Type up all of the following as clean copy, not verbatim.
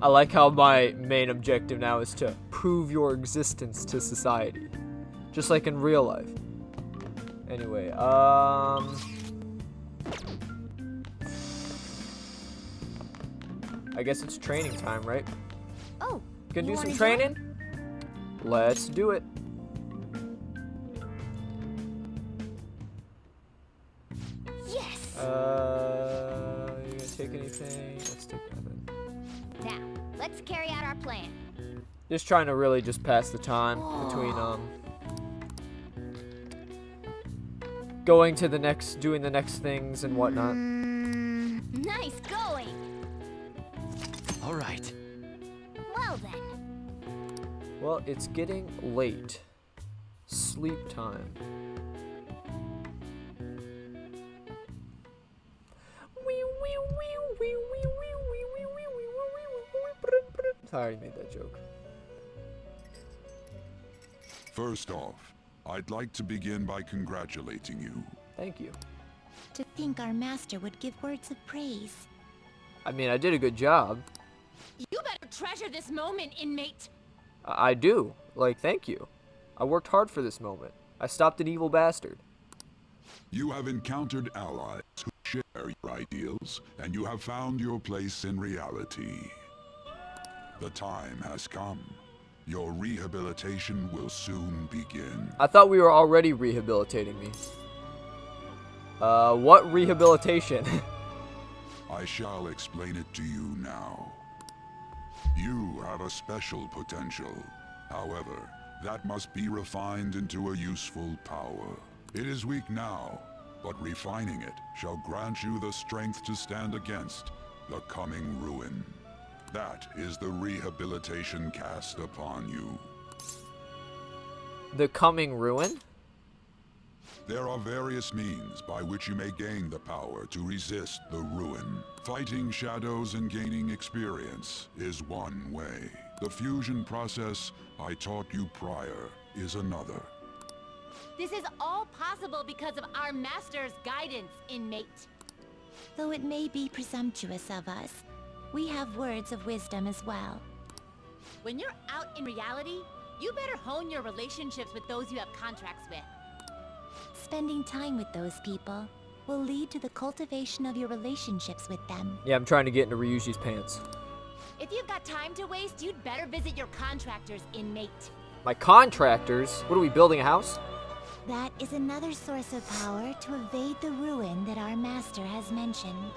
I like how my main objective now is to prove your existence to society. Just like in real life. Anyway, I guess it's training time, right? Oh, Gonna do some training? Let's do it. Yes. You gonna take anything? Let's take nothing. Now, let's carry out our plan. Just trying to really just pass the time between going to the next, doing the next things and whatnot. Nice going. All right. Well then. Well, it's getting late. Sleep time. Sorry, I already made that joke. First off, I'd like to begin by congratulating you. Thank you. To think our master would give words of praise. I mean, I did a good job. You better treasure this moment, inmate. I do. Like, thank you. I worked hard for this moment. I stopped an evil bastard. You have encountered allies who share your ideals, and you have found your place in reality. The time has come. Your rehabilitation will soon begin. I thought we were already rehabilitating me. What rehabilitation? I shall explain it to you now. You have a special potential. However, that must be refined into a useful power. It is weak now, but refining it shall grant you the strength to stand against the coming ruin. That is the rehabilitation cast upon you. The coming ruin? There are various means by which you may gain the power to resist the ruin. Fighting shadows and gaining experience is one way. The fusion process I taught you prior is another. This is all possible because of our master's guidance, inmate. Though it may be presumptuous of us, we have words of wisdom as well. When you're out in reality, you better hone your relationships with those you have contracts with. Spending time with those people will lead to the cultivation of your relationships with them. Yeah, I'm trying to get into Ryuji's pants. If you've got time to waste, you'd better visit your contractors, inmate. My contractors? What are we, building a house? That is another source of power to evade the ruin that our master has mentioned.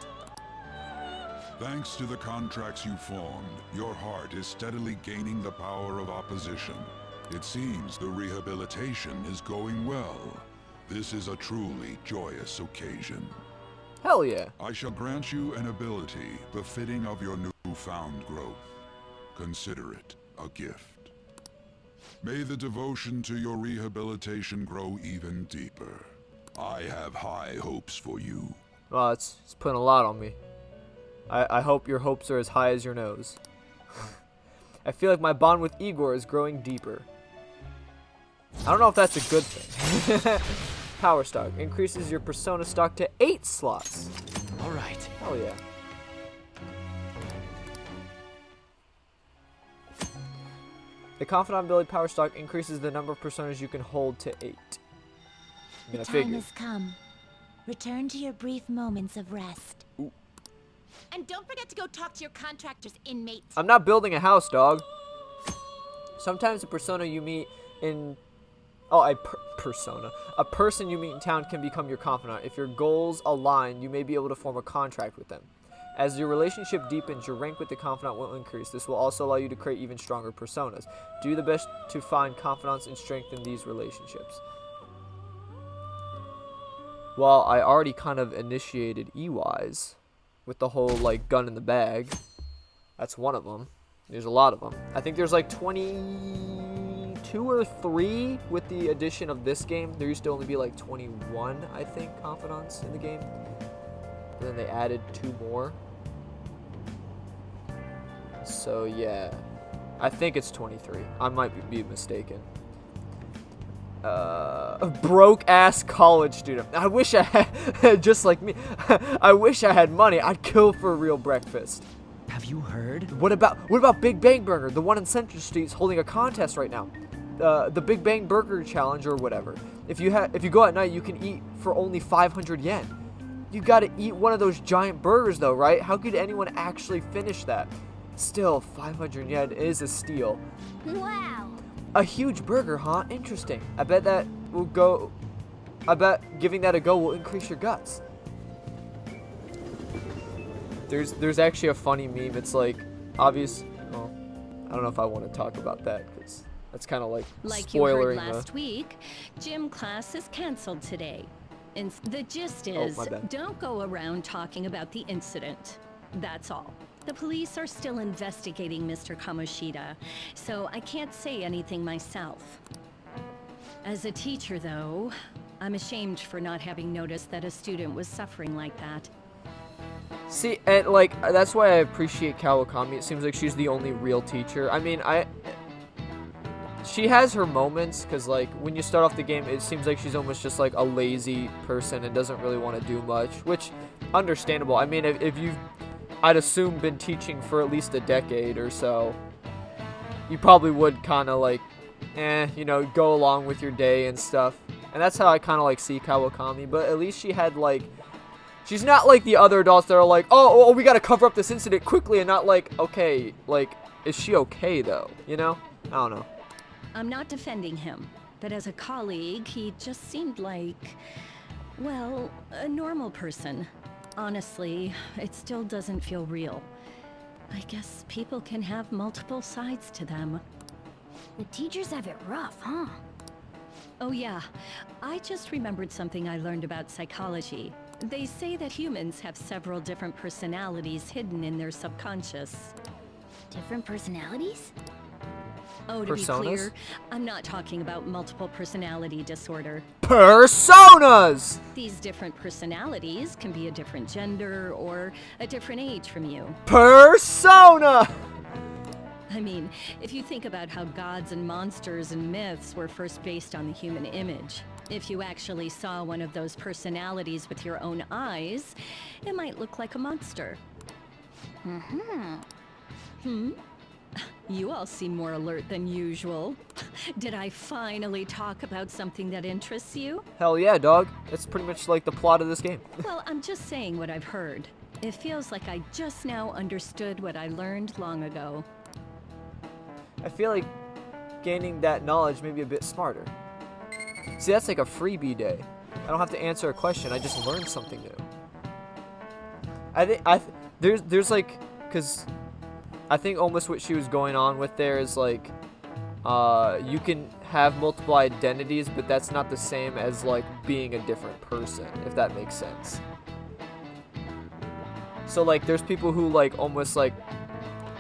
Thanks to the contracts you formed, your heart is steadily gaining the power of opposition. It seems the rehabilitation is going well. This is a truly joyous occasion. Hell yeah. I shall grant you an ability befitting of your newfound growth. Consider it a gift. May the devotion to your rehabilitation grow even deeper. I have high hopes for you. Well, it's putting a lot on me. I hope your hopes are as high as your nose. I feel like my bond with Igor is growing deeper. I don't know if that's a good thing. Power stock increases your persona stock to 8 slots. All right. Hell yeah. The confidant ability power stock increases the number of personas you can hold to 8. I mean, The time has come. Return to your brief moments of rest. And don't forget to go talk to your contractors, inmate. I'm not building a house, dog. Sometimes a persona you meet in... Oh, persona. A person you meet in town can become your confidant. If your goals align, you may be able to form a contract with them. As your relationship deepens, your rank with the confidant will increase. This will also allow you to create even stronger personas. Do the best to find confidants and strengthen these relationships. Well, I already kind of initiated EYs with the whole, like, gun in the bag. That's one of them. There's a lot of them. I think there's like 22 or 3 with the addition of this game. There used to only be like 21, I think, confidants in the game. And then they added 2 more. So yeah, I think it's 23. I might be mistaken. A broke ass college student. I wish I had, just like me, I wish I had money. I'd kill for a real breakfast. Have you heard? What about Big Bang Burger, the one in Central Street, is holding a contest right now? The Big Bang Burger Challenge or whatever. If you go at night, you can eat for only 500 yen. You gotta eat one of those giant burgers though, right? How could anyone actually finish that? Still, 500 yen is a steal. Wow. A huge burger, huh? Interesting. I bet giving that a go will increase your guts. There's actually a funny meme. It's like, obvious. Well, I don't know if I want to talk about that because that's kind of like you heard spoilering last week, gym class is canceled today. And the gist Oh, is, my bad. don't go around talking about the incident. That's all. The police are still investigating Mr. Kamoshida, so I can't say anything myself. As a teacher, though, I'm ashamed for not having noticed that a student was suffering like that. See, and like that's why I appreciate Kawakami. It seems like she's the only real teacher. I mean, she has her moments because like when you start off the game, it seems like she's almost just like a lazy person and doesn't really want to do much, which understandable. I mean, if you've, I'd assume, been teaching for at least a decade or so, you probably would kind of like, you know, go along with your day and stuff. And that's how I kind of like see Kawakami. But at least she had like, she's not like the other adults that are like, oh, we gotta cover up this incident quickly, and not like, okay, like, is she okay though? You know? I don't know. I'm not defending him, but as a colleague, he just seemed like, well, a normal person. Honestly, it still doesn't feel real. I guess people can have multiple sides to them. The teachers have it rough, huh? Oh yeah, I just remembered something I learned about psychology. They say that humans have several different personalities hidden in their subconscious. Different personalities? Oh, to Personas? be clear, I'm not talking about multiple personality disorder. Personas! These different personalities can be a different gender or a different age from you. Persona! I mean, if you think about how gods and monsters and myths were first based on the human image, if you actually saw one of those personalities with your own eyes, it might look like a monster. You all seem more alert than usual. Did I finally talk about something that interests you? Hell yeah, dog. That's pretty much like the plot of this game. Well, I'm just saying what I've heard. It feels like I just now understood what I learned long ago. I feel like gaining that knowledge may be a bit smarter. See, that's like a freebie day. I don't have to answer a question. I just learned something new. There's like, cause I think almost what she was going on with there is like, you can have multiple identities, but that's not the same as like being a different person, if that makes sense. So like, there's people who like almost like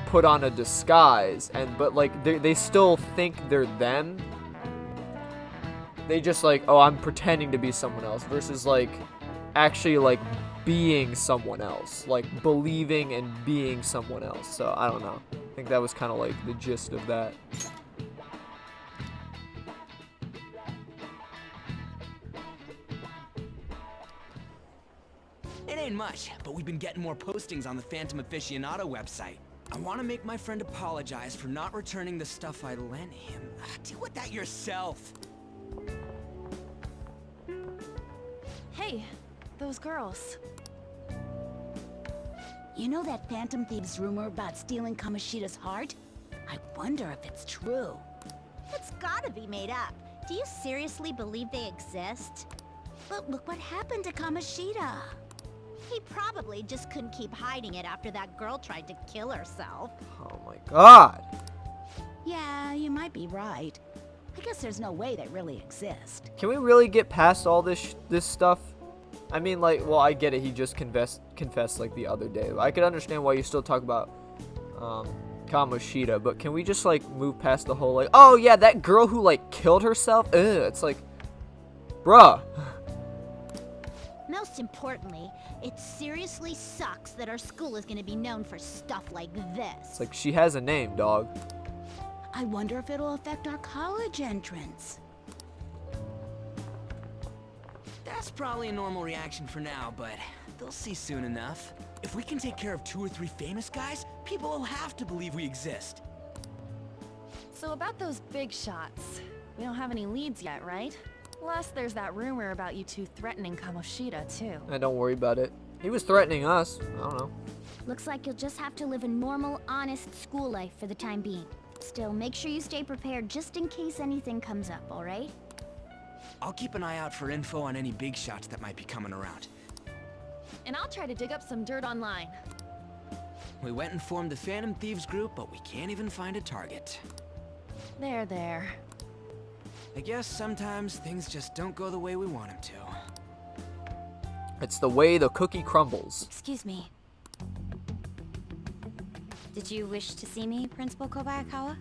put on a disguise, but like they still think they're them. They just like, oh, I'm pretending to be someone else, versus like actually like being someone else, like believing and being someone else. So I don't know. I think that was kind of like the gist of that. It ain't much, but we've been getting more postings on the Phantom Aficionado website. I want to make my friend apologize for not returning the stuff I lent him. Deal with that yourself. Hey, those girls. You know that Phantom Thieves rumor about stealing Kamoshida's heart? I wonder if it's true. It's gotta be made up. Do you seriously believe they exist? But look what happened to Kamoshida. He probably just couldn't keep hiding it after that girl tried to kill herself. Oh my god. Yeah, you might be right. I guess there's no way they really exist. Can we really get past all this stuff? I mean, like, well, I get it. He just confessed like the other day. I could understand why you still talk about Kamoshida, but can we just like move past the whole like, oh yeah, that girl who like killed herself? Ugh, it's like, bruh. Most importantly, it seriously sucks that our school is gonna be known for stuff like this. It's like she has a name, dog. I wonder if it'll affect our college entrance. That's probably a normal reaction for now, but they'll see soon enough. If we can take care of 2 or 3 famous guys, people will have to believe we exist. So about those big shots, we don't have any leads yet, right? Plus, there's that rumor about you two threatening Kamoshida, too. Don't worry about it. He was threatening us. I don't know. Looks like you'll just have to live a normal, honest school life for the time being. Still, make sure you stay prepared just in case anything comes up, alright? I'll keep an eye out for info on any big shots that might be coming around. And I'll try to dig up some dirt online. We went and formed the Phantom Thieves group, but we can't even find a target. There. I guess sometimes things just don't go the way we want them to. It's the way the cookie crumbles. Excuse me. Did you wish to see me, Principal Kobayakawa?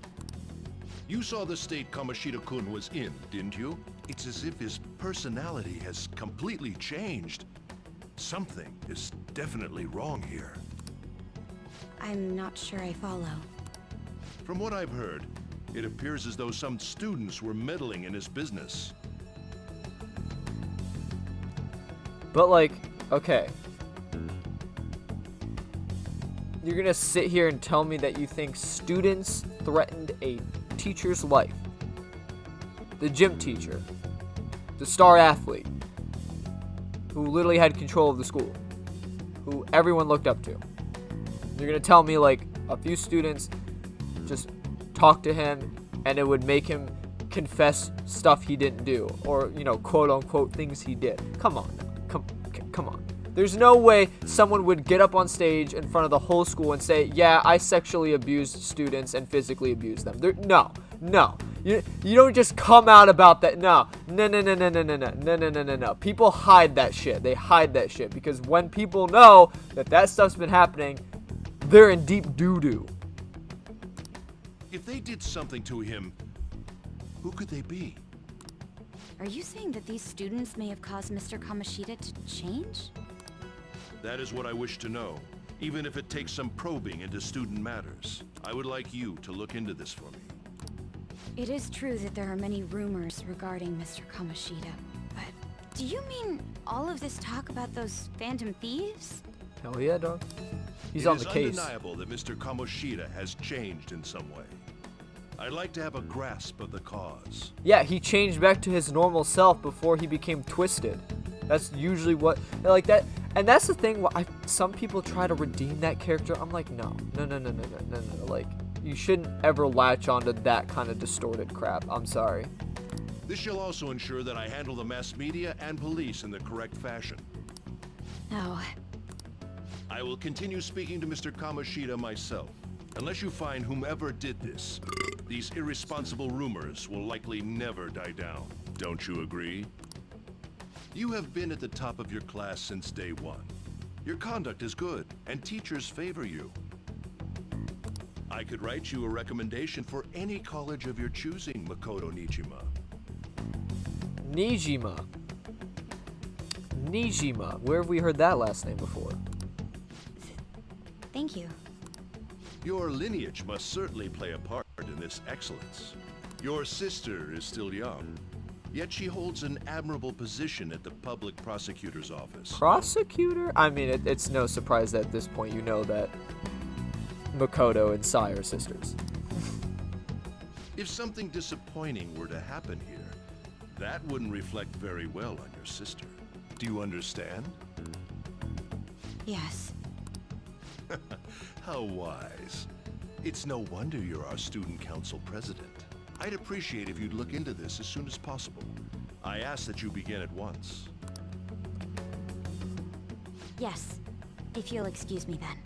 You saw the state Kamoshida-kun was in, didn't you? It's as if his personality has completely changed. Something is definitely wrong here. I'm not sure I follow. From what I've heard, it appears as though some students were meddling in his business. But like, okay. You're gonna sit here and tell me that you think students threatened a teacher's life? The gym teacher, the star athlete, who literally had control of the school, who everyone looked up to. You're gonna tell me like a few students just talked to him and it would make him confess stuff he didn't do, or, you know, quote unquote things he did. Come on. Come on. There's no way someone would get up on stage in front of the whole school and say, yeah, I sexually abused students and physically abused them. No. You don't just come out about that. No. People hide that shit. They hide that shit because when people know that stuff's been happening, they're in deep doo-doo. If they did something to him, who could they be? Are you saying that these students may have caused Mr. Kamoshida to change? That is what I wish to know, even if it takes some probing into student matters. I would like you to look into this for me. It is true that there are many rumors regarding Mr. Kamoshida, but do you mean all of this talk about those Phantom Thieves? Hell yeah, dog. He's on the case. It is undeniable that Mr. Kamoshida has changed in some way. I'd like to have a grasp of the cause. Yeah, he changed back to his normal self before he became twisted. That's usually what, like that, and that's the thing. Some people try to redeem that character. I'm like, no. Like, you shouldn't ever latch onto that kind of distorted crap. I'm sorry. This shall also ensure that I handle the mass media and police in the correct fashion. No. I will continue speaking to Mr. Kamoshida myself. Unless you find whomever did this, these irresponsible rumors will likely never die down. Don't you agree? You have been at the top of your class since day one. Your conduct is good, and teachers favor you. I could write you a recommendation for any college of your choosing, Makoto Nijima. Nijima. Where have we heard that last name before? Thank you. Your lineage must certainly play a part in this excellence. Your sister is still young, yet she holds an admirable position at the public prosecutor's office. Prosecutor? I mean, it's no surprise that at this point you know that Makoto and Sai are sisters. If something disappointing were to happen here, that wouldn't reflect very well on your sister. Do you understand? Yes. How wise. It's no wonder you're our student council president. I'd appreciate if you'd look into this as soon as possible. I ask that you begin at once. Yes. If you'll excuse me then.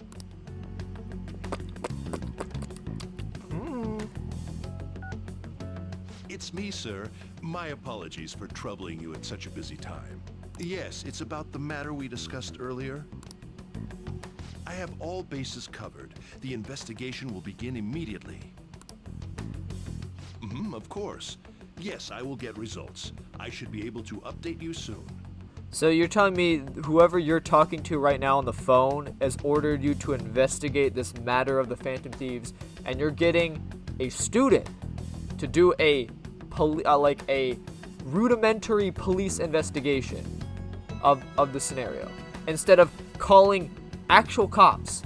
It's me, sir. My apologies for troubling you at such a busy time. Yes, it's about the matter we discussed earlier. I have all bases covered. The investigation will begin immediately. Of course. Yes, I will get results. I should be able to update you soon. So you're telling me whoever you're talking to right now on the phone has ordered you to investigate this matter of the Phantom Thieves, and you're getting a student to do a rudimentary police investigation of the scenario, instead of calling actual cops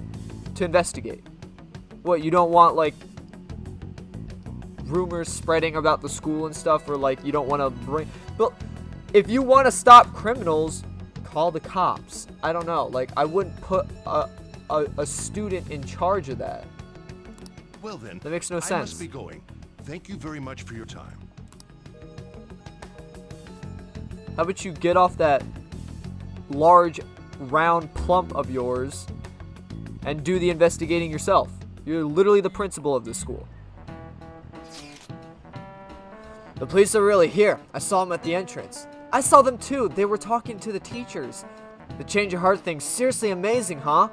to investigate. What, you don't want, like, rumors spreading about the school and stuff, or, like, you don't want to bring... But if you want to stop criminals, call the cops. I don't know. Like, I wouldn't put a student in charge of that. Well then, That makes no I sense. must be going. Thank you very much for your time. How about you get off that large, round plump of yours and do the investigating yourself? You're literally the principal of this school. The police are really here. I saw them at the entrance. I saw them too. They were talking to the teachers. The change of heart thing's seriously amazing, huh?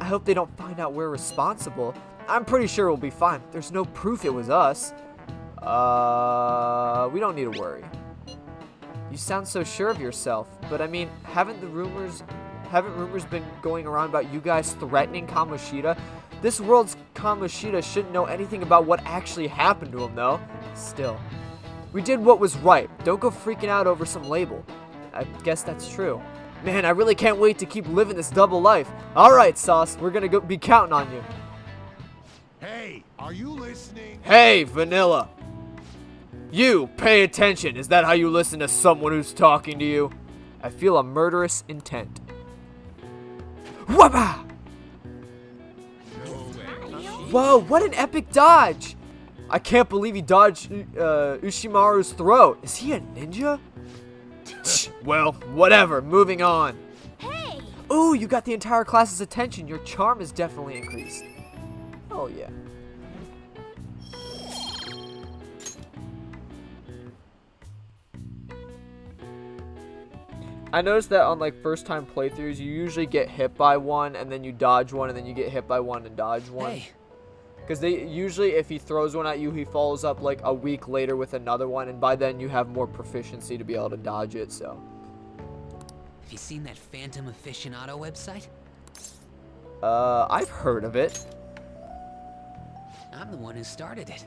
I hope they don't find out we're responsible. I'm pretty sure we'll be fine. There's no proof it was us. We don't need to worry. You sound so sure of yourself, but I mean, haven't rumors been going around about you guys threatening Kamoshida? This world's Kamoshida shouldn't know anything about what actually happened to him, though. Still, we did what was right. Don't go freaking out over some label. I guess that's true. Man, I really can't wait to keep living this double life. All right, Sauce, we're gonna be counting on you. Hey, are you listening? Hey, Vanilla. You, pay attention. Is that how you listen to someone who's talking to you? I feel a murderous intent. Wabba! Whoa, what an epic dodge! I can't believe he dodged Ushimaru's throat. Is he a ninja? Well, whatever. Moving on. Hey! Ooh, you got the entire class's attention. Your charm is definitely increased. Oh, yeah. I noticed that on like first time playthroughs, you usually get hit by one and then you dodge one and then you get hit by one and dodge one. Hey. Because they usually, if he throws one at you, he follows up like a week later with another one, and by then you have more proficiency to be able to dodge it. So. Have you seen that Phantom Aficionado website? I've heard of it. I'm the one who started it.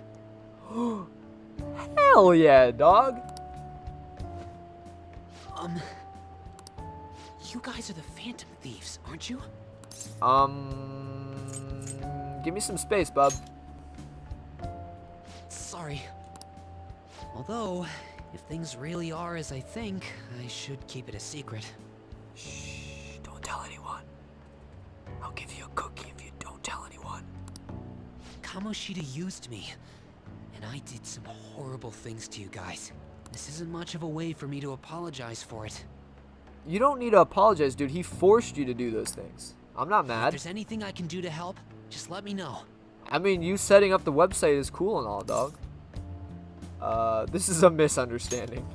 Hell yeah, dog. You guys are the Phantom Thieves, aren't you? Give me some space, bub. Sorry. Although, if things really are as I think, I should keep it a secret. Shh, don't tell anyone. I'll give you a cookie if you don't tell anyone. Kamoshida used me, and I did some horrible things to you guys. This isn't much of a way for me to apologize for it. You don't need to apologize, dude. He forced you to do those things. I'm not If mad. there's anything I can do to help, just let me know. I mean, you setting up the website is cool and all, dog. This is a misunderstanding.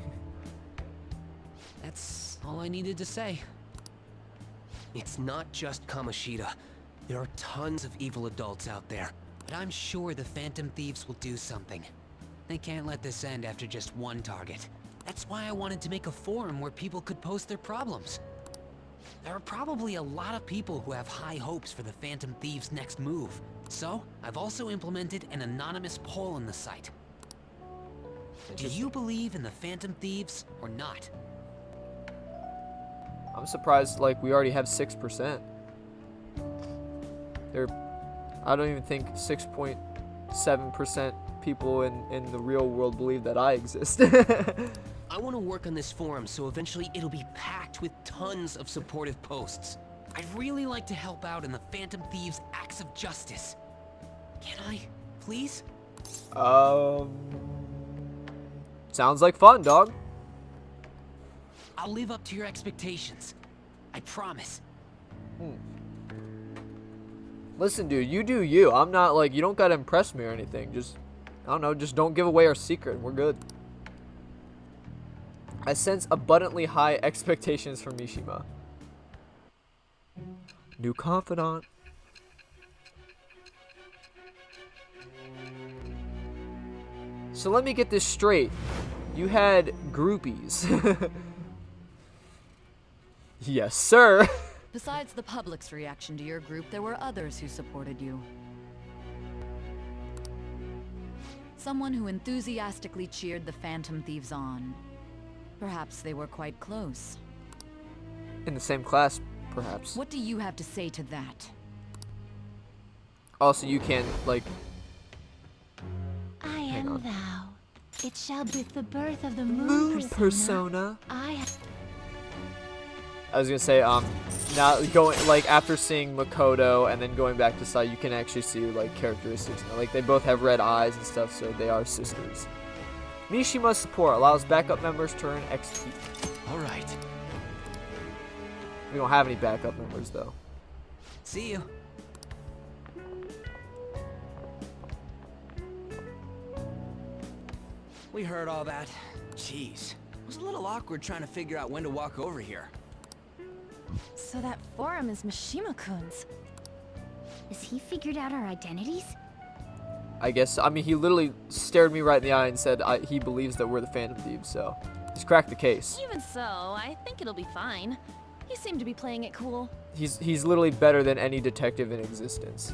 That's all I needed to say. It's not just Kamoshida. There are tons of evil adults out there. But I'm sure the Phantom Thieves will do something. They can't let this end after just one target. That's why I wanted to make a forum where people could post their problems. There are probably a lot of people who have high hopes for the Phantom Thieves' next move. So, I've also implemented an anonymous poll on the site. Do you believe in the Phantom Thieves or not? I'm surprised, like, we already have 6%. I don't even think 6.7% people in the real world believe that I exist. I want to work on this forum so eventually it'll be packed with tons of supportive posts. I'd really like to help out in the Phantom Thieves' acts of justice. Can I, please? Sounds like fun, dog. I'll live up to your expectations. I promise. Listen, dude, you do you. I'm not like, you don't gotta impress me or anything. Just, I don't know, just don't give away our secret. We're good. I sense abundantly high expectations from Mishima. New confidant. So let me get this straight. You had groupies. Yes, sir. Besides the public's reaction to your group, there were others who supported you. Someone who enthusiastically cheered the Phantom Thieves on. Perhaps they were quite close. In the same class, perhaps. What do you have to say to that? Also, you can, like... I Hang am on. thou. It shall be the birth of the Moon persona. I was gonna say, now going, like, after seeing Makoto and then going back to Sai, you can actually see, like, characteristics. Like, they both have red eyes and stuff, so they are sisters. Mishima support allows backup members to earn XP. Alright. We don't have any backup members, though. See you. We heard all that. Jeez. It was a little awkward trying to figure out when to walk over here. So that forum is Mishima-kun's. Has he figured out our identities? I guess, I mean, he literally stared me right in the eye and said he believes that we're the Phantom Thieves, so he's cracked the case. Even so, I think it'll be fine. He seemed to be playing it cool. He's literally better than any detective in existence.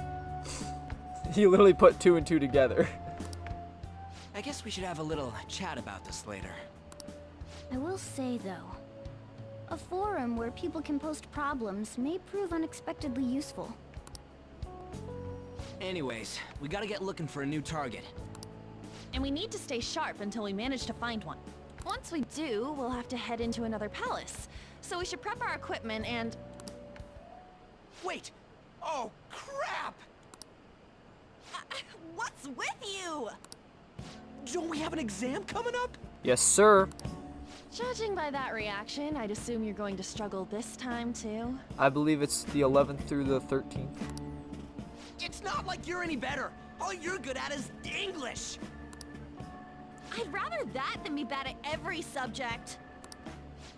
He literally put 2 and 2 together. I guess we should have a little chat about this later. I will say, though, a forum where people can post problems may prove unexpectedly useful. Anyways, we gotta get looking for a new target. And we need to stay sharp until we manage to find one. Once we do, we'll have to head into another palace. So we should prep our equipment and... Wait! Oh, crap! What's with you? Don't we have an exam coming up? Yes, sir. Judging by that reaction, I'd assume you're going to struggle this time, too. I believe it's the 11th through the 13th. It's not like you're any better. All you're good at is English. I'd rather that than be bad at every subject.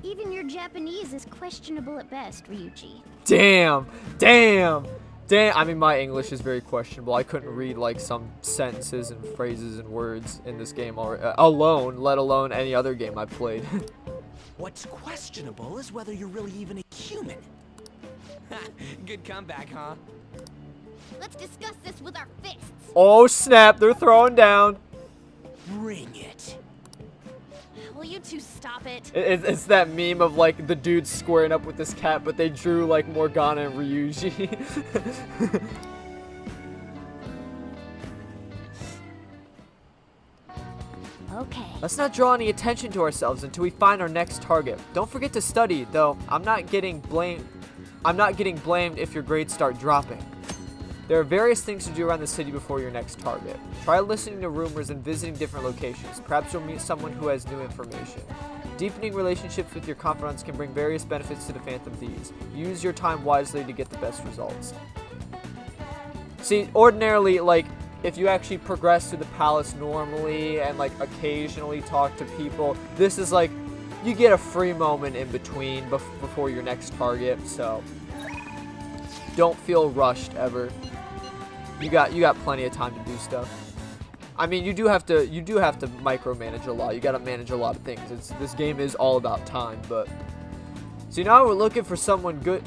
Even your Japanese is questionable at best, Ryuji. Damn! Damn! Damn! I mean, my English is very questionable. I couldn't read, like, some sentences and phrases and words in this game alone, let alone any other game I played. What's questionable is whether you're really even a human. Good comeback, huh? Let's discuss this with our fists. Oh, snap! They're throwing down! Bring it. Will you two stop it? It's that meme of, like, the dude squaring up with this cat, but they drew, like, Morgana and Ryuji. Okay. Let's not draw any attention to ourselves until we find our next target. Don't forget to study, though. I'm not getting blamed if your grades start dropping. There are various things to do around the city before your next target. Try listening to rumors and visiting different locations. Perhaps you'll meet someone who has new information. Deepening relationships with your confidants can bring various benefits to the Phantom Thieves. Use your time wisely to get the best results. See, ordinarily, like, if you actually progress through the palace normally and, like, occasionally talk to people, this is, like, you get a free moment in between before your next target, so don't feel rushed ever. You got plenty of time to do stuff. I mean, you do have to micromanage a lot. You got to manage a lot of things. This game is all about time, but so now we're looking for somewhere good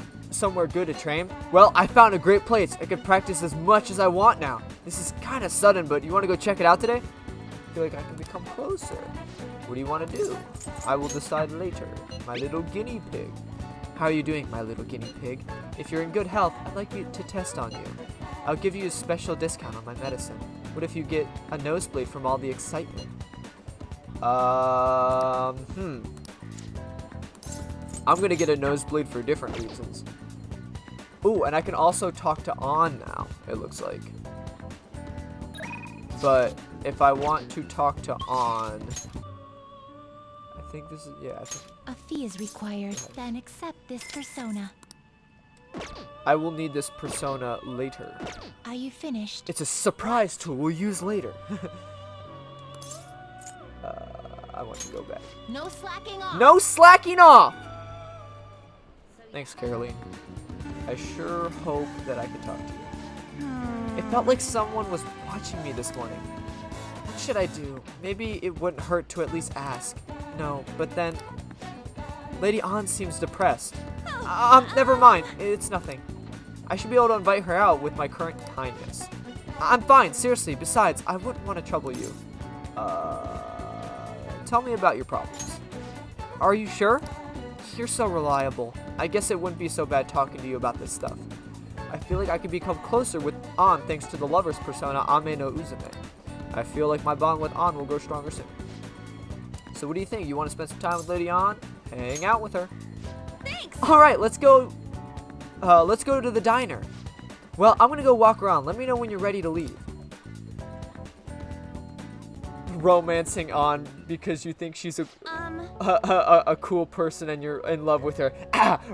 to train. Well, I found a great place. I can practice as much as I want now. This is kind of sudden, but you want to go check it out today? I feel like I can become closer. What do you want to do? I will decide later. My little guinea pig. How are you doing, my little guinea pig? If you're in good health, I'd like to test on you. I'll give you a special discount on my medicine. What if you get a nosebleed from all the excitement? I'm gonna get a nosebleed for different reasons. Ooh, and I can also talk to An now, it looks like. But if I want to talk to An, I think this is, yeah, I think. A fee is required, then accept this persona. I will need this persona later. Are you finished? It's a surprise tool we'll use later. I want to go back. No slacking off! No slacking off! Thanks, Caroline. I sure hope that I can talk to you. It felt like someone was watching me this morning. What should I do? Maybe it wouldn't hurt to at least ask. No, but then Lady An seems depressed. Never mind. It's nothing. I should be able to invite her out with my current kindness. I'm fine, seriously. Besides, I wouldn't want to trouble you. Tell me about your problems. Are you sure? You're so reliable. I guess it wouldn't be so bad talking to you about this stuff. I feel like I could become closer with An thanks to the lover's persona Ame no Uzume. I feel like my bond with An will grow stronger soon. So what do you think? You want to spend some time with Lady An? Hang out with her. Thanks! Alright, let's go to the diner. Well, I'm gonna go walk around. Let me know when you're ready to leave. Romancing An because you think she's a cool person and you're in love with her.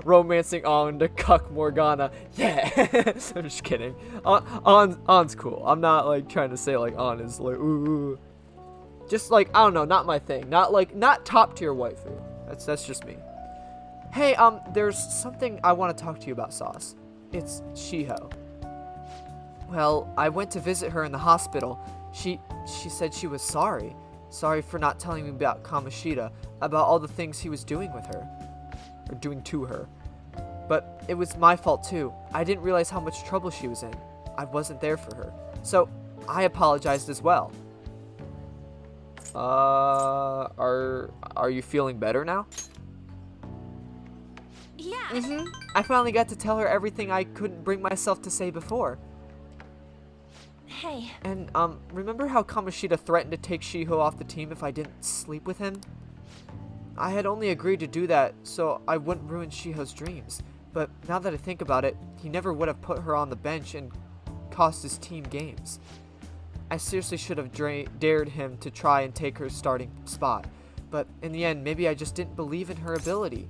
Romancing An to cuck Morgana. Yeah. I'm just kidding. An's cool. I'm not like trying to say like An is like ooh. Just like, I don't know, not my thing. Not top tier waifu. That's just me. Hey, there's something I want to talk to you about, Sauce. It's Shiho. Well, I went to visit her in the hospital. She said she was sorry. Sorry for not telling me about Kamoshida, about all the things he was doing with her. Or doing to her. But it was my fault too. I didn't realize how much trouble she was in. I wasn't there for her. So, I apologized as well. Are you feeling better now? Yeah. I finally got to tell her everything I couldn't bring myself to say before. Hey. And, remember how Kamoshida threatened to take Shiho off the team if I didn't sleep with him? I had only agreed to do that so I wouldn't ruin Shiho's dreams. But now that I think about it, he never would have put her on the bench and cost his team games. I seriously should have dared him to try and take her starting spot. But in the end, maybe I just didn't believe in her ability.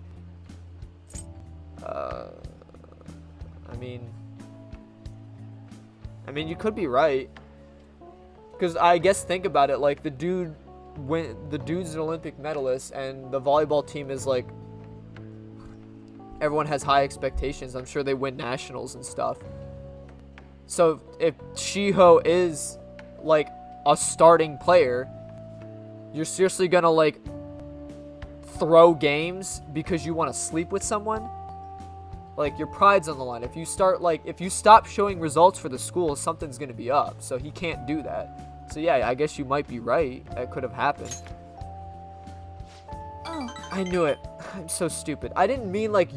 I mean, you could be right. Because I guess think about it, like the dude's an Olympic medalist, and the volleyball team is like, everyone has high expectations. I'm sure they win nationals and stuff. So if Shiho is like a starting player, you're seriously gonna like throw games because you want to sleep with someone? Like, your pride's on the line. If you stop showing results for the school, something's gonna be up. So he can't do that. So yeah, I guess you might be right. That could have happened. Oh. I knew it. I'm so stupid. I didn't mean like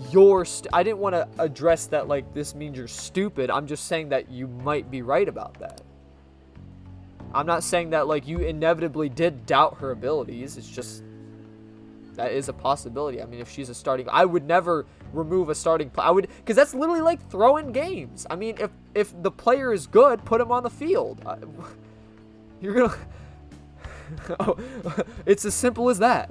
I didn't want to address that like this means you're stupid. I'm just saying that you might be right about that. I'm not saying that like you inevitably did doubt her abilities. It's just that is a possibility. I mean, if she's a starting, I would never remove a starting player. Because that's literally like throwing games. I mean, if the player is good, put him on the field. You're gonna. Oh, it's as simple as that.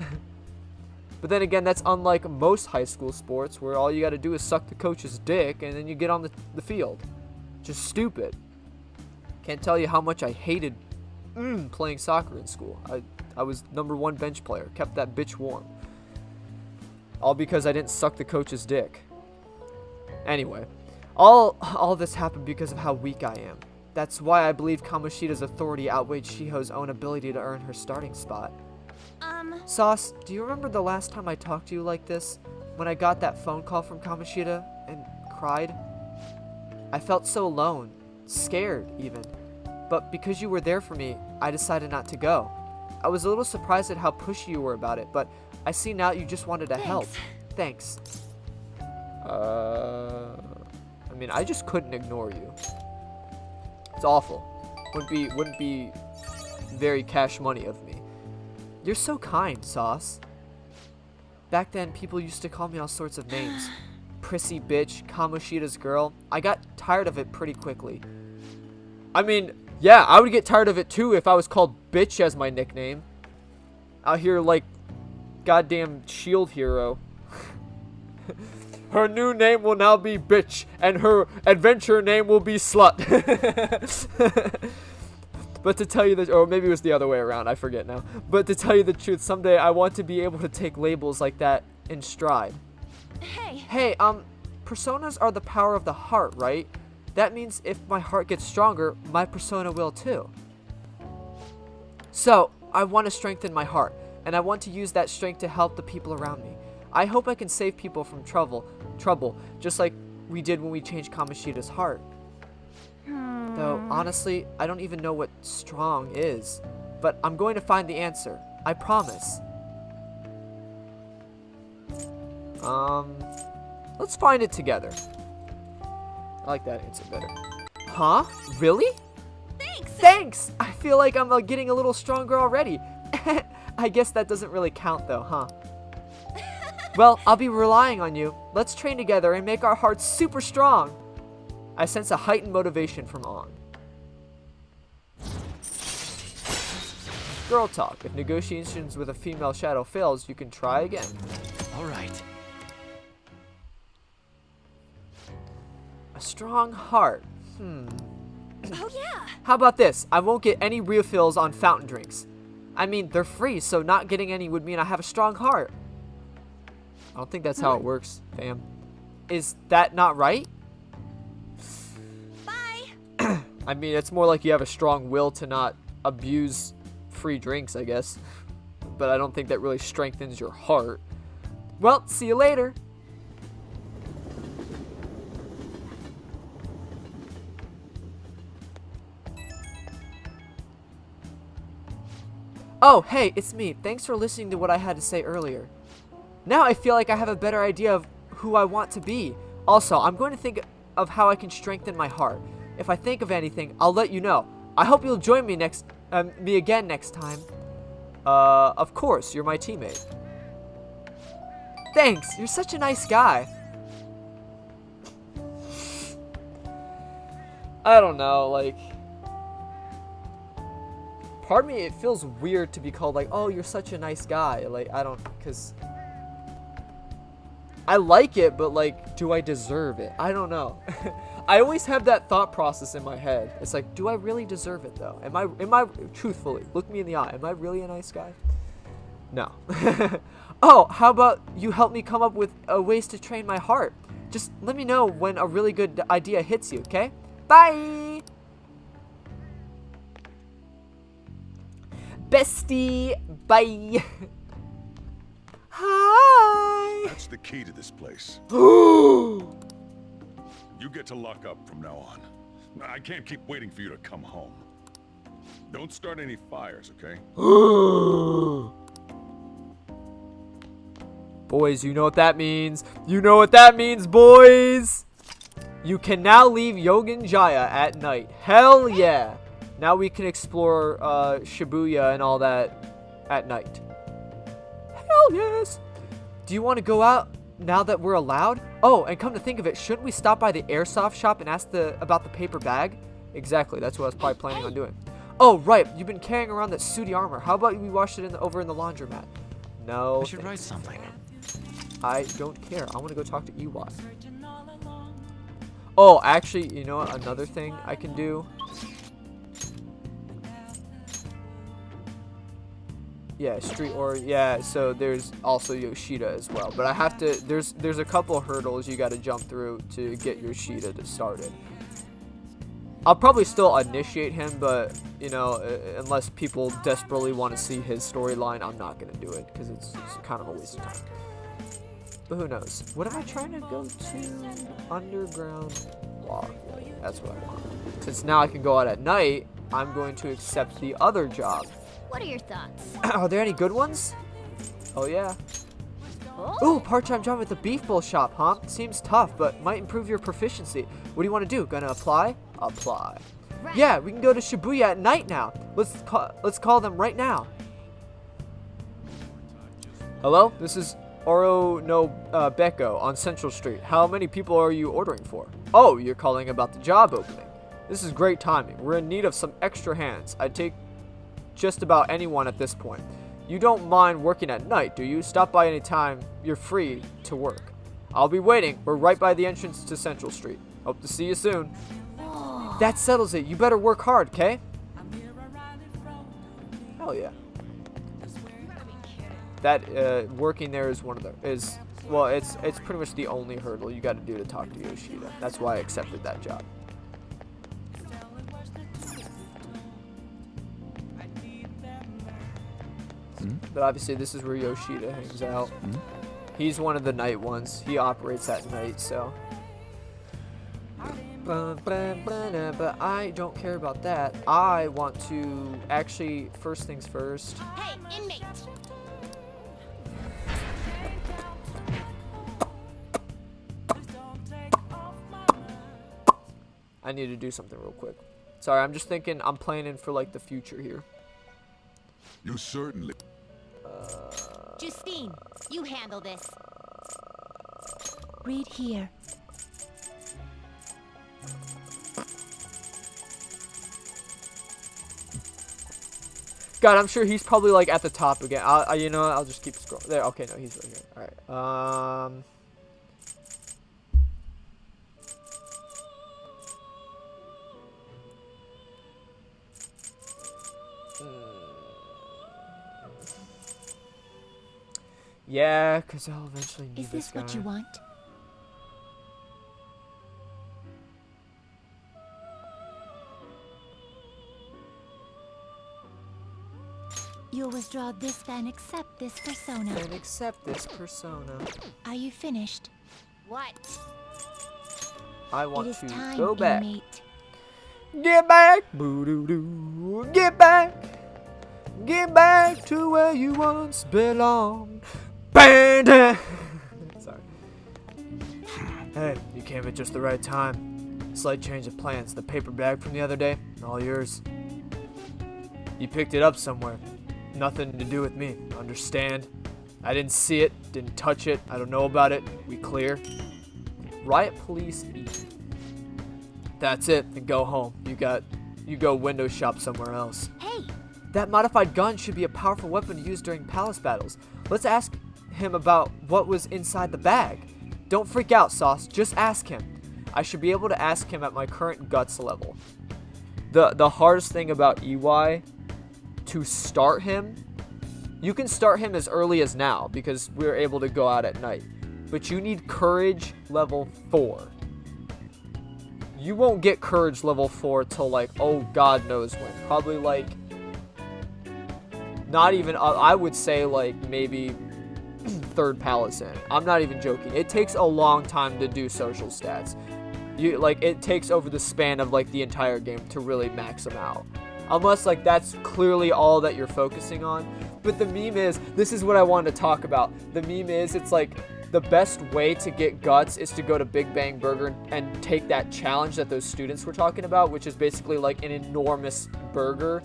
But then again, that's unlike most high school sports where all you got to do is suck the coach's dick and then you get on the field. Just stupid. Can't tell you how much I hated playing soccer in school. I was #1 bench player. Kept that bitch warm. All because I didn't suck the coach's dick. Anyway, all this happened because of how weak I am. That's why I believe Kamoshida's authority outweighed Shiho's own ability to earn her starting spot. Sauce, do you remember the last time I talked to you like this? When I got that phone call from Kamoshida and cried? I felt so alone, scared even. But because you were there for me, I decided not to go. I was a little surprised at how pushy you were about it, but I see now you just wanted to help. Thanks. I mean, I just couldn't ignore you. It's awful. Wouldn't be very cash money of me. You're so kind, Sauce. Back then, people used to call me all sorts of names. Prissy bitch, Kamoshida's girl. I got tired of it pretty quickly. I mean, yeah, I would get tired of it too if I was called bitch as my nickname. Out here like goddamn shield hero. Her new name will now be bitch, and her adventure name will be slut. But to tell you the, or maybe it was the other way around, I forget now. But to tell you the truth, someday I want to be able to take labels like that in stride. Hey, personas are the power of the heart, right? That means if my heart gets stronger, my persona will too. So, I want to strengthen my heart, and I want to use that strength to help the people around me. I hope I can save people from trouble, just like we did when we changed Kamoshida's heart. Though, honestly, I don't even know what strong is. But I'm going to find the answer. I promise. Let's find it together. I like that answer better. Huh? Really? Thanks! I feel like I'm getting a little stronger already. I guess that doesn't really count though, huh? Well, I'll be relying on you. Let's train together and make our hearts super strong. I sense a heightened motivation from On. Girl talk. If negotiations with a female shadow fails, you can try again. All right. A strong heart. Oh yeah. How about this? I won't get any refills on fountain drinks. I mean, they're free, so not getting any would mean I have a strong heart. I don't think that's how it works, fam. Is that not right? Bye. I mean, it's more like you have a strong will to not abuse free drinks, I guess. But I don't think that really strengthens your heart. Well, see you later. Oh, hey, it's me. Thanks for listening to what I had to say earlier. Now I feel like I have a better idea of who I want to be. Also, I'm going to think of how I can strengthen my heart. If I think of anything, I'll let you know. I hope you'll join me again next time. Of course, you're my teammate. Thanks, you're such a nice guy. I don't know, like... Part of me, it feels weird to be called like, oh, you're such a nice guy. Like, I don't, because I like it, but like, do I deserve it? I don't know. I always have that thought process in my head. It's like, do I really deserve it though? Am I truthfully, look me in the eye, am I really a nice guy? No. Oh, how about you help me come up with ways to train my heart? Just let me know when a really good idea hits you, okay? Bye! Bestie, bye. Hi. That's the key to this place. You get to lock up from now on. I can't keep waiting for you to come home. Don't start any fires, okay? Boys, you know what that means. You know what that means, boys. You can now leave Yogen Jaya at night. Hell yeah. Now we can explore Shibuya and all that at night. Hell yes! Do you want to go out now that we're allowed? Oh, and come to think of it, shouldn't we stop by the airsoft shop and ask about the paper bag? Exactly, that's what I was probably planning on doing. Oh, right, you've been carrying around that sooty armor. How about we wash it over in the laundromat? No. I should write something. I don't care. I want to go talk to EY. Oh, actually, you know what? Another thing I can do. Yeah, yeah, so there's also Yoshida as well. But I have to, there's a couple hurdles you got to jump through to get Yoshida to start it. I'll probably still initiate him, but, you know, unless people desperately want to see his storyline, I'm not going to do it, because it's kind of a waste of time. But who knows? What am I trying to go to? Underground Walk. That's what I want. Since now I can go out at night, I'm going to accept the other job. What are your thoughts? Are there any good ones? Oh, yeah. Oh. Ooh, part-time job at the beef bowl shop, huh? Seems tough, but might improve your proficiency. What do you want to do? Gonna apply? Apply. Right. Yeah, we can go to Shibuya at night now. Let's call them right now. Hello? This is Oro no Beko on Central Street. How many people are you ordering for? Oh, you're calling about the job opening. This is great timing. We're in need of some extra hands. I'd take just about anyone at this point. You don't mind working at night, do you? Stop by any time you're free to work. I'll be waiting. We're right by the entrance to Central Street. Hope to see you soon. Oh. That settles it. You better work hard, okay? Hell yeah. That working there is one of the well, it's pretty much the only hurdle you got to do to talk to Yoshida. That's why I accepted that job. But obviously this is where Yoshida hangs out. He's one of the night ones. He operates at night, so. But I don't care about that. I want to actually, first things first. Hey, inmate! I need to do something real quick. Sorry, I'm just thinking. I'm planning for like the future here. You certainly... Justine, you handle this. Read here. God, I'm sure he's probably like at the top again. You know what? I'll just keep scrolling. There. Okay, no, he's right here. All right. Yeah, because I'll eventually need Is this guy. what you want? You'll withdraw this and accept this persona. And accept this persona. Are you finished? What? I want It is to time, go back. inmate. Get back. Boo-doo-doo. Get back. Get back to where you once belonged. Bang! Sorry. Hey, you came at just the right time. Slight change of plans. The paper bag from the other day, all yours. You picked it up somewhere. Nothing to do with me. Understand? I didn't see it, didn't touch it, I don't know about it. We clear? Riot Police E. That's it, then go home. You go window shop somewhere else. Hey! That modified gun should be a powerful weapon to use during palace battles. Let's ask him about what was inside the bag. Don't freak out, Sauce. Just ask him. I should be able to ask him at my current guts level. The hardest thing about EY, to start him, you can start him as early as now because we're able to go out at night. But you need courage level 4. You won't get courage level 4 till like, oh God knows when. Probably like, not even, I would say like maybe third palace in. I'm not even joking. It takes a long time to do social stats. It takes over the span of like the entire game to really max them out. Unless like that's clearly all that you're focusing on. But the meme is, this is what I wanted to talk about. The meme is, it's like the best way to get guts is to go to Big Bang Burger and take that challenge that those students were talking about, which is basically like an enormous burger.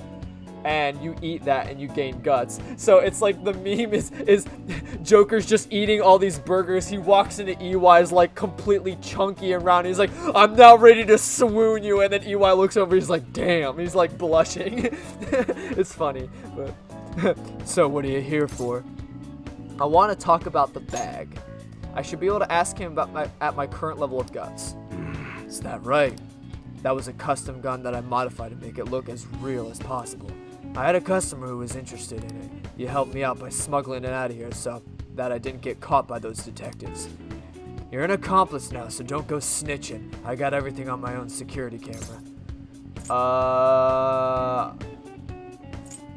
And you eat that and you gain guts. So it's like the meme is Joker's just eating all these burgers. He walks into EY's like completely chunky and round. He's like, I'm now ready to swoon you. And then EY looks over. He's like, damn. He's like blushing. It's funny. But so what are you here for? I want to talk about the bag. I should be able to ask him about at my current level of guts. Is that right? That was a custom gun that I modified to make it look as real as possible. I had a customer who was interested in it. You helped me out by smuggling it out of here so that I didn't get caught by those detectives. You're an accomplice now, so don't go snitching. I got everything on my own security camera.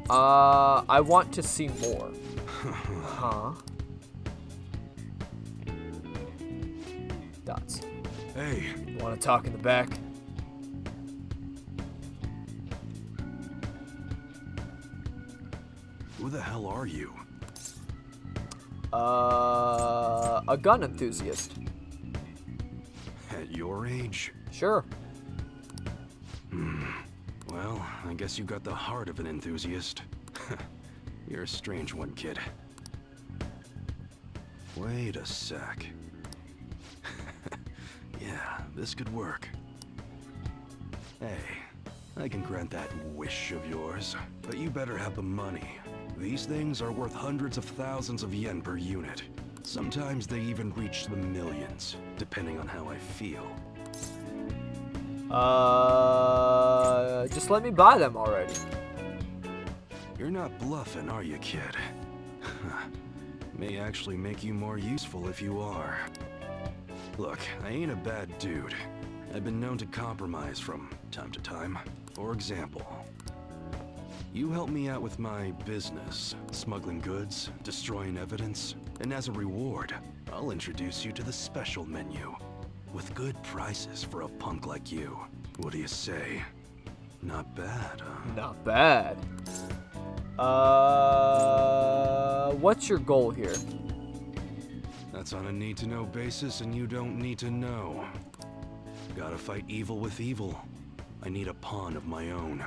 I want to see more. Huh? Dots. Hey. You want to talk in the back? Who the hell are you? A gun enthusiast. At your age? Sure. Well, I guess you got the heart of an enthusiast. You're a strange one, kid. Wait a sec. Yeah, this could work. Hey, I can grant that wish of yours, but you better have the money. These things are worth hundreds of thousands of yen per unit. Sometimes they even reach the millions, depending on how I feel. Just let me buy them already. You're not bluffing, are you, kid? May actually make you more useful if you are. Look, I ain't a bad dude. I've been known to compromise from time to time. For example, you help me out with my business, smuggling goods, destroying evidence, and as a reward, I'll introduce you to the special menu, with good prices for a punk like you. What do you say? Not bad, huh? Not bad. What's your goal here? That's on a need-to-know basis, and you don't need to know. Gotta fight evil with evil. I need a pawn of my own.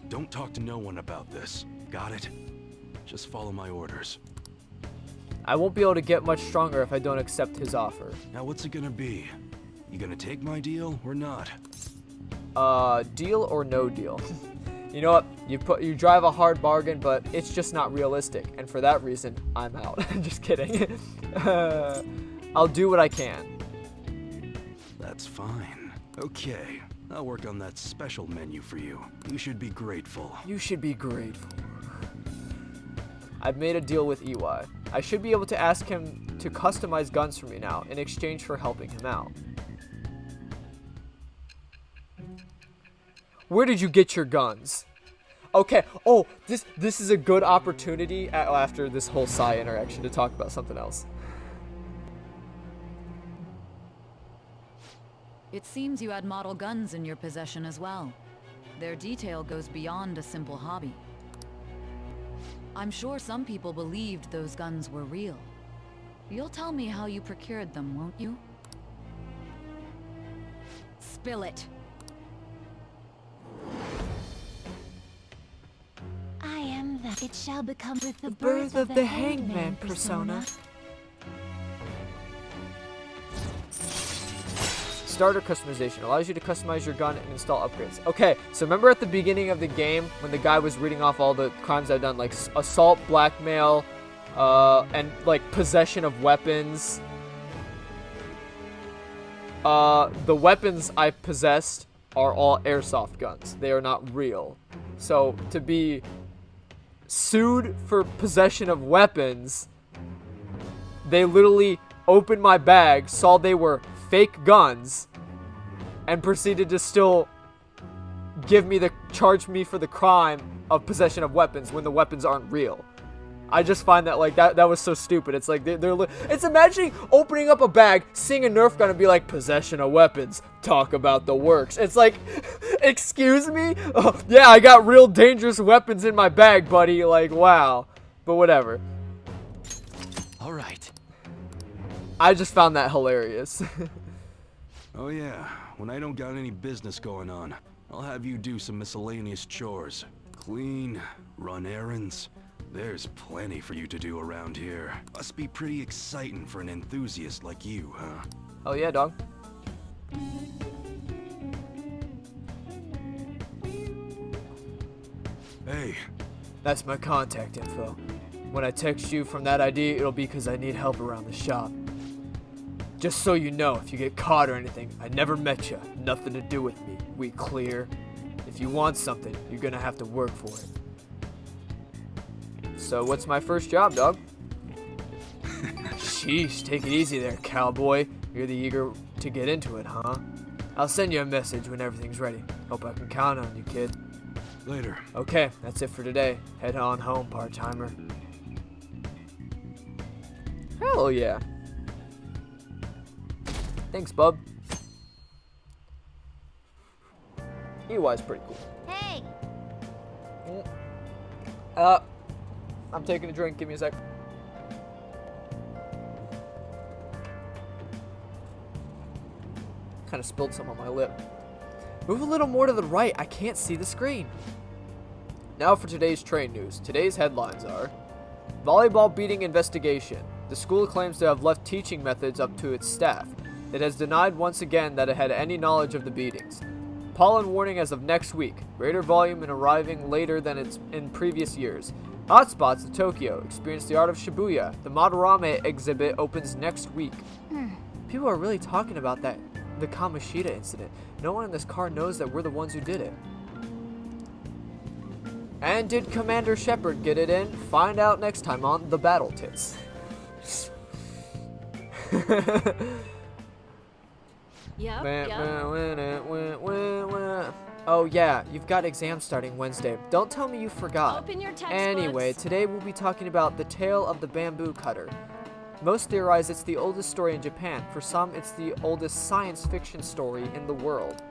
Don't talk to no one about this. Got it? Just follow my orders. I won't be able to get much stronger if I don't accept his offer. Now what's it gonna be? You gonna take my deal or not? Deal or no deal? You know what? You drive a hard bargain, but it's just not realistic. And for that reason, I'm out. Just kidding. I'll do what I can. That's fine. Okay, I'll work on that special menu for you. You should be grateful. You should be grateful. I've made a deal with EY. I should be able to ask him to customize guns for me now in exchange for helping him out. Where did you get your guns? Okay. Oh, this is a good opportunity after this whole Psy interaction to talk about something else. It seems you had model guns in your possession as well. Their detail goes beyond a simple hobby. I'm sure some people believed those guns were real. You'll tell me how you procured them, won't you? Spill it. I am that. It shall become with the Birth of the Hangman persona. Starter customization allows you to customize your gun and install upgrades. Okay, so remember at the beginning of the game when the guy was reading off all the crimes I've done, like assault, blackmail, and like possession of weapons. The weapons I possessed are all airsoft guns. They are not real. So to be sued for possession of weapons, they literally opened my bag, saw they were fake guns, and proceeded to still charge me for the crime of possession of weapons when the weapons aren't real. I just find that like that was so stupid. It's like it's imagining opening up a bag, seeing a Nerf gun, and be like, possession of weapons, talk about the works. It's like, excuse me? Oh, yeah, I got real dangerous weapons in my bag, buddy. Like, wow. But whatever. All right. I just found that hilarious. Oh yeah, when I don't got any business going on, I'll have you do some miscellaneous chores. Clean, run errands. There's plenty for you to do around here. Must be pretty exciting for an enthusiast like you, huh? Oh yeah, dog. Hey. That's my contact info. When I text you from that ID, it'll be because I need help around the shop. Just so you know, if you get caught or anything, I never met you. Nothing to do with me. We clear? If you want something, you're gonna have to work for it. So what's my first job, dog? Sheesh, take it easy there, cowboy. You're the eager to get into it, huh? I'll send you a message when everything's ready. Hope I can count on you, kid. Later. Okay, that's it for today. Head on home, part-timer. Hell yeah. Thanks, bub. EY's pretty cool. Hey! I'm taking a drink. Give me a sec. Kind of spilled some on my lip. Move a little more to the right. I can't see the screen. Now for today's train news. Today's headlines are: volleyball beating investigation. The school claims to have left teaching methods up to its staff. It has denied once again that it had any knowledge of the beatings. Pollen warning as of next week. Greater volume and arriving later than it's in previous years. Hotspots in Tokyo. Experience the art of Shibuya. The Madarame exhibit opens next week. People are really talking about the Kamoshida incident. No one in this car knows that we're the ones who did it. And did Commander Shepard get it in? Find out next time on The Battle Tits. Yep. Oh yeah, you've got exams starting Wednesday. Don't tell me you forgot. Open your textbooks. Anyway, today we'll be talking about the tale of the bamboo cutter. Most theorize it's the oldest story in Japan. For some, it's the oldest science fiction story in the world.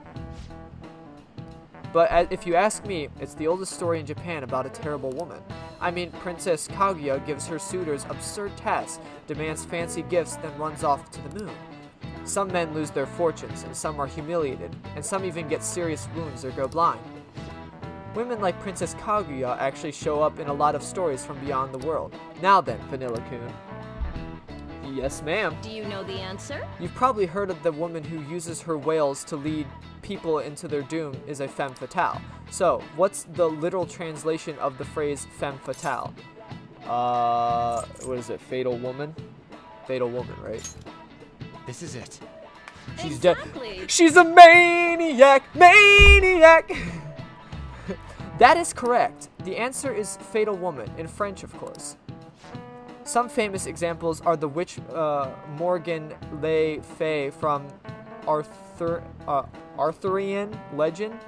But if you ask me, it's the oldest story in Japan about a terrible woman. I mean, Princess Kaguya gives her suitors absurd tasks, demands fancy gifts, then runs off to the moon. Some men lose their fortunes, and some are humiliated, and some even get serious wounds or go blind. Women like Princess Kaguya actually show up in a lot of stories from beyond the world. Now then, Vanilla-kun. Yes, ma'am. Do you know the answer? You've probably heard of the woman who uses her wails to lead people into their doom is a femme fatale. So, what's the literal translation of the phrase femme fatale? What is it? Fatal woman? Fatal woman, right? This is it. She's Exactly. She's a maniac! Maniac! That is correct. The answer is fatal woman, in French, of course. Some famous examples are the witch Morgan Le Fay from Arthurian legend.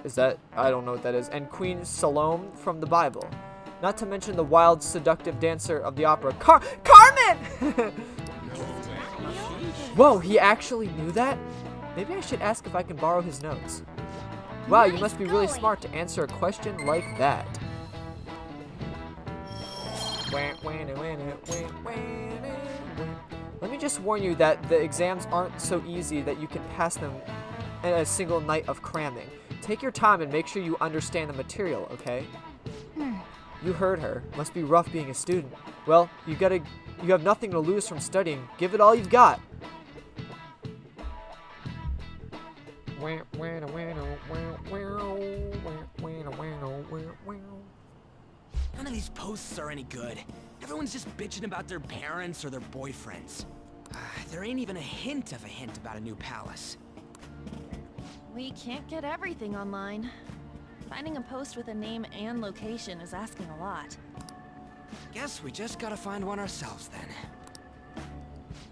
Is that I don't know what that is. And Queen Salome from the Bible. Not to mention the wild, seductive dancer of the opera, Carmen! Whoa, he actually knew that? Maybe I should ask if I can borrow his notes. Wow, you must be really smart to answer a question like that. Let me just warn you that the exams aren't so easy that you can pass them in a single night of cramming. Take your time and make sure you understand the material, okay? You heard her. Must be rough being a student. Well, you have nothing to lose from studying. Give it all you've got. None of these posts are any good. Everyone's just bitching about their parents or their boyfriends. There ain't even a hint about a new palace. We can't get everything online. Finding a post with a name and location is asking a lot. Guess we just gotta find one ourselves then.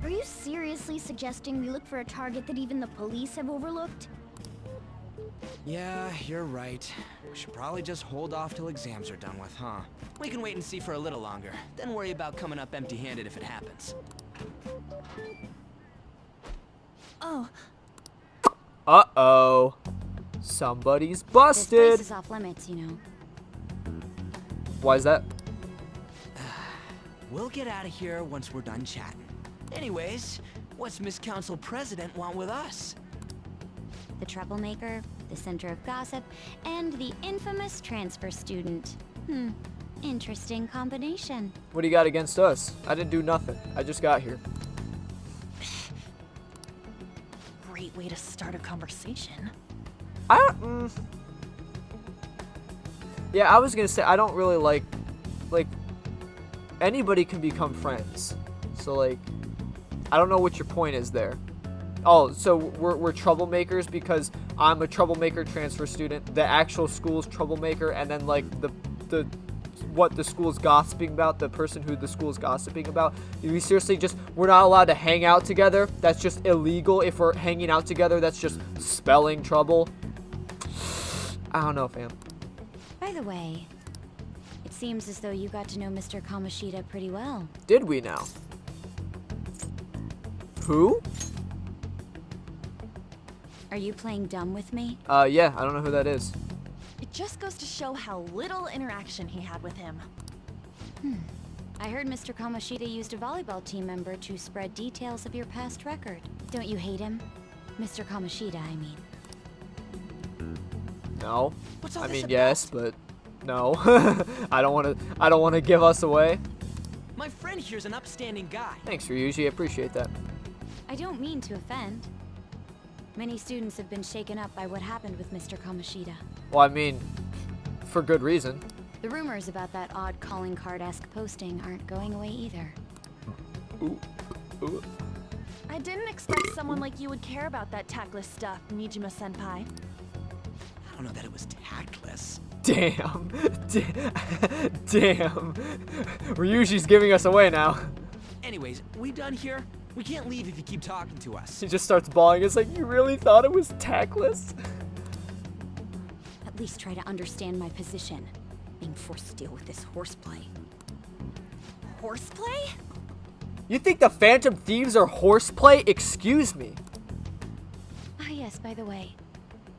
Are you seriously suggesting we look for a target that even the police have overlooked? Yeah, you're right. We should probably just hold off till exams are done with, huh? We can wait and see for a little longer, then worry about coming up empty-handed if it happens. Oh. Uh-oh. Somebody's busted. This place is off limits, you know. Why is that? We'll get out of here once we're done chatting. Anyways, what's Miss Council President want with us? The troublemaker, the center of gossip, and the infamous transfer student. Interesting combination. What do you got against us? I didn't do nothing. I just got here. Great way to start a conversation. Yeah, I was gonna say I don't really like anybody can become friends. So like, I don't know what your point is there. Oh, so we're troublemakers because I'm a troublemaker transfer student. The actual school's troublemaker, and then like what the school's gossiping about, the person who the school's gossiping about. We seriously we're not allowed to hang out together. That's just illegal. If we're hanging out together, that's just spelling trouble. I don't know, fam. By the way, it seems as though you got to know Mr. Kamoshida pretty well. Did we now? Who? Are you playing dumb with me? Yeah, I don't know who that is. It just goes to show how little interaction he had with him. I heard Mr. Kamoshida used a volleyball team member to spread details of your past record. Don't you hate him? Mr. Kamoshida, I mean. No. What's all I this mean, yes, but no. I don't want to give us away. My friend here's an upstanding guy. Thanks, Ryuji. I appreciate that. I don't mean to offend. Many students have been shaken up by what happened with Mr. Kamoshida. Well, I mean, for good reason. The rumors about that odd calling card-esque posting aren't going away either. Ooh. I didn't expect someone like you would care about that tactless stuff, Nijima-senpai. I don't know that it was tactless. Damn. Damn. Ryuji's giving us away now. Anyways, we done here? We can't leave if you keep talking to us. He just starts bawling. It's like, you really thought it was tactless? At least try to understand my position. Being forced to deal with this horseplay. Horseplay? You think the Phantom Thieves are horseplay? Excuse me. Ah yes, by the way.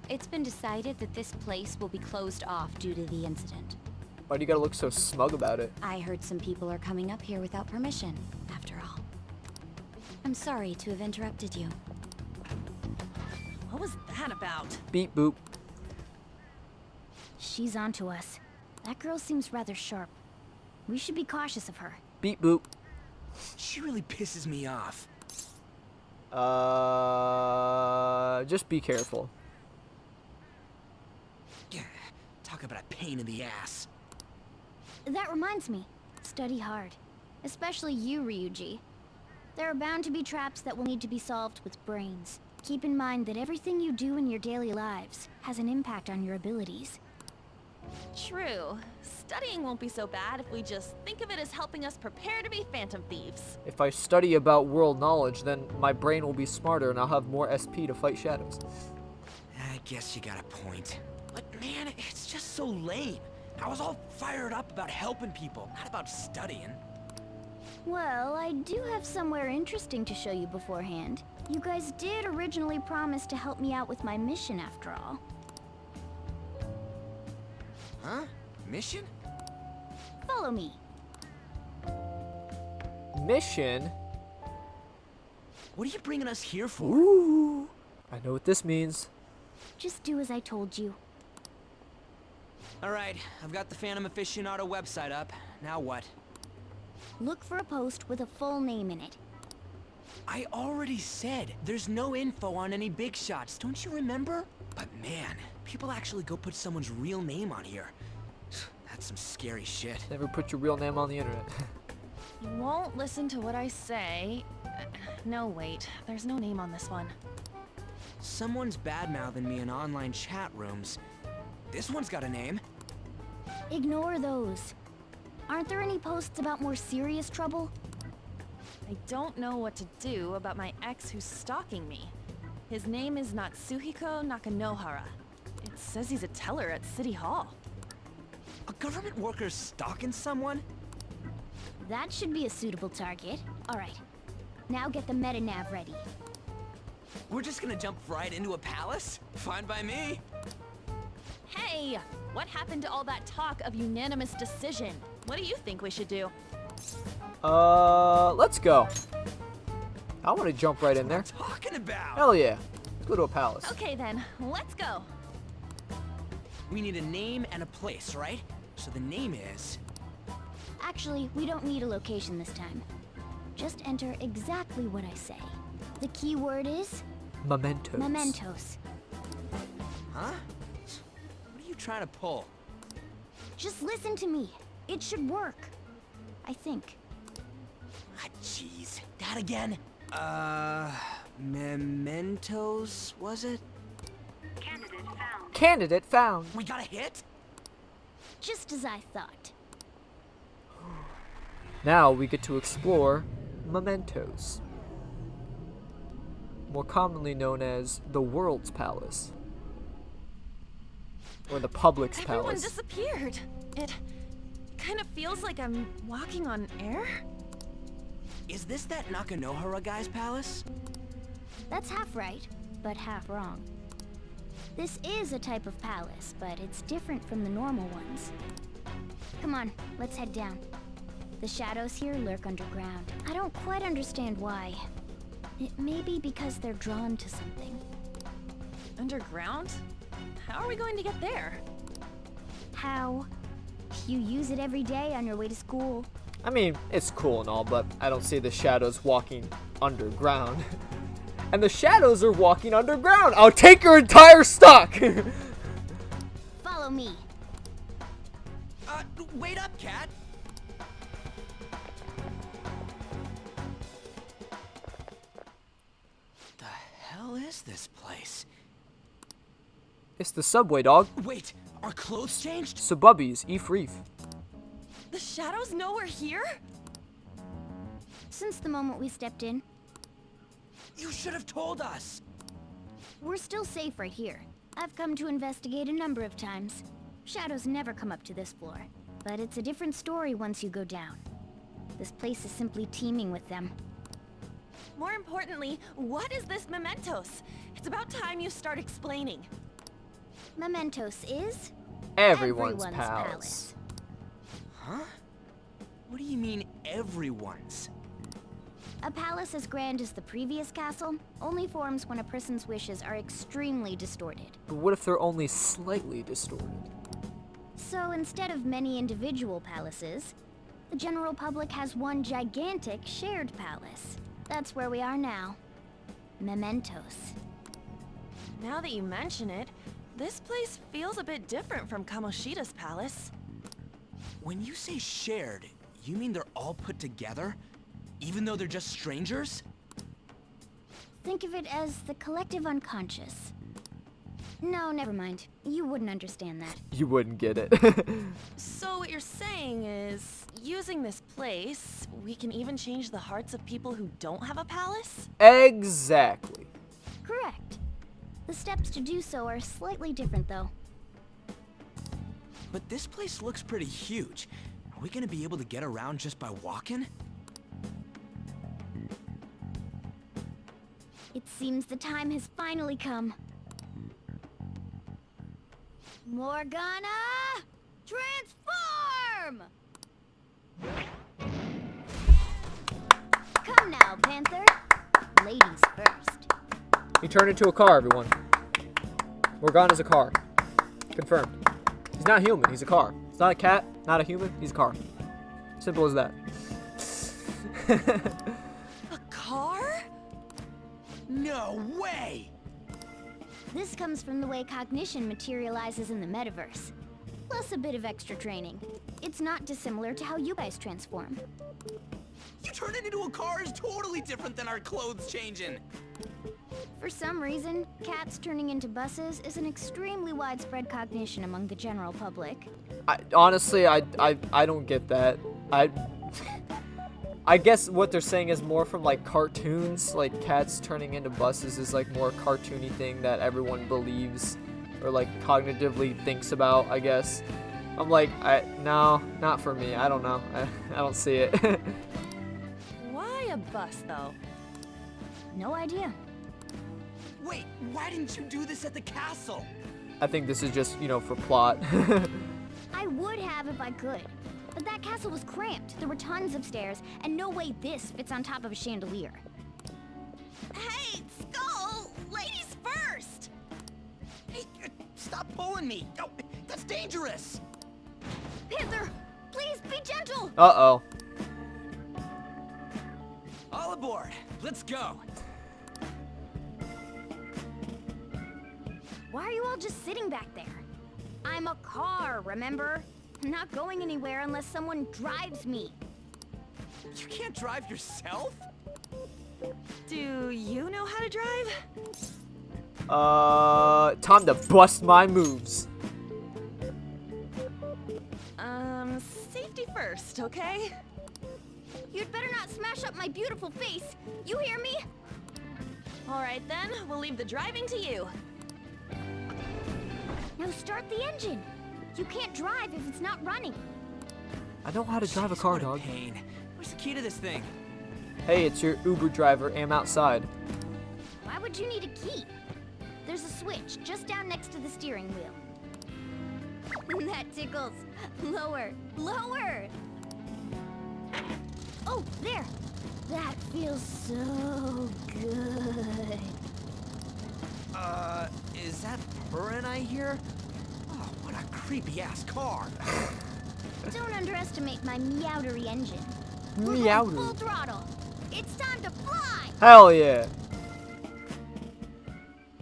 It's been decided that this place will be closed off due to the incident. Why do you gotta look so smug about it? I heard some people are coming up here without permission, after all. I'm sorry to have interrupted you. What was that about? Beep boop. She's onto us. That girl seems rather sharp. We should be cautious of her. Beep boop. She really pisses me off. Just be careful. Yeah, talk about a pain in the ass. That reminds me. Study hard. Especially you, Ryuji. There are bound to be traps that will need to be solved with brains. Keep in mind that everything you do in your daily lives has an impact on your abilities. True. Studying won't be so bad if we just think of it as helping us prepare to be phantom thieves. If I study about world knowledge, then my brain will be smarter and I'll have more SP to fight shadows. I guess you got a point. But man, it's just so lame. I was all fired up about helping people, not about studying. Well, I do have somewhere interesting to show you beforehand. You guys did originally promise to help me out with my mission after all. Huh? Mission? Follow me. Mission? What are you bringing us here for? Ooh. I know what this means. Just do as I told you. Alright, I've got the Phantom Aficionado website up. Now what? Look for a post with a full name in it. I already said there's no info on any big shots, don't you remember? But man, people actually go put someone's real name on here. That's some scary shit. Never put your real name on the internet. You won't listen to what I say. No, wait. There's no name on this one. Someone's bad-mouthing me in online chat rooms. This one's got a name. Ignore those. Aren't there any posts about more serious trouble? I don't know what to do about my ex who's stalking me. His name is Natsuhiko Nakanohara. It says he's a teller at City Hall. A government worker stalking someone? That should be a suitable target. Alright. Now get the meta-nav ready. We're just gonna jump right into a palace? Fine by me. Hey! What happened to all that talk of unanimous decision? What do you think we should do? Let's go. I want to jump right in there. What are you talking about? Hell yeah. Let's go to a palace. Okay then, let's go. We need a name and a place, right? So the name is... Actually, we don't need a location this time. Just enter exactly what I say. The key word is... Mementos. Mementos. Huh? What are you trying to pull? Just listen to me. It should work. I think. Ah, jeez. That again? Mementos, was it? Candidate found. We got a hit? Just as I thought. Now we get to explore Mementos, more commonly known as the World's Palace, or the Public's Everyone Palace. disappeared. It kind of feels like I'm walking on air. Is this that Nakanohara guy's palace? That's half right, but half wrong. This is a type of palace, but it's different from the normal ones. Come on, let's head down. The shadows here lurk underground. I don't quite understand why. It may be because they're drawn to something. Underground? How are we going to get there? How? You use it every day on your way to school. I mean, it's cool and all, but I don't see the shadows walking underground. And the shadows are walking underground. I'll take your entire stock. Follow me. Wait up, Cat. The hell is this place? It's the subway, dog. Wait, our clothes changed? Sububbies, Eve Reef. The shadows know we're here? Since the moment we stepped in, You should have told us. we're still safe right here. I've come to investigate a number of times. Shadows never come up to this floor, but it's a different story once you go down. This place is simply teeming with them. More importantly, what is this Mementos? It's about time you start explaining. Mementos is... Everyone's palace. Huh? What do you mean, everyone's? A palace as grand as the previous castle only forms when a person's wishes are extremely distorted. But what if they're only slightly distorted? So instead of many individual palaces, the general public has one gigantic shared palace. That's where we are now. Mementos. Now that you mention it, this place feels a bit different from Kamoshida's palace. When you say shared, you mean they're all put together? Even though they're just strangers? Think of it as the collective unconscious. No, never mind. You wouldn't understand that. You wouldn't get it. So what you're saying is, using this place, we can even change the hearts of people who don't have a palace? Exactly. Correct. The steps to do so are slightly different, though. But this place looks pretty huge. Are we gonna be able to get around just by walking? It seems the time has finally come. Morgana! Transform! Come now, Panther. Ladies first. He turned into a car, everyone. Morgana's a car. Confirmed. He's not human, he's a car. He's not a cat, not a human, he's a car. Simple as that. A car? No way! This comes from the way cognition materializes in the metaverse. Plus a bit of extra training. It's not dissimilar to how you guys transform. You turning into a car is totally different than our clothes changing. For some reason, cats turning into buses is an extremely widespread cognition among the general public. Honestly, I don't get that. I guess what they're saying is more from like cartoons, like cats turning into buses is like more cartoony thing that everyone believes or like cognitively thinks about, I guess. I'm like, no, not for me. I don't know. I don't see it. Why a bus, though? No idea. Wait, why didn't you do this at the castle? I think this is just, you know, for plot. I would have if I could. But that castle was cramped. There were tons of stairs, and no way this fits on top of a chandelier. Hey, Skull! Ladies first! Hey, stop pulling me! Oh, that's dangerous! Panther, please be gentle! Uh-oh. All aboard! Let's go! Why are you all just sitting back there? I'm a car, remember? I'm not going anywhere unless someone drives me. You can't drive yourself? Do you know how to drive? Time to bust my moves. Safety first, okay? You'd better not smash up my beautiful face. You hear me? All right then, we'll leave the driving to you. Now start the engine. You can't drive if it's not running. I know how to drive a car, What a dog. pain. Where's the key to this thing? Hey, it's your Uber driver. I'm outside. Why would you need a key? There's a switch just down next to the steering wheel. That tickles. Lower, lower. Oh, there. That feels so good. Is that purring I hear? Oh, what a creepy-ass car. Don't underestimate my meowdery engine. We're going Meowdery. full throttle. It's time to fly. Hell yeah.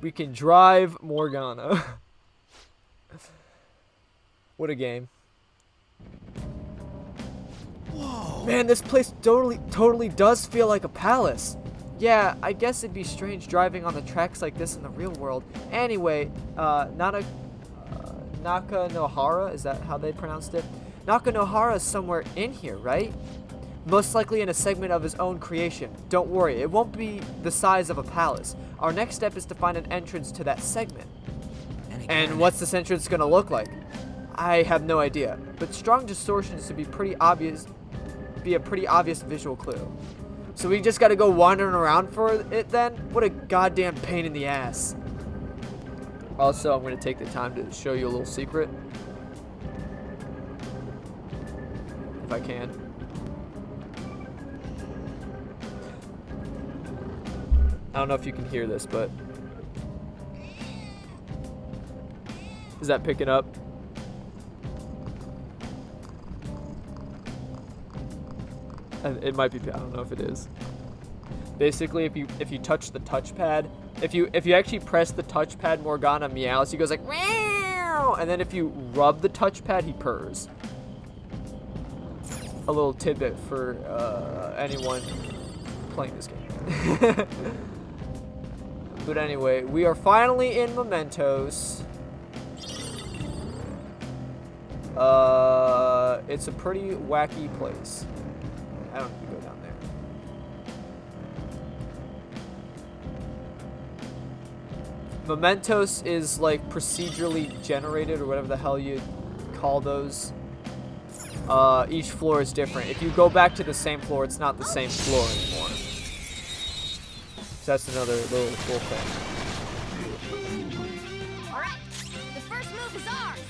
We can drive Morgana. What a game. Whoa. Man, this place totally does feel like a palace. Yeah, I guess it'd be strange driving on the tracks like this in the real world. Anyway, Nakanohara, is that how they pronounced it? Nakanohara is somewhere in here, right? Most likely in a segment of his own creation. Don't worry, it won't be the size of a palace. Our next step is to find an entrance to that segment. And what's this entrance gonna look like? I have no idea, but strong distortions should be a pretty obvious visual clue. So we just gotta go wandering around for it then? What a goddamn pain in the ass. Also, I'm gonna take the time to show you a little secret. If I can. I don't know if you can hear this, but is that picking up? It might be. I don't know if it is. Basically, if you touch the touchpad, if you actually press the touchpad, Morgana meows. He goes like meow, and then if you rub the touchpad, he purrs. A little tidbit for anyone playing this game. But anyway, we are finally in Mementos. It's a pretty wacky place. I don't need to go down there. Mementos is like procedurally generated, or whatever the hell you call those. Each floor is different. If you go back to the same floor, it's not the same floor anymore. So that's another little cool thing. Alright, the first move is ours!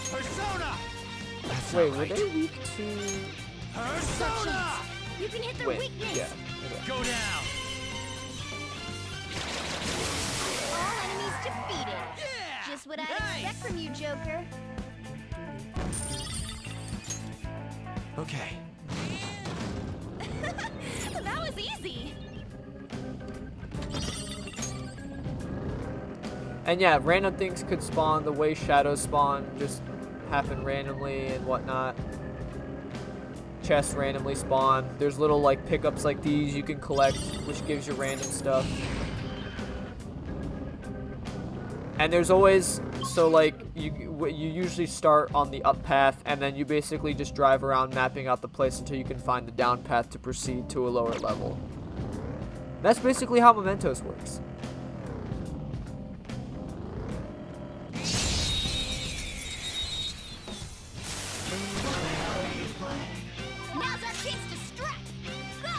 Persona! That's Wait, not were right. they weak to... Persona! You can hit their Wait, weakness! yeah. Okay. Go down! All enemies defeated! Yeah! Just what I'd Nice! expect from you, Joker. Okay. That was easy. And yeah, random things could spawn the way shadows spawn, just happen randomly and whatnot. Chests randomly spawn. There's little like pickups like these you can collect, which gives you random stuff. And there's always, so like you usually start on the up path, and then you basically just drive around mapping out the place until you can find the down path to proceed to a lower level. That's basically how Mementos works. Now's our chance to strike! Go!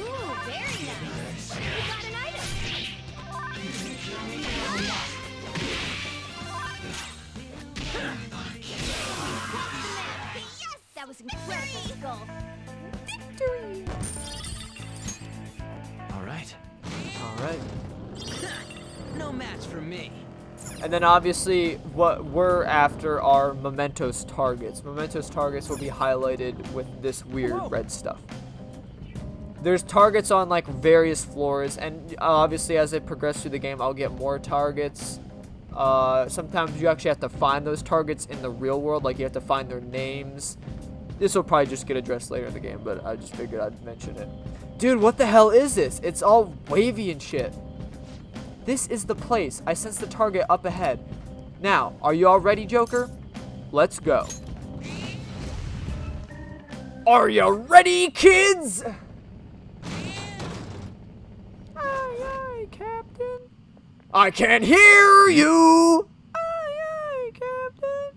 Ooh, very nice! You got an item! Yes! That was incredible, Skull! Victory! Alright. Alright. No match for me. And then obviously what we're after are Mementos targets. Mementos targets will be highlighted with this weird red stuff. There's targets on like various floors, and obviously as I progress through the game I'll get more targets. Sometimes you actually have to find those targets in the real world, like you have to find their names. This will probably just get addressed later in the game, but I just figured I'd mention it. Dude, what the hell is this? It's all wavy and shit. This is the place. I sense the target up ahead. Now, are you all ready, Joker? Let's go. Are you ready, kids? Aye, aye, Captain. I can hear you. Aye, aye, Captain.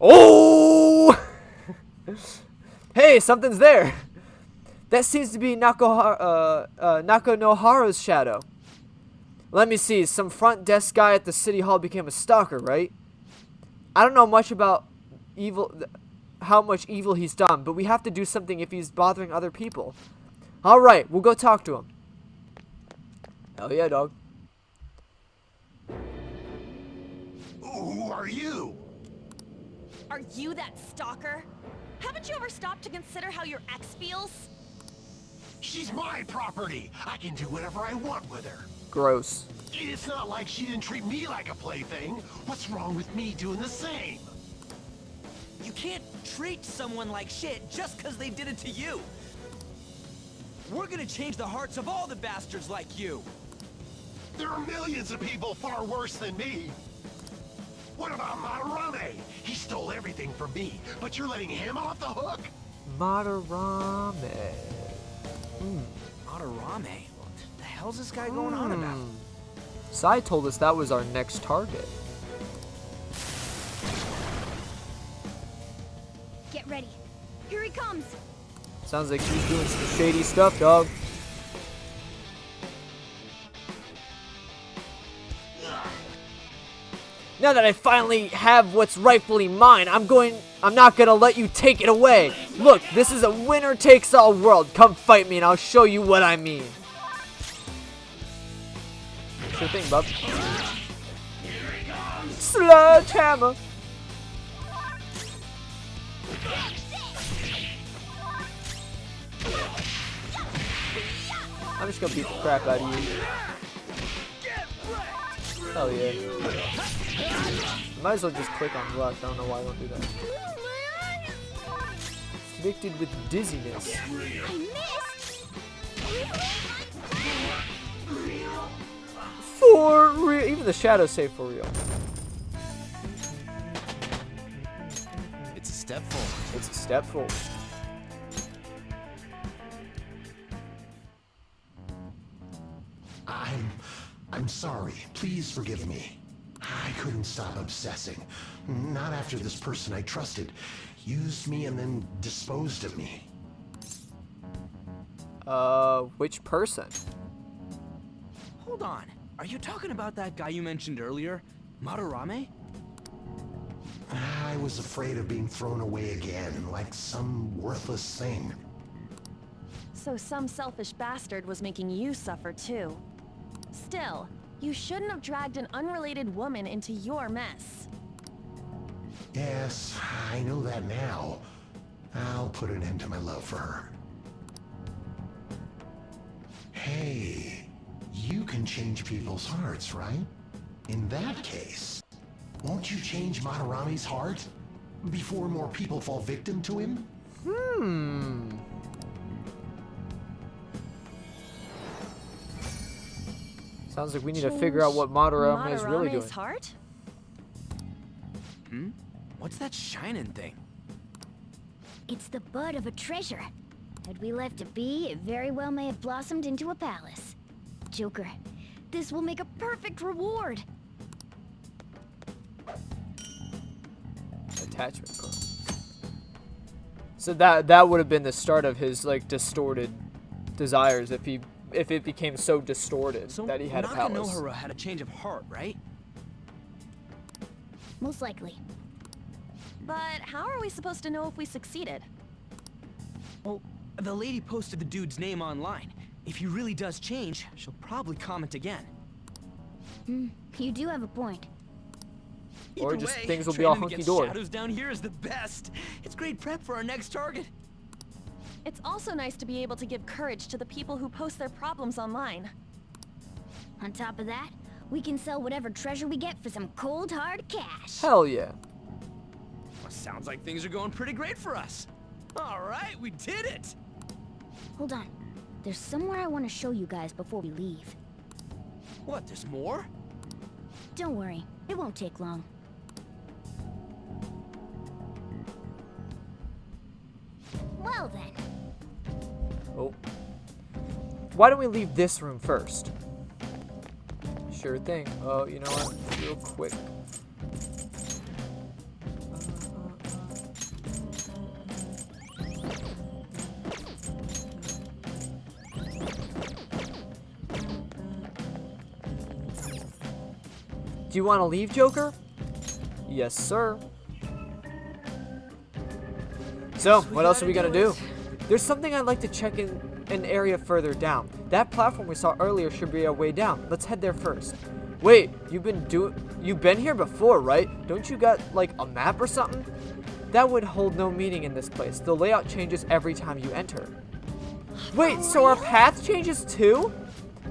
Oh! Hey, something's there. That seems to be Nakanohara's shadow. Let me see, some front desk guy at the city hall became a stalker, right? I don't know much about how much evil he's done, but we have to do something if he's bothering other people. Alright, we'll go talk to him. Hell yeah, dog. Who are you? Are you that stalker? Haven't you ever stopped to consider how your ex feels? She's my property. I can do whatever I want with her. Gross. It's not like she didn't treat me like a plaything. What's wrong with me doing the same? You can't treat someone like shit just because they did it to you. We're gonna change the hearts of all the bastards like you. There are millions of people far worse than me. What about Madarame? He stole everything from me, but you're letting him off the hook? Madarame. Madarame? What the hell's this guy going on about? Sai told us that was our next target. Get ready. Here he comes. Sounds like she's doing some shady stuff, dog. Now that I finally have what's rightfully mine, I'm not gonna let you take it away. Look, this is a winner-takes-all world. Come fight me and I'll show you what I mean. Sure thing, bub. Sledgehammer. I'm just gonna beat the crap out of you. Hell yeah. Might as well just click on left. I don't know why I won't do that. Afflicted with dizziness. For real. Even the shadows say for real. It's a step forward. It's a step forward. I'm sorry. Please forgive me. I couldn't stop obsessing. Not after this person I trusted used me and then disposed of me. Which person? Hold on. Are you talking about that guy you mentioned earlier? Madarame? I was afraid of being thrown away again, like some worthless thing. So some selfish bastard was making you suffer too. Still, you shouldn't have dragged an unrelated woman into your mess. Yes, I know that now. I'll put an end to my love for her. Hey, you can change people's hearts, right? In that case, won't you change Madarame's heart before more people fall victim to him? Sounds like we need to figure out what Madarame is really doing. Heart? What's that shining thing? It's the bud of a treasure. Had we left it be, it very well may have blossomed into a palace. Joker, this will make a perfect reward. Attachment card. So that would have been the start of his like distorted desires if it became so distorted that he had a palace. Nakanohara had a change of heart, right? Most likely. But how are we supposed to know if we succeeded? Well, the lady posted the dude's name online. If he really does change, she'll probably comment again. You do have a point. Or Either just way, things will be all training against hunky-dory. shadows down here is the best. It's great prep for our next target. It's also nice to be able to give courage to the people who post their problems online. On top of that, we can sell whatever treasure we get for some cold hard cash. Hell yeah. Well, sounds like things are going pretty great for us. All right, we did it. Hold on. There's somewhere I want to show you guys before we leave. What, there's more? Don't worry, it won't take long. Well then. Oh. Why don't we leave this room first? Sure thing. Oh, you know what? Real quick. Do you want to leave, Joker? Yes, sir. So, what else are we gonna do? There's something I'd like to check in an area further down. That platform we saw earlier should be our way down. Let's head there first. Wait, you've been here before, right? Don't you got like a map or something? That would hold no meaning in this place. The layout changes every time you enter. Wait, so our path changes too?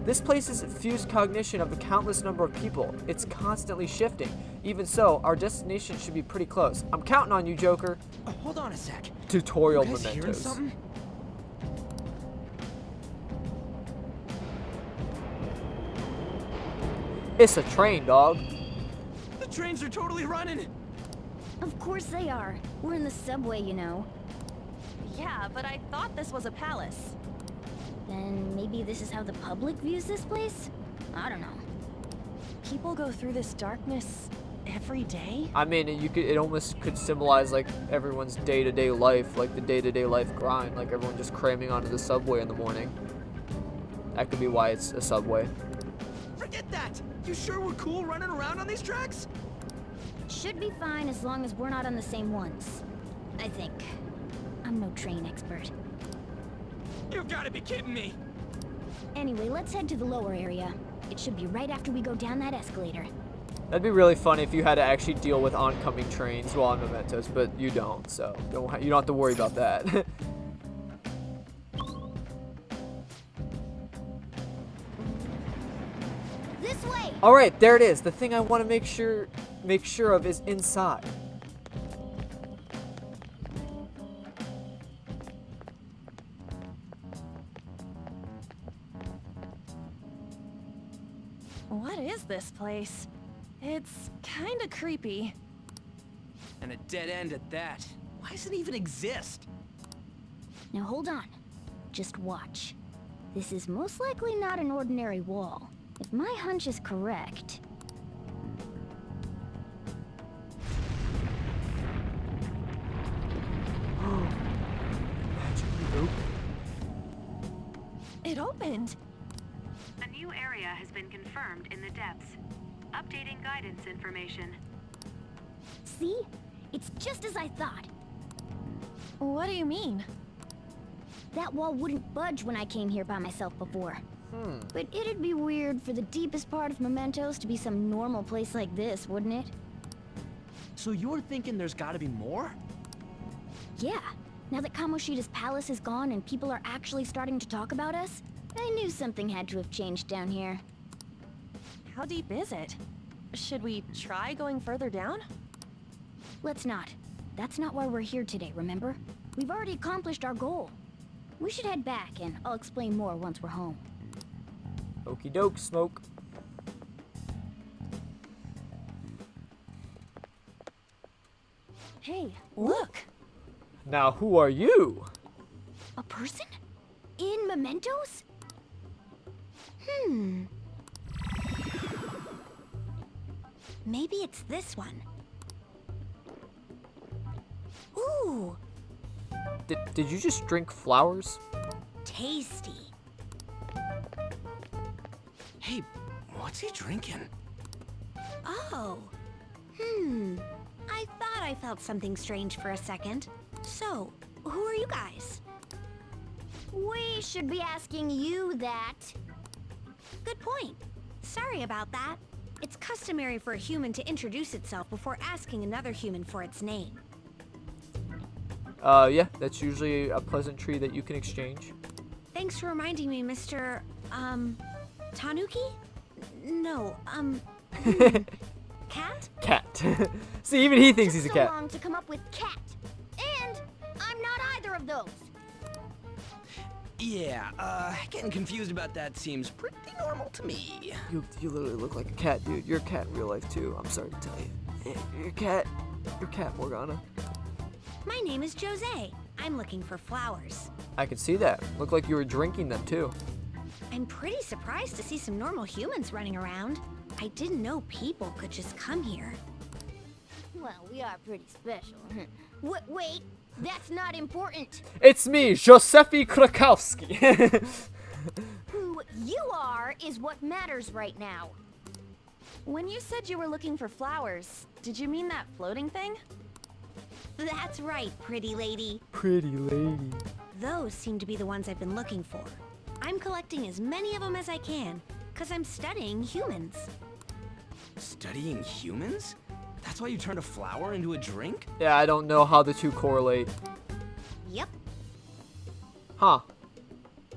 This place is fused cognition of a countless number of people. It's constantly shifting. Even so, our destination should be pretty close. I'm counting on you, Joker. Oh, hold on a sec. Tutorial You guys hearing mementos. something? It's a train, dog. The trains are totally running. Of course they are. We're in the subway, you know. Yeah, but I thought this was a palace. Then maybe this is how the public views this place? I don't know. People go through this darkness every day? I mean, it almost could symbolize like everyone's day-to-day life, like the day-to-day life grind, like everyone just cramming onto the subway in the morning. That could be why it's a subway. Forget that. You sure we're cool running around on these tracks? Should be fine as long as we're not on the same ones. I think. I'm no train expert. You've got to be kidding me! Anyway, let's head to the lower area. It should be right after we go down that escalator. That'd be really fun if you had to actually deal with oncoming trains while on Mementos, but you don't, so you don't have to worry about that. This way! All right, there it is. The thing I want to make sure of is inside. What is this place? It's kinda creepy. And a dead end at that. Why does it even exist? Now hold on. Just watch. This is most likely not an ordinary wall. If my hunch is correct... It opened! A new area has been confirmed in the depths. Updating guidance information. See? It's just as I thought. What do you mean? That wall wouldn't budge when I came here by myself before. But it'd be weird for the deepest part of Mementos to be some normal place like this, wouldn't it? So you're thinking there's gotta be more? Yeah. Now that Kamoshida's palace is gone and people are actually starting to talk about us, I knew something had to have changed down here. How deep is it? Should we try going further down? Let's not. That's not why we're here today, remember? We've already accomplished our goal. We should head back, and I'll explain more once we're home. Okie doke, smoke. Hey, look! Now, who are you? A person? In Mementos? Maybe it's this one. Ooh, Did you just drink flowers? tasty. Hey, what's he drinking? Oh. I thought I felt something strange for a second. So, who are you guys? We should be asking you that. Good point. Sorry about that. It's customary for a human to introduce itself before asking another human for its name. Yeah, that's usually a pleasantry that you can exchange. Thanks for reminding me, Mr. Tanuki? No, Cat? Cat. See, even he thinks he's a So cat. long to come up with cat. And I'm not either of those. Yeah, getting confused about that seems pretty normal to me. You literally look like a cat, dude. You're a cat in real life, too. I'm sorry to tell you. You're a cat, Morgana. My name is Jose. I'm looking for flowers. I could see that. Looked like you were drinking them, too. I'm pretty surprised to see some normal humans running around. I didn't know people could just come here. Well, we are pretty special. Wait, that's not important. It's me, Josefi Krakowski. Who you are is what matters right now. When you said you were looking for flowers, did you mean that floating thing? That's right, pretty lady. Pretty lady. Those seem to be the ones I've been looking for. I'm collecting as many of them as I can, because I'm studying humans. Studying humans? That's why you turned a flower into a drink? Yeah, I don't know how the two correlate. Yep. Huh.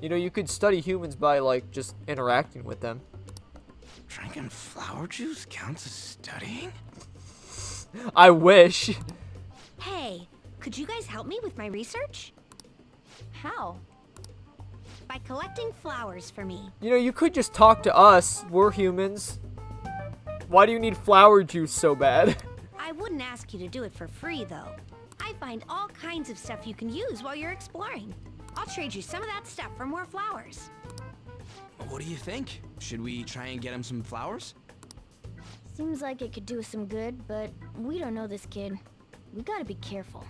You know, you could study humans by, like, just interacting with them. Drinking flower juice counts as studying? I wish. Hey, could you guys help me with my research? How? By collecting flowers for me. You know, you could just talk to us. We're humans. Why do you need flower juice so bad? I wouldn't ask you to do it for free, though. I find all kinds of stuff you can use while you're exploring. I'll trade you some of that stuff for more flowers. What do you think? Should we try and get him some flowers? Seems like it could do us some good, but we don't know this kid. We gotta be careful.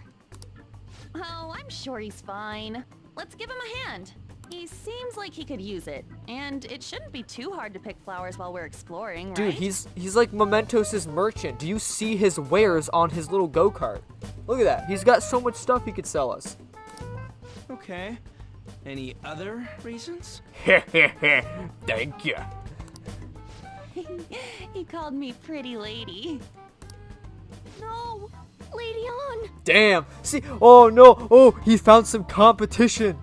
Oh, I'm sure he's fine. Let's give him a hand. He seems like he could use it, and it shouldn't be too hard to pick flowers while we're exploring, Dude, right? he's like Mementos' merchant. Do you see his wares on his little go-kart? Look at that. He's got so much stuff he could sell us. Okay. Any other reasons? Thank you. He called me pretty lady. No, Lady On. Damn. See, oh no. Oh, he found some competition.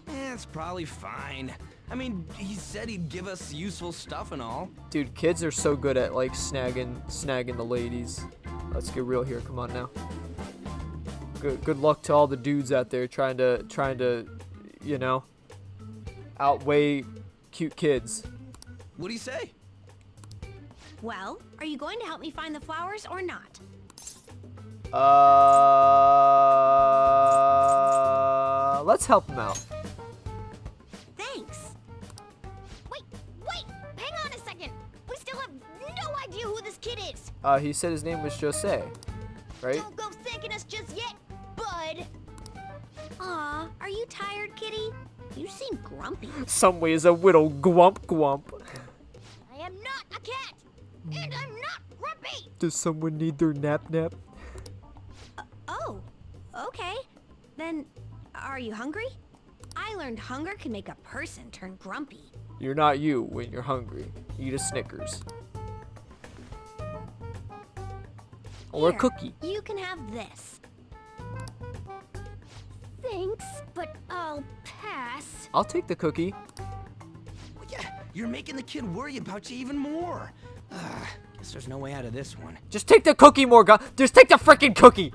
It's probably fine. I mean, he said he'd give us useful stuff and all. Dude, kids are so good at like snagging the ladies. Let's get real here. Come on now. Good luck to all the dudes out there trying to, you know, outweigh cute kids. What do you say? Well, are you going to help me find the flowers or not? Let's help him out. Thanks. Wait, hang on a second. We still have no idea who this kid is. He said his name was Jose, right? Don't go thanking us just yet, bud. Aw, are you tired, kitty? You seem grumpy. Some ways a whittle gwump. I am not a cat, and I'm not grumpy. Does someone need their nap? Oh, okay. Then, are you hungry? I learned hunger can make a person turn grumpy. You're not you when you're hungry. Eat a Snickers. Or a Here, cookie. You can have this. Thanks, but I'll pass. I'll take the cookie. Well, yeah, you're making the kid worry about you even more. Guess there's no way out of this one. Just take the cookie, Morgan. Just take the freaking cookie.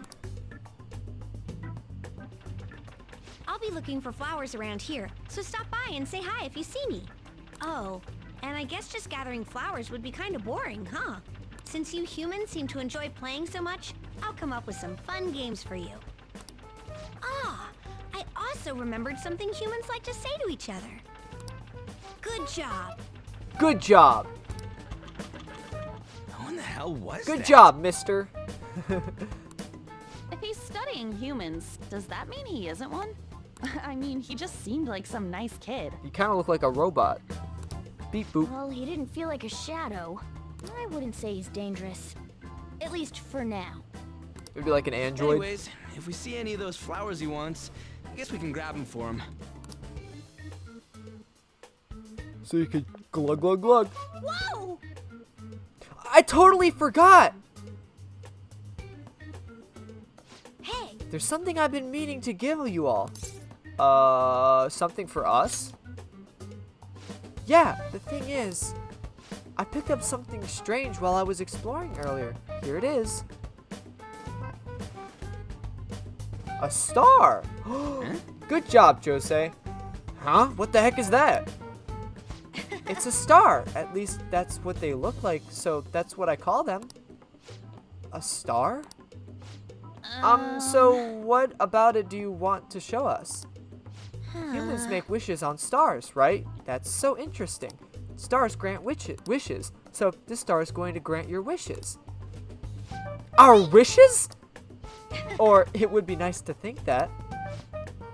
I'll be looking for flowers around here, so stop by and say hi if you see me. Oh, and I guess just gathering flowers would be kind of boring, huh? Since you humans seem to enjoy playing so much, I'll come up with some fun games for you. Ah, I also remembered something humans like to say to each other. Good job. Good job. Who in the hell was Good that? job, mister. If he's studying humans, does that mean he isn't one? I mean, he just seemed like some nice kid. You kind of look like a robot. Beep boop. Well, he didn't feel like a shadow. I wouldn't say he's dangerous. At least for now. Maybe like an android. Anyways, if we see any of those flowers he wants, I guess we can grab them for him. So you could glug glug glug. Whoa! I totally forgot. Hey! There's something I've been meaning to give you all. Something for us? Yeah, the thing is, I picked up something strange while I was exploring earlier. Here it is. A star! Good job, Jose. Huh? What the heck is that? It's a star. At least that's what they look like, so that's what I call them. A star? So what about it do you want to show us? Humans make wishes on stars, right? That's so interesting. Stars grant wishes, so this star is going to grant your wishes. Our wishes? Or it would be nice to think that.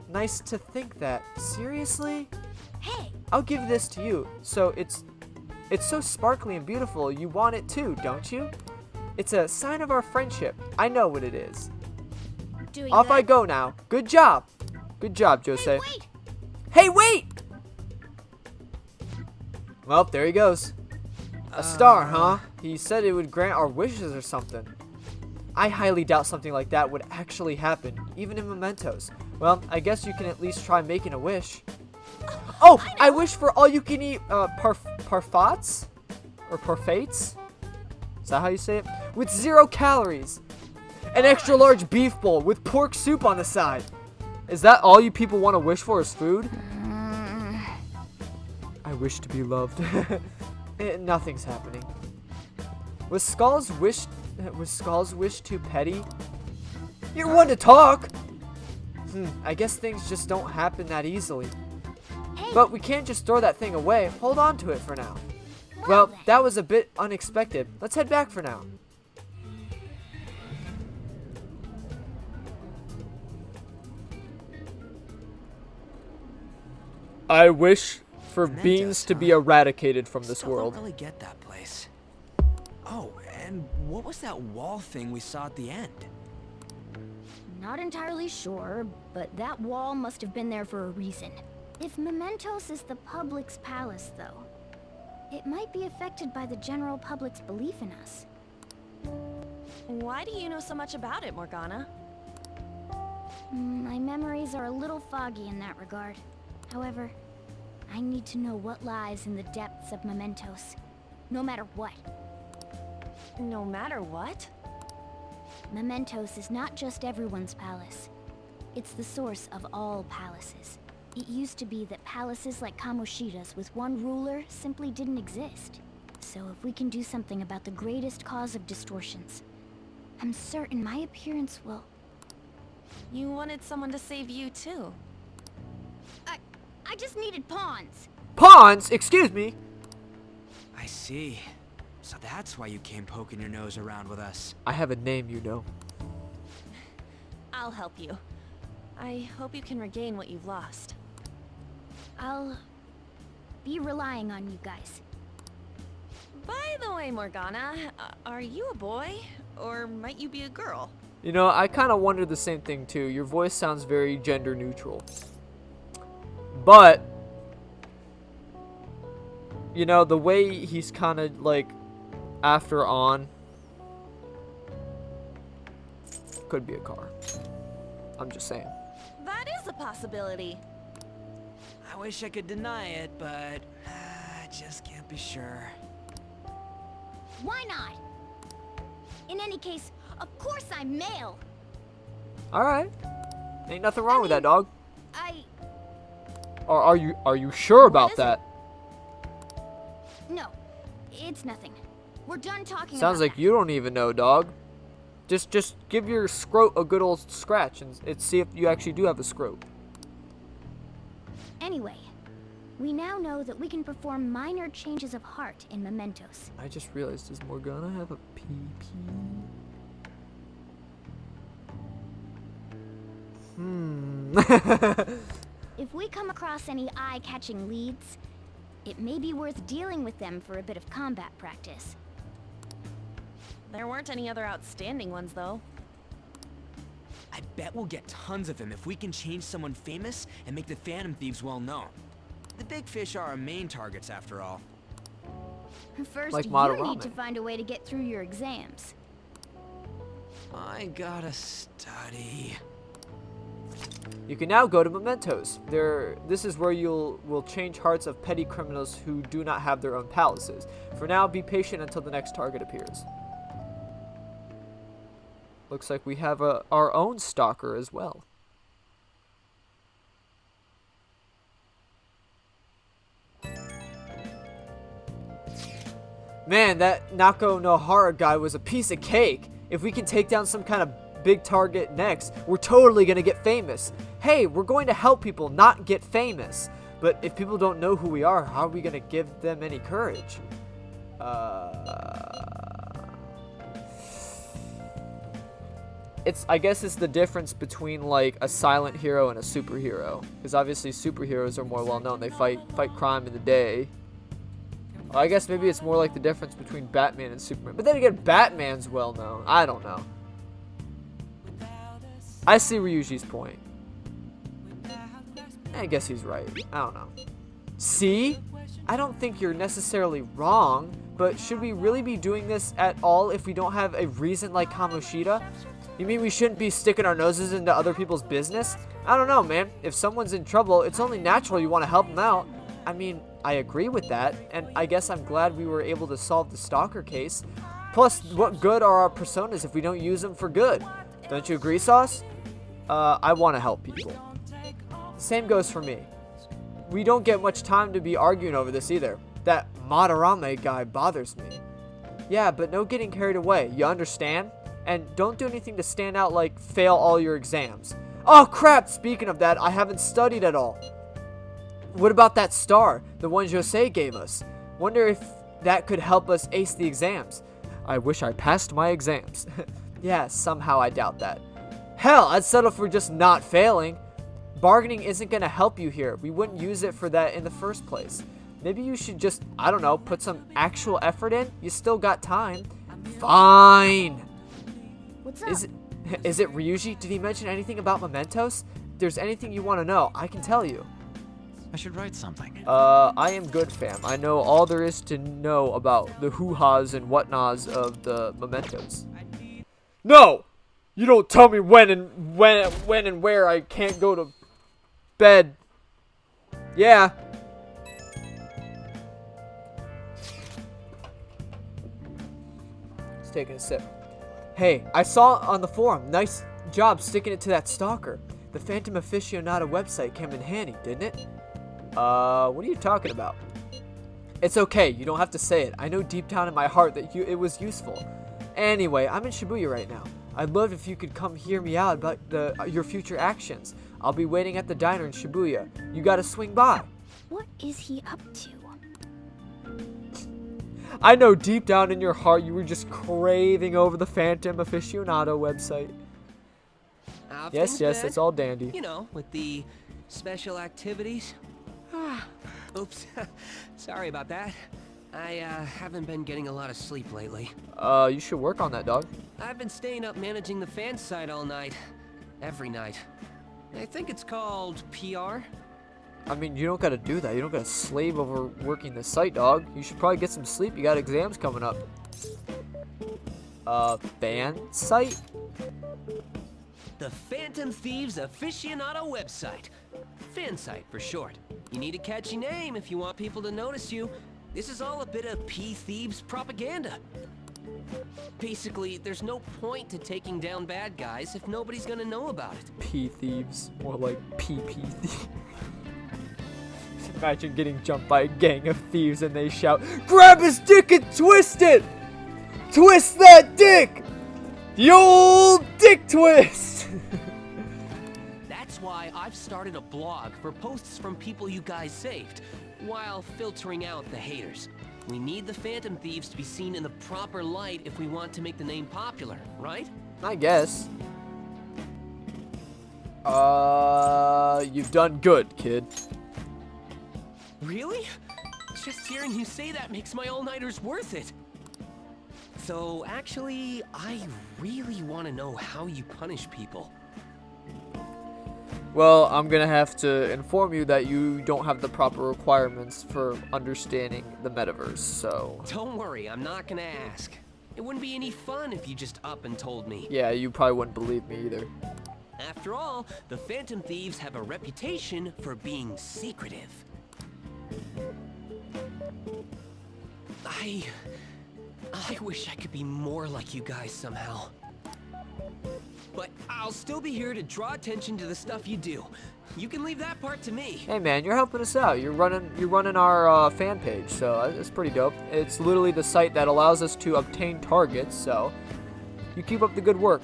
Nice to think that. Seriously? Hey! I'll give this to you. So it's so sparkly and beautiful. You want it too, don't you? It's a sign of our friendship. I know what it is. Doing Off good? I go now. Good job. Good job, Jose. Hey, wait! Hey, wait! Well, there he goes. A star, huh? He said it would grant our wishes or something. I highly doubt something like that would actually happen, even in Mementos. Well, I guess you can at least try making a wish. Oh, I wish for all you can eat parfaits? Or parfaits? Is that how you say it? With 0 calories. An extra large beef bowl with pork soup on the side. Is that all you people want to wish for is food? I wish to be loved. Nothing's happening. Was Skull's wish too petty? You're one to talk. I guess things just don't happen that easily. Hey. But we can't just throw that thing away. Hold on to it for now. Well, that was a bit unexpected. Let's head back for now. I wish for Mementos, beings to be huh? eradicated from this Still world. don't really get that place. Oh, and what was that wall thing we saw at the end? Not entirely sure, but that wall must have been there for a reason. If Mementos is the public's palace, though, it might be affected by the general public's belief in us. Why do you know so much about it, Morgana? My memories are a little foggy in that regard. However, I need to know what lies in the depths of Mementos, no matter what. No matter what? Mementos is not just everyone's palace. It's the source of all palaces. It used to be that palaces like Kamoshida's with one ruler simply didn't exist. So if we can do something about the greatest cause of distortions, I'm certain my appearance will... You wanted someone to save you, too. I just needed pawns. Pawns? Excuse me. I see. So that's why you came poking your nose around with us. I have a name, you know. I'll help you. I hope you can regain what you've lost. I'll be relying on you guys. By the way, Morgana, are you a boy? Or might you be a girl? You know, I kind of wondered the same thing too. Your voice sounds very gender neutral. But, you know, the way he's kind of like after on could be a car. I'm just saying. That is a possibility. I wish I could deny it, but I just can't be sure. Why not? In any case, of course I'm male. Alright. Ain't nothing wrong with that, dog. Or are you sure about that? No, it's nothing. We're done talking Sounds about like you don't even know, dog. Just give your scrote a good old scratch and see if you actually do have a scrote. Anyway, we now know that we can perform minor changes of heart in Mementos. I just realized, does Morgana have a PP? If we come across any eye-catching leads, it may be worth dealing with them for a bit of combat practice. There weren't any other outstanding ones, though. I bet we'll get tons of them if we can change someone famous and make the Phantom Thieves well known. The big fish are our main targets, after all. First, Like you Madarame. need to find a way to get through your exams. I gotta study. You can now go to Mementos. This is where will change hearts of petty criminals who do not have their own palaces. For now, be patient until the next target appears. Looks like we have our own stalker as well. Man, that Nako Nohara guy was a piece of cake. If we can take down some kind of big target next, we're totally gonna get famous. Hey, we're going to help people not get famous. But if people don't know who we are, how are we gonna give them any courage? I guess it's the difference between like a silent hero and a superhero. Because obviously superheroes are more well known. They fight crime in the day. Well, I guess maybe it's more like the difference between Batman and Superman. But then again, Batman's well known. I don't know. I see Ryuji's point. I guess he's right. I don't know. See? I don't think you're necessarily wrong, but should we really be doing this at all if we don't have a reason like Kamoshida? You mean we shouldn't be sticking our noses into other people's business? I don't know, man. If someone's in trouble, it's only natural you want to help them out. I mean, I agree with that, and I guess I'm glad we were able to solve the stalker case. Plus, what good are our personas if we don't use them for good? Don't you agree, Sauce? I want to help people. Same goes for me. We don't get much time to be arguing over this either. That Madarame guy bothers me. Yeah, but no getting carried away, you understand? And don't do anything to stand out like fail all your exams. Oh crap, speaking of that, I haven't studied at all. What about that star, the one Jose gave us? Wonder if that could help us ace the exams. I wish I passed my exams. Yeah, somehow I doubt that. Hell, I'd settle for just not failing. Bargaining isn't going to help you here. We wouldn't use it for that in the first place. Maybe you should just, I don't know, put some actual effort in. You still got time. Fine. What's up? Is it Ryuji? Did he mention anything about Mementos? If there's anything you want to know, I can tell you. I should write something. I am good, fam. I know all there is to know about the hoo-has and whatnots of the Mementos. No! You don't tell me when and where I can't go to bed. Yeah. Just taking a sip. Hey, I saw on the forum. Nice job sticking it to that stalker. The Phantom Aficionado website came in handy, didn't it? What are you talking about? It's okay, you don't have to say it. I know deep down in my heart that it was useful. Anyway, I'm in Shibuya right now. I'd love if you could come hear me out about your future actions. I'll be waiting at the diner in Shibuya. You gotta swing by. What is he up to? I know deep down in your heart you were just craving over the Phantom Aficionado website. Yes, it's all dandy. You know, with the special activities. Oops. Sorry about that. I haven't been getting a lot of sleep lately. You should work on that, dog. I've been staying up managing the fan site all night. Every night. I think it's called PR. I mean, you don't gotta do that. You don't gotta slave over working the site, dog. You should probably get some sleep. You got exams coming up. Fan site? The Phantom Thieves Aficionado website. Fan site for short. You need a catchy name if you want people to notice you. This is all a bit of P-Thieves propaganda. Basically, there's no point to taking down bad guys if nobody's gonna know about it. P-Thieves. More like PP thieves. Imagine getting jumped by a gang of thieves and they shout, "Grab his dick and twist it! Twist that dick! The old dick twist!" That's why I've started a blog for posts from people you guys saved, while filtering out the haters. We need the Phantom Thieves to be seen in the proper light if we want to make the name popular, right? I guess. You've done good, kid. Really? Just hearing you say that makes my all-nighters worth it. So, actually, I really want to know how you punish people. Well, I'm gonna have to inform you that you don't have the proper requirements for understanding the metaverse, so... Don't worry, I'm not gonna ask. It wouldn't be any fun if you just up and told me. Yeah, you probably wouldn't believe me either. After all, the Phantom Thieves have a reputation for being secretive. I wish I could be more like you guys somehow. But I'll still be here to draw attention to the stuff you do. You can leave that part to me. Hey man, you're helping us out. You're running our fan page, so it's pretty dope. It's literally the site that allows us to obtain targets, so you keep up the good work.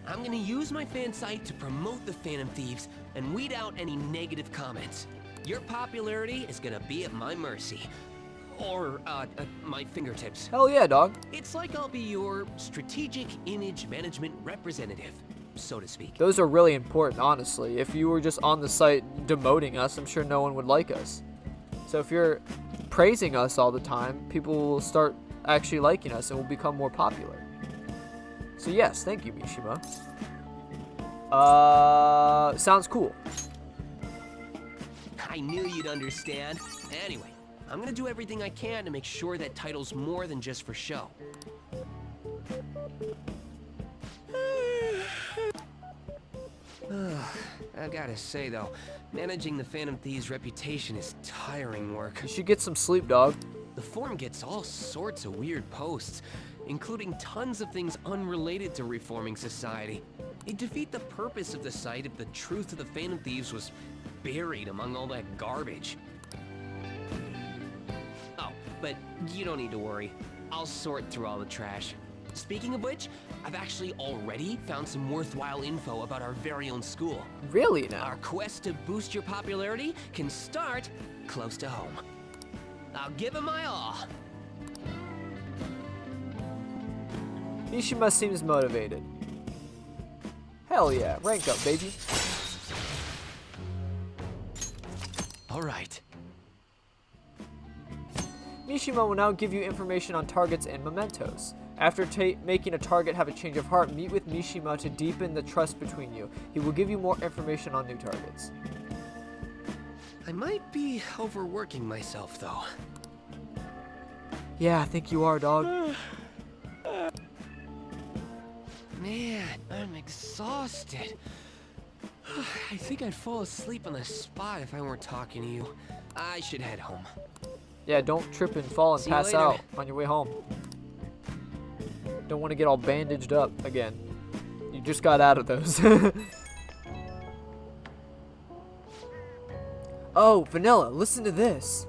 I'm gonna use my fan site to promote the Phantom Thieves and weed out any negative comments. Your popularity is gonna be at my mercy. Or, my fingertips. Hell yeah, dog. It's like I'll be your strategic image management representative, so to speak. Those are really important, honestly. If you were just on the site demoting us, I'm sure no one would like us. So if you're praising us all the time, people will start actually liking us and will become more popular. So yes, thank you, Mishima. Sounds cool. I knew you'd understand. Anyway, I'm gonna do everything I can to make sure that title's more than just for show. I've gotta say though, managing the Phantom Thieves' reputation is tiring work. You should get some sleep, dog. The forum gets all sorts of weird posts, including tons of things unrelated to reforming society. It'd defeat the purpose of the site if the truth of the Phantom Thieves was buried among all that garbage. Oh, but you don't need to worry. I'll sort through all the trash. Speaking of which, I've actually already found some worthwhile info about our very own school. Really now? Our quest to boost your popularity can start close to home. I'll give it my all. Mishima seems motivated. Hell yeah, rank up, baby. right. Mishima will now give you information on targets and mementos. After making a target have a change of heart, meet with Mishima to deepen the trust between you. He will give you more information on new targets. I might be overworking myself, though. Yeah, I think you are, dog. Man, I'm exhausted. I think I'd fall asleep on the spot if I weren't talking to you. I should head home. Yeah, don't trip and fall and See you pass later. out on your way home. Don't want to get all bandaged up again. You just got out of those. Oh, Vanilla, listen to this.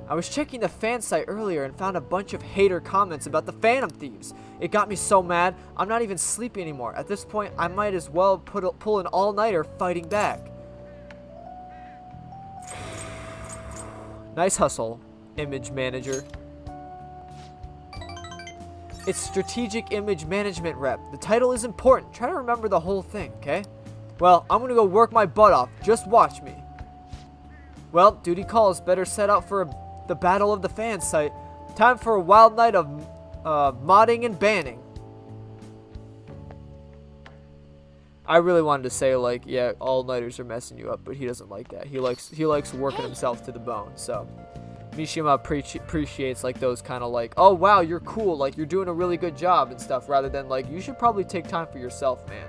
I was checking the fan site earlier and found a bunch of hater comments about the Phantom Thieves. It got me so mad, I'm not even sleepy anymore. At this point, I might as well pull an all-nighter fighting back. Nice hustle, image manager. It's Strategic Image Management Rep. The title is important. Try to remember the whole thing, okay? Well, I'm gonna go work my butt off. Just watch me. Well, duty calls. Better set out for the Battle of the Fan site. Time for a wild night of modding and banning. I really wanted to say, like, yeah, all-nighters are messing you up, but he doesn't like that. He likes working himself to the bone, so... Mishima appreciates, like, those kind of, like, oh, wow, you're cool, like, you're doing a really good job and stuff, rather than, like, you should probably take time for yourself, man.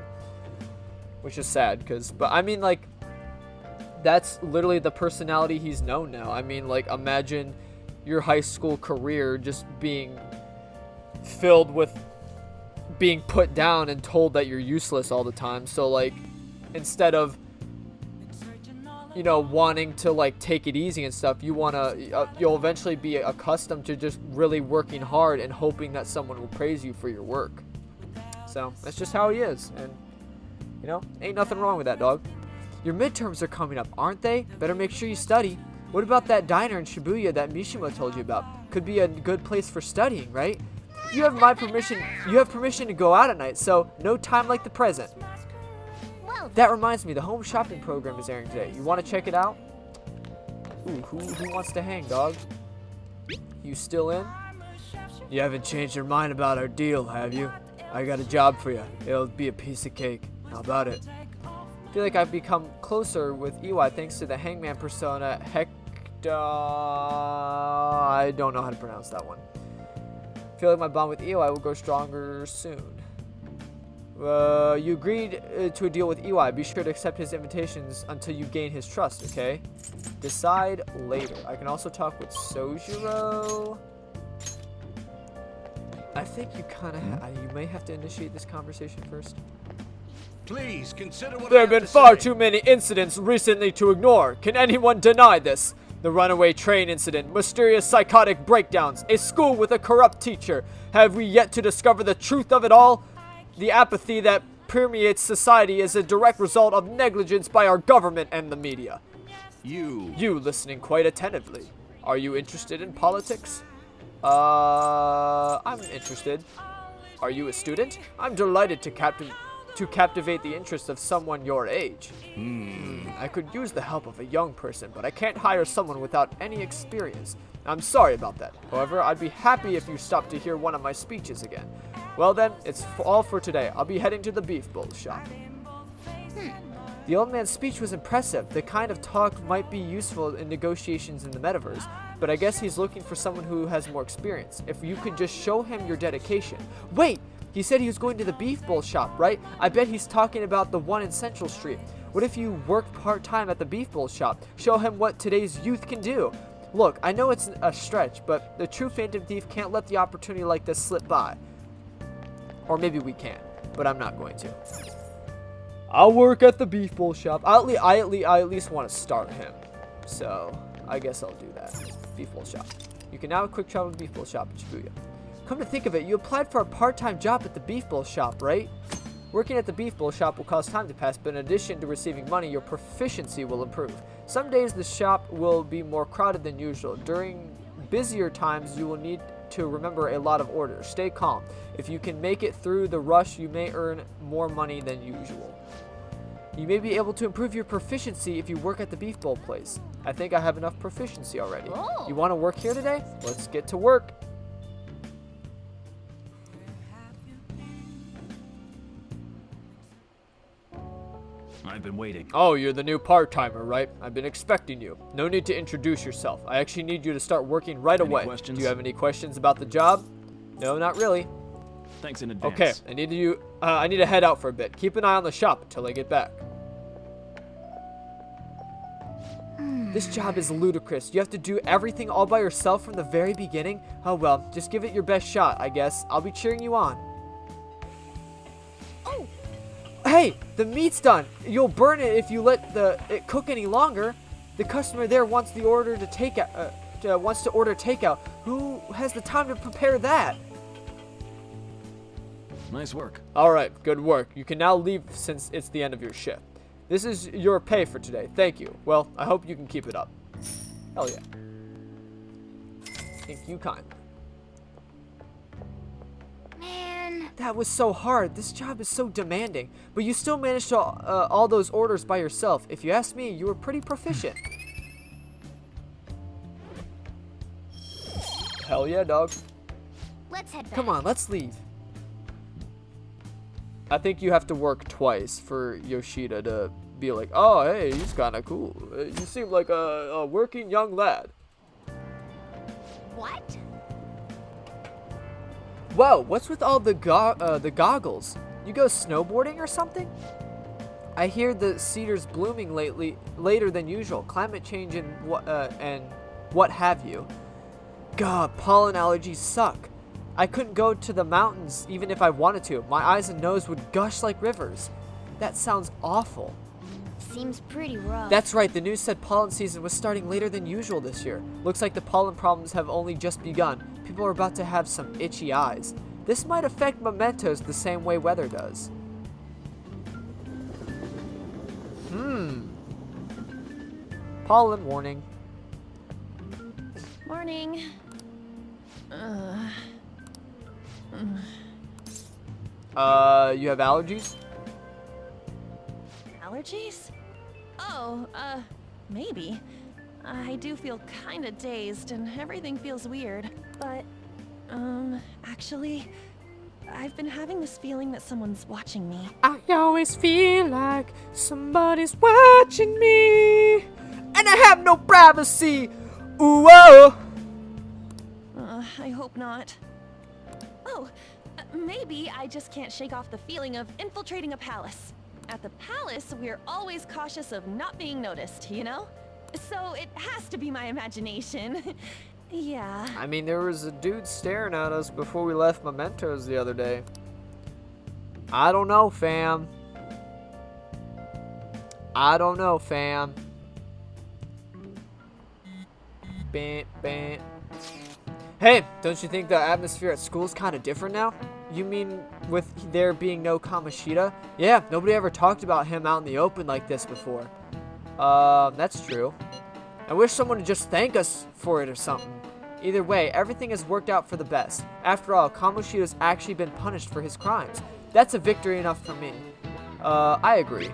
Which is sad, because, but, I mean, like, that's literally the personality he's known now. I mean, like, imagine your high school career just being filled with being put down and told that you're useless all the time. So, like, instead of, you know, wanting to, like, take it easy and stuff, you want to, you'll eventually be accustomed to just really working hard and hoping that someone will praise you for your work. So, that's just how he is. And, you know, ain't nothing wrong with that, dog. Your midterms are coming up, aren't they? Better make sure you study. What about that diner in Shibuya that Mishima told you about? Could be a good place for studying, right? You have my permission. You have permission to go out at night, so no time like the present. That reminds me, the home shopping program is airing today. You want to check it out? Ooh, who wants to hang, dog? You still in? You haven't changed your mind about our deal, have you? I got a job for you. It'll be a piece of cake. How about it? I feel like I've become closer with EY thanks to the hangman persona I don't know how to pronounce that one. I feel like my bond with EY will grow stronger soon. You agreed to a deal with EY. Be sure to accept his invitations until you gain his trust, okay? Decide later. I can also talk with Sojiro. I think you kind of you may have to initiate this conversation first. Please consider what There have been far too many incidents recently to ignore. Can anyone deny this? The runaway train incident, mysterious psychotic breakdowns, a school with a corrupt teacher. Have we yet to discover the truth of it all? The apathy that permeates society is a direct result of negligence by our government and the media. You listening quite attentively. Are you interested in politics? I'm interested. Are you a student? I'm delighted to captivate the interest of someone your age. I could use the help of a young person, but I can't hire someone without any experience. I'm sorry about that. However, I'd be happy if you stopped to hear one of my speeches again. Well then, it's all for today. I'll be heading to the beef bowl shop. The old man's speech was impressive. The kind of talk might be useful in negotiations in the metaverse, but I guess he's looking for someone who has more experience. If you could just show him your dedication. Wait! He said he was going to the beef bowl shop, right? I bet he's talking about the one in Central Street. What if you worked part-time at the beef bowl shop? Show him what today's youth can do. Look, I know it's a stretch, but the true Phantom Thief can't let the opportunity like this slip by. Or maybe we can, but I'm not going to. I'll work at the beef bowl shop. I at least want to start him. So, I guess I'll do that. Beef bowl shop. You can now quick travel to the beef bowl shop in Shibuya. Come to think of it, you applied for a part-time job at the beef bowl shop, right? Working at the beef bowl shop will cause time to pass, but in addition to receiving money, your proficiency will improve. Some days the shop will be more crowded than usual. During busier times, you will need to remember a lot of orders. Stay calm. If you can make it through the rush, you may earn more money than usual. You may be able to improve your proficiency if you work at the beef bowl place. I think I have enough proficiency already. Oh. You want to work here today? Let's get to work. I've been waiting. Oh, you're the new part-timer, right? I've been expecting you. No need to introduce yourself. I actually need you to start working right away. Questions? Do you have any questions about the job? No, not really. Thanks in advance. Okay, I need to head out for a bit. Keep an eye on the shop until I get back. This job is ludicrous. You have to do everything all by yourself from the very beginning? Oh well, just give it your best shot, I guess. I'll be cheering you on. Oh! Hey, the meat's done. You'll burn it if you let it cook any longer. The customer there wants to order takeout. Who has the time to prepare that? Nice work. All right, good work. You can now leave since it's the end of your shift. This is your pay for today. Thank you. Well, I hope you can keep it up. Hell yeah. Thank you kindly. Man. That was so hard. This job is so demanding. But you still managed to all those orders by yourself. If you ask me, you were pretty proficient. Hell yeah, dog. Let's head back. Come on, let's leave. I think you have to work twice for Yoshida to be like, oh, hey, he's kind of cool. You seem like a working young lad. What? Whoa, what's with all the goggles? You go snowboarding or something? I hear the cedar's blooming later than usual. Climate change and what have you. God, pollen allergies suck. I couldn't go to the mountains even if I wanted to. My eyes and nose would gush like rivers. That sounds awful. Seems pretty rough. That's right, the news said pollen season was starting later than usual this year. Looks like the pollen problems have only just begun. People are about to have some itchy eyes. This might affect Mementos the same way weather does. Pollen warning. Morning. You have allergies? Allergies? Oh, maybe. I do feel kinda dazed and everything feels weird. But, actually, I've been having this feeling that someone's watching me. I always feel like somebody's watching me, and I have no privacy. Ooh, whoa. I hope not. Oh, maybe I just can't shake off the feeling of infiltrating a palace. At the palace, we're always cautious of not being noticed, you know? So it has to be my imagination. Yeah. I mean, there was a dude staring at us before we left Mementos the other day. I don't know, fam. I don't know, fam. Bam, bam. Hey, don't you think the atmosphere at school is kind of different now? You mean with there being no Kamoshida? Yeah, nobody ever talked about him out in the open like this before. That's true. I wish someone would just thank us for it or something. Either way, everything has worked out for the best. After all, Kamoshida's actually been punished for his crimes. That's a victory enough for me. I agree.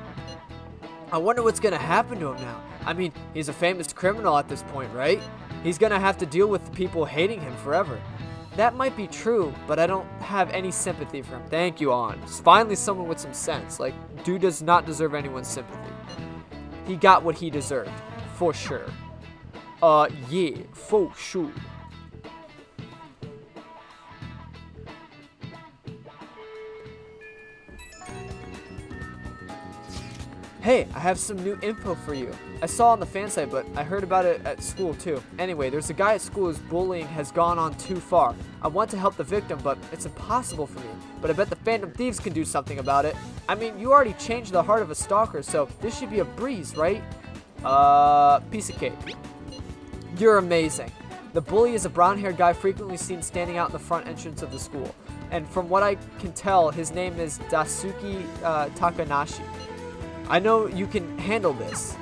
I wonder what's gonna happen to him now. I mean, he's a famous criminal at this point, right? He's gonna have to deal with the people hating him forever. That might be true, but I don't have any sympathy for him. Thank you, An. Finally someone with some sense. Like, dude does not deserve anyone's sympathy. He got what he deserved. For sure. Yeah, for sure. Hey, I have some new info for you. I saw on the fan site, but I heard about it at school too. Anyway, there's a guy at school whose bullying has gone on too far. I want to help the victim, but it's impossible for me. But I bet the Phantom Thieves can do something about it. I mean, you already changed the heart of a stalker, so this should be a breeze, right? Piece of cake. You're amazing. The bully is a brown-haired guy frequently seen standing out in the front entrance of the school. And from what I can tell, his name is Daisuke Takanashi. I know you can handle this.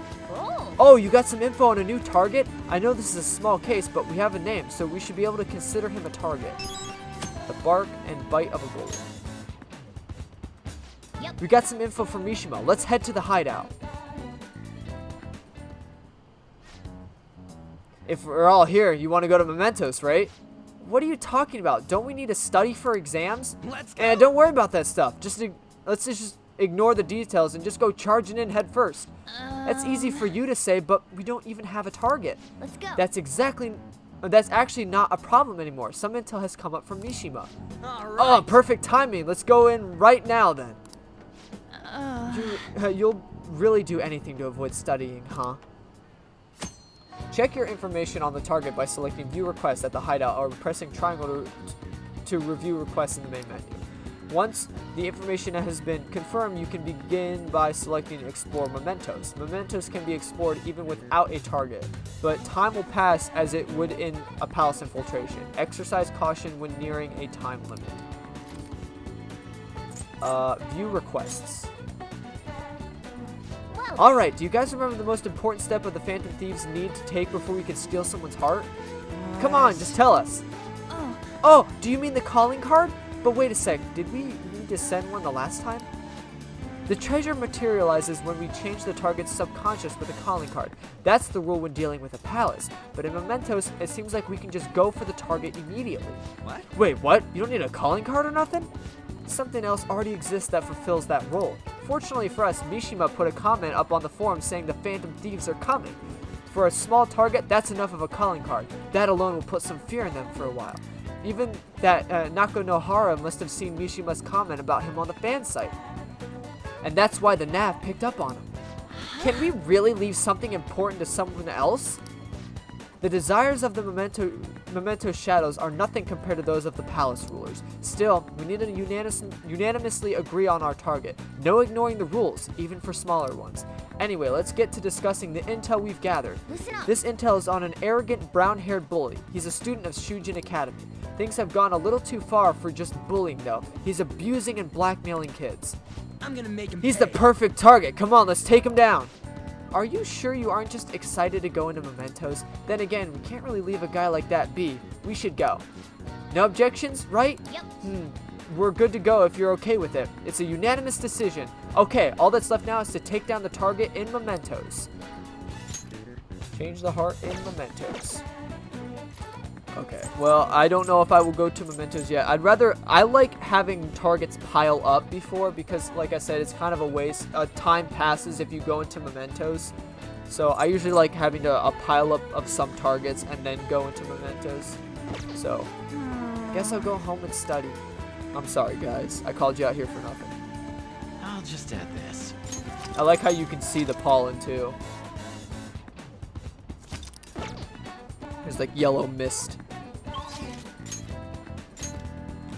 Oh, you got some info on a new target? I know this is a small case, but we have a name, so we should be able to consider him a target. The bark and bite of a bully. Yep. We got some info from Mishima. Let's head to the hideout. If we're all here, you want to go to Mementos, right? What are you talking about? Don't we need to study for exams? Let's go. And don't worry about that stuff. Let's just ignore the details and just go charging in head first. That's easy for you to say, but we don't even have a target. Let's go. That's actually not a problem anymore. Some intel has come up from Mishima. All right. Oh, perfect timing. Let's go in right now then. You'll really do anything to avoid studying, huh? Check your information on the target by selecting View Requests at the hideout or pressing triangle to review requests in the main menu. Once the information has been confirmed, you can begin by selecting Explore Mementos. Mementos can be explored even without a target, but time will pass as it would in a palace infiltration. Exercise caution when nearing a time limit. View Requests. Alright, do you guys remember the most important step of the Phantom Thieves need to take before we can steal someone's heart? Come on, just tell us. Oh, do you mean the calling card? But wait a sec, did we need to send one the last time? The treasure materializes when we change the target's subconscious with a calling card. That's the rule when dealing with a palace. But in Mementos, it seems like we can just go for the target immediately. What? Wait, what? You don't need a calling card or nothing? Something else already exists that fulfills that role. Fortunately for us, Mishima put a comment up on the forum saying the Phantom Thieves are coming. For a small target, that's enough of a calling card. That alone will put some fear in them for a while. Even that Nako Nohara must have seen Mishima's comment about him on the fan site. And that's why the nav picked up on him. Can we really leave something important to someone else? The desires of the Memento shadows are nothing compared to those of the palace rulers. Still, we need to unanimously agree on our target. No ignoring the rules, even for smaller ones. Anyway, let's get to discussing the intel we've gathered. Listen up. This intel is on an arrogant, brown-haired bully. He's a student of Shujin Academy. Things have gone a little too far for just bullying, though. He's abusing and blackmailing kids. I'm gonna make him He's pay. the perfect target. Come on, let's take him down. Are you sure you aren't just excited to go into Mementos? Then again, we can't really leave a guy like that be. We should go. No objections, right? Yep. We're good to go if you're okay with it. It's a unanimous decision. Okay, all that's left now is to take down the target in Mementos. Change the heart in Mementos. Okay, well, I don't know if I will go to Mementos yet. I like having targets pile up before because, like I said, it's kind of a waste. Time passes if you go into Mementos. So I usually like having a pile up of some targets and then go into Mementos. So, I guess I'll go home and study. I'm sorry, guys. I called you out here for nothing. I'll just add this. I like how you can see the pollen, too. There's like yellow mist.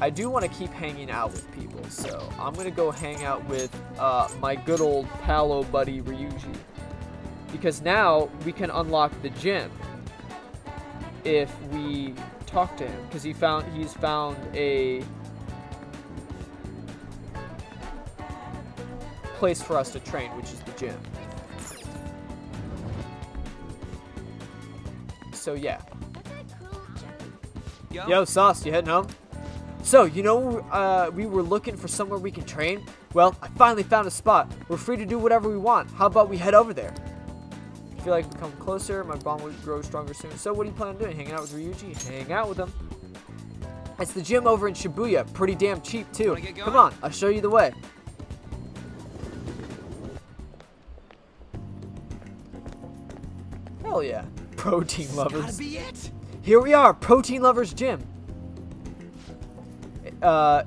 I do want to keep hanging out with people, so I'm going to go hang out with my good old Palo buddy Ryuji. Because now we can unlock the gym if we talk to him. Because he's found a place for us to train, which is the gym. So yeah. Yo, Sauce, you heading home? So, you know, we were looking for somewhere we can train. Well, I finally found a spot. We're free to do whatever we want. How about we head over there? I feel like we come closer. My bond will grow stronger soon. So, what do you plan on doing? Hanging out with Ryuji? Hang out with him. It's the gym over in Shibuya. Pretty damn cheap, too. Come on, I'll show you the way. Hell yeah. Protein lovers. Gotta be it. Here we are, Protein Lovers Gym.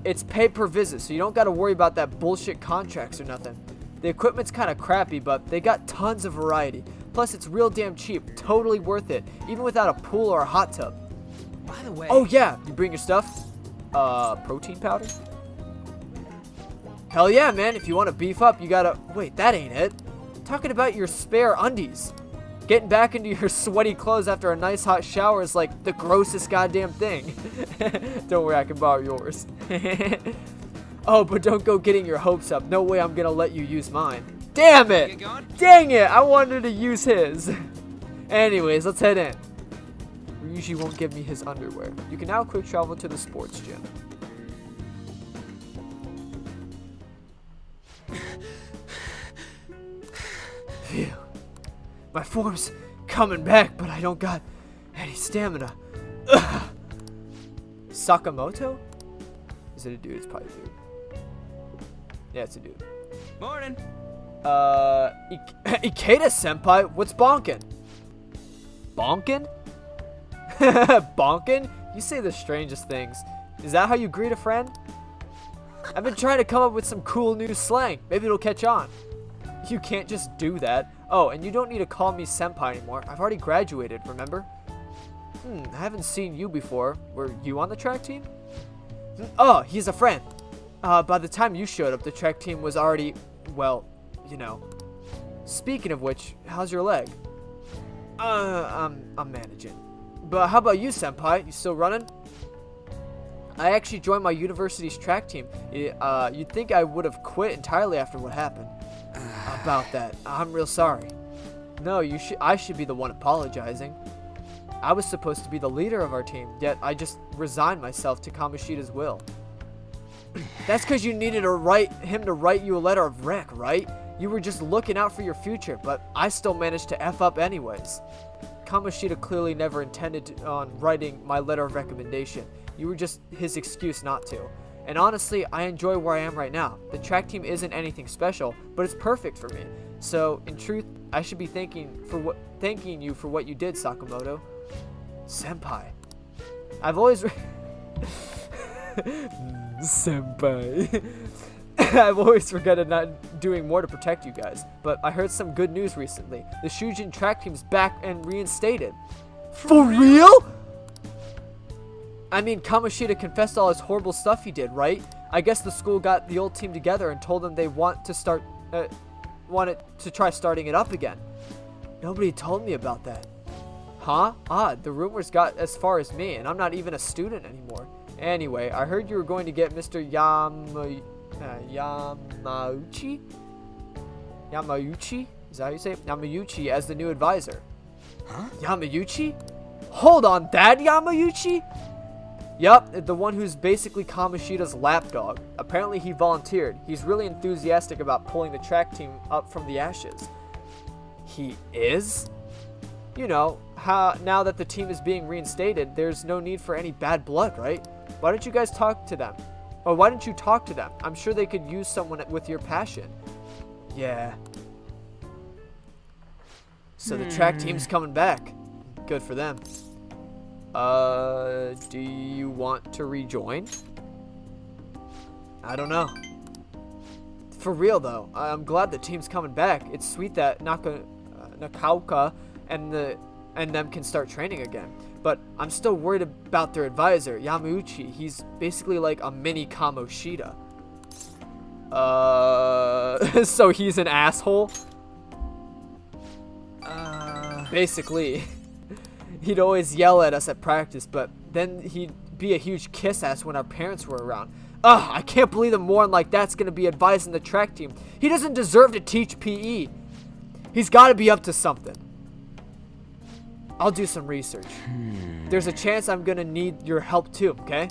It's pay per visit, so you don't gotta worry about that bullshit contracts or nothing. The equipment's kinda crappy, but they got tons of variety. Plus, it's real damn cheap, totally worth it, even without a pool or a hot tub. By the way. Oh yeah, you bring your stuff? Protein powder? Hell yeah, man, if you want to beef up, you gotta... Wait, that ain't it. I'm talking about your spare undies. Getting back into your sweaty clothes after a nice hot shower is like the grossest goddamn thing. Don't worry, I can borrow yours. Oh, but don't go getting your hopes up. No way I'm gonna let you use mine. Damn it! Dang it! I wanted to use his. Anyways, let's head in. Ryuji won't give me his underwear. You can now quick travel to the sports gym. Phew. My form's coming back, but I don't got any stamina. Ugh. Sakamoto? Is it a dude? It's probably a dude. Yeah, it's a dude. Morning. Ikeda-senpai? What's bonkin'? Bonkin'? Bonkin'? You say the strangest things. Is that how you greet a friend? I've been trying to come up with some cool new slang. Maybe it'll catch on. You can't just do that. Oh, and you don't need to call me senpai anymore. I've already graduated, remember? I haven't seen you before. Were you on the track team? Oh, he's a friend. By the time you showed up, the track team was already, well, you know. Speaking of which, how's your leg? I'm managing. But how about you, senpai? You still running? I actually joined my university's track team. You'd think I would have quit entirely after what happened. About that, I'm real sorry. No, I should be the one apologizing. I was supposed to be the leader of our team, yet I just resigned myself to Kamoshida's will. That's because you needed him to write you a letter of rec, right? You were just looking out for your future, but I still managed to F up anyways. Kamoshida clearly never intended on writing my letter of recommendation. You were just his excuse not to. And honestly, I enjoy where I am right now. The track team isn't anything special, but it's perfect for me. So, in truth, I should be thanking you for what you did, Sakamoto. Senpai. I've always Senpai. I've always regretted not doing more to protect you guys, but I heard some good news recently. The Shujin track team's back and reinstated. For real? I mean, Kamoshida confessed all his horrible stuff he did, right? I guess the school got the old team together and told them they wanted to try starting it up again. Nobody told me about that. Huh? Odd. The rumors got as far as me, and I'm not even a student anymore. Anyway, I heard you were going to get Mr. Yamauchi? Yamauchi? Is that how you say it? Yamauchi as the new advisor. Huh? Yamauchi? Hold on, that Yamauchi? Yup, the one who's basically Kamoshida's lapdog. Apparently he volunteered. He's really enthusiastic about pulling the track team up from the ashes. He is? You know, now that the team is being reinstated, there's no need for any bad blood, right? Why don't you guys talk to them? Or why don't you talk to them? I'm sure they could use someone with your passion. Yeah. So the track team's coming back. Good for them. Do you want to rejoin? I don't know. For real though, I'm glad the team's coming back. It's sweet that Nakauka and them can start training again. But I'm still worried about their advisor, Yamauchi. He's basically like a mini Kamoshida. So he's an asshole? Basically. He'd always yell at us at practice, but then he'd be a huge kiss ass when our parents were around. Ugh, I can't believe a moron like that's gonna be advising the track team. He doesn't deserve to teach PE. He's gotta be up to something. I'll do some research. There's a chance I'm gonna need your help too, okay?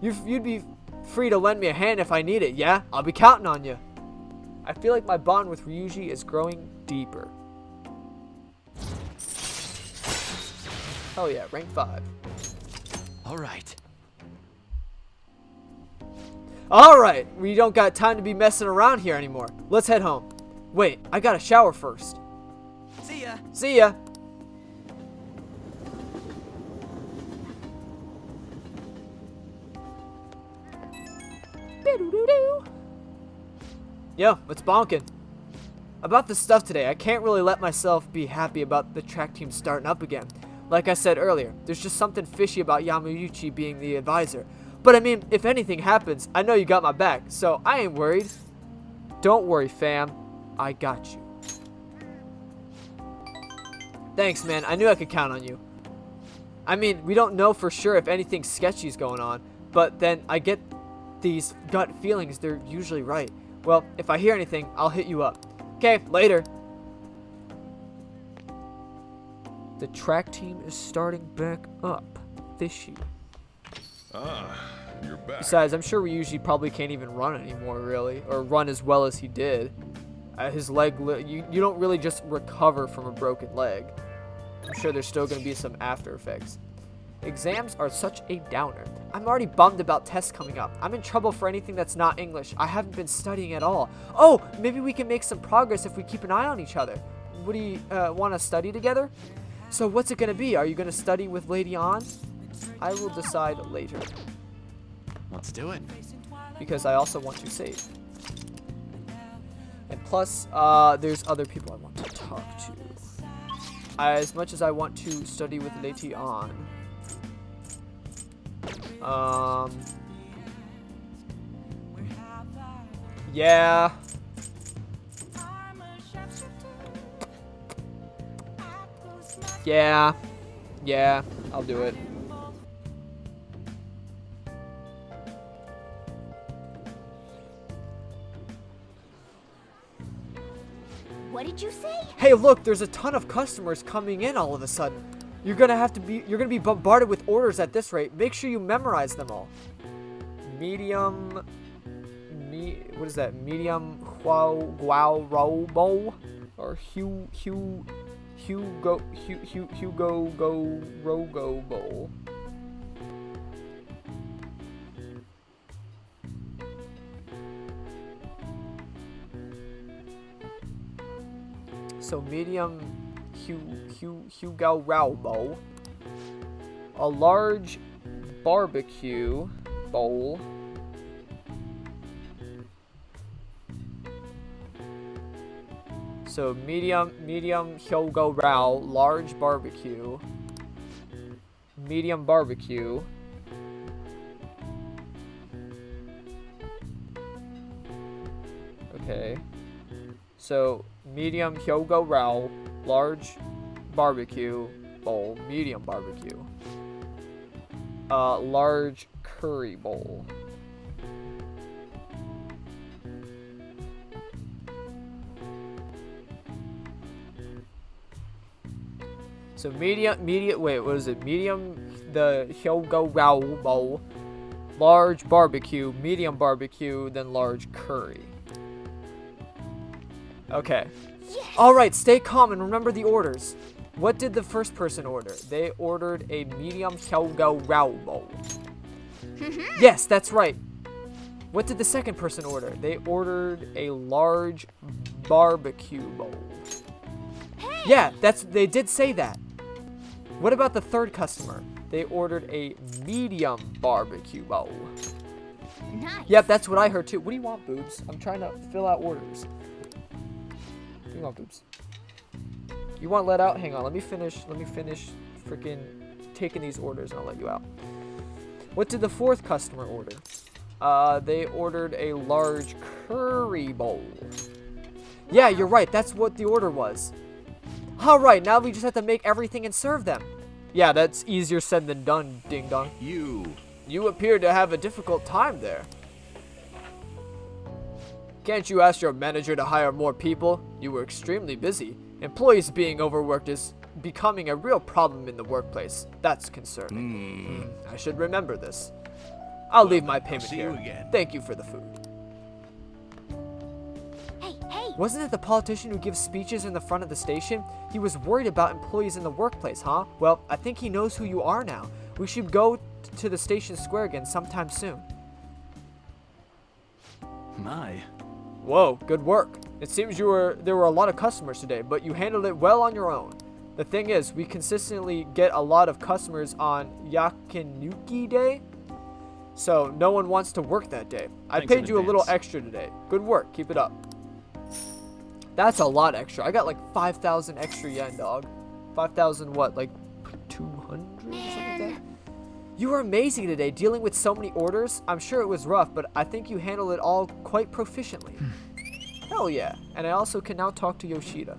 You'd be free to lend me a hand if I need it, yeah? I'll be counting on you. I feel like my bond with Ryuji is growing deeper. Oh yeah, rank 5. Alright. Alright, we don't got time to be messing around here anymore. Let's head home. Wait, I gotta shower first. See ya. See ya. Yo, what's bonking? About the stuff today, I can't really let myself be happy about the track team starting up again. Like I said earlier, there's just something fishy about Yamauchi being the advisor. But I mean, if anything happens, I know you got my back, so I ain't worried. Don't worry, fam. I got you. Thanks, man. I knew I could count on you. I mean, we don't know for sure if anything sketchy's going on, but then I get these gut feelings. They're usually right. Well, if I hear anything, I'll hit you up. Okay, later. The track team is starting back up. Fishy. Ah, you're back. Besides, I'm sure Ryuji probably can't even run anymore, really. Or run as well as he did. His leg, you don't really just recover from a broken leg. I'm sure there's still going to be some after effects. Exams are such a downer. I'm already bummed about tests coming up. I'm in trouble for anything that's not English. I haven't been studying at all. Oh, maybe we can make some progress if we keep an eye on each other. What do you want to study together? So what's it going to be? Are you going to study with Lady An? I will decide later. Let's do it. Because I also want to save. And plus, there's other people I want to talk to. As much as I want to study with Lady An. Yeah. Yeah, I'll do it. What did you say? Hey, look, there's a ton of customers coming in all of a sudden. You're gonna be bombarded with orders at this rate. Make sure you memorize them all. Medium, what is that? Medium Hugo Robo or Hugo Go Rogo Bowl. So medium Hugo Bowl, a large barbecue bowl, so medium Hugo Rao, large barbecue, medium barbecue, okay, so medium Hugo Rao, large barbecue bowl, medium barbecue, large curry bowl. So medium, wait, what is it? Medium, the Hugo Rao bowl, large barbecue, medium barbecue, then large curry. Okay. Yes. All right, stay calm and remember the orders. What did the first person order? They ordered a medium Hugo Rao bowl. Yes, that's right. What did the second person order? They ordered a large barbecue bowl. Hey. Yeah, they did say that. What about the third customer? They ordered a medium barbecue bowl. Nice. Yep, that's what I heard too. What do you want, boobs? I'm trying to fill out orders. What do you want, boobs? You want let out? Hang on, let me finish freaking taking these orders and I'll let you out. What did the fourth customer order? They ordered a large curry bowl. Yeah, you're right. That's what the order was. All right, now we just have to make everything and serve them. Yeah, that's easier said than done, ding dong. You appear to have a difficult time there. Can't you ask your manager to hire more people? You were extremely busy. Employees being overworked is becoming a real problem in the workplace. That's concerning. I should remember this. I'll leave my payment here. Thank you for the food. Hey! Wasn't it the politician who gives speeches in the front of the station? He was worried about employees in the workplace, huh? Well, I think he knows who you are now. We should go to the station square again sometime soon. My. Whoa, good work. It seems there were a lot of customers today, but you handled it well on your own. The thing is, we consistently get a lot of customers on Yakinuki Day, so no one wants to work that day. I paid you a little extra today. Good work, keep it up. That's a lot extra. I got like 5,000 extra yen, dog. 5,000 what, like 200 or something like that? You were amazing today, dealing with so many orders. I'm sure it was rough, but I think you handled it all quite proficiently. Hell yeah. And I also can now talk to Yoshida.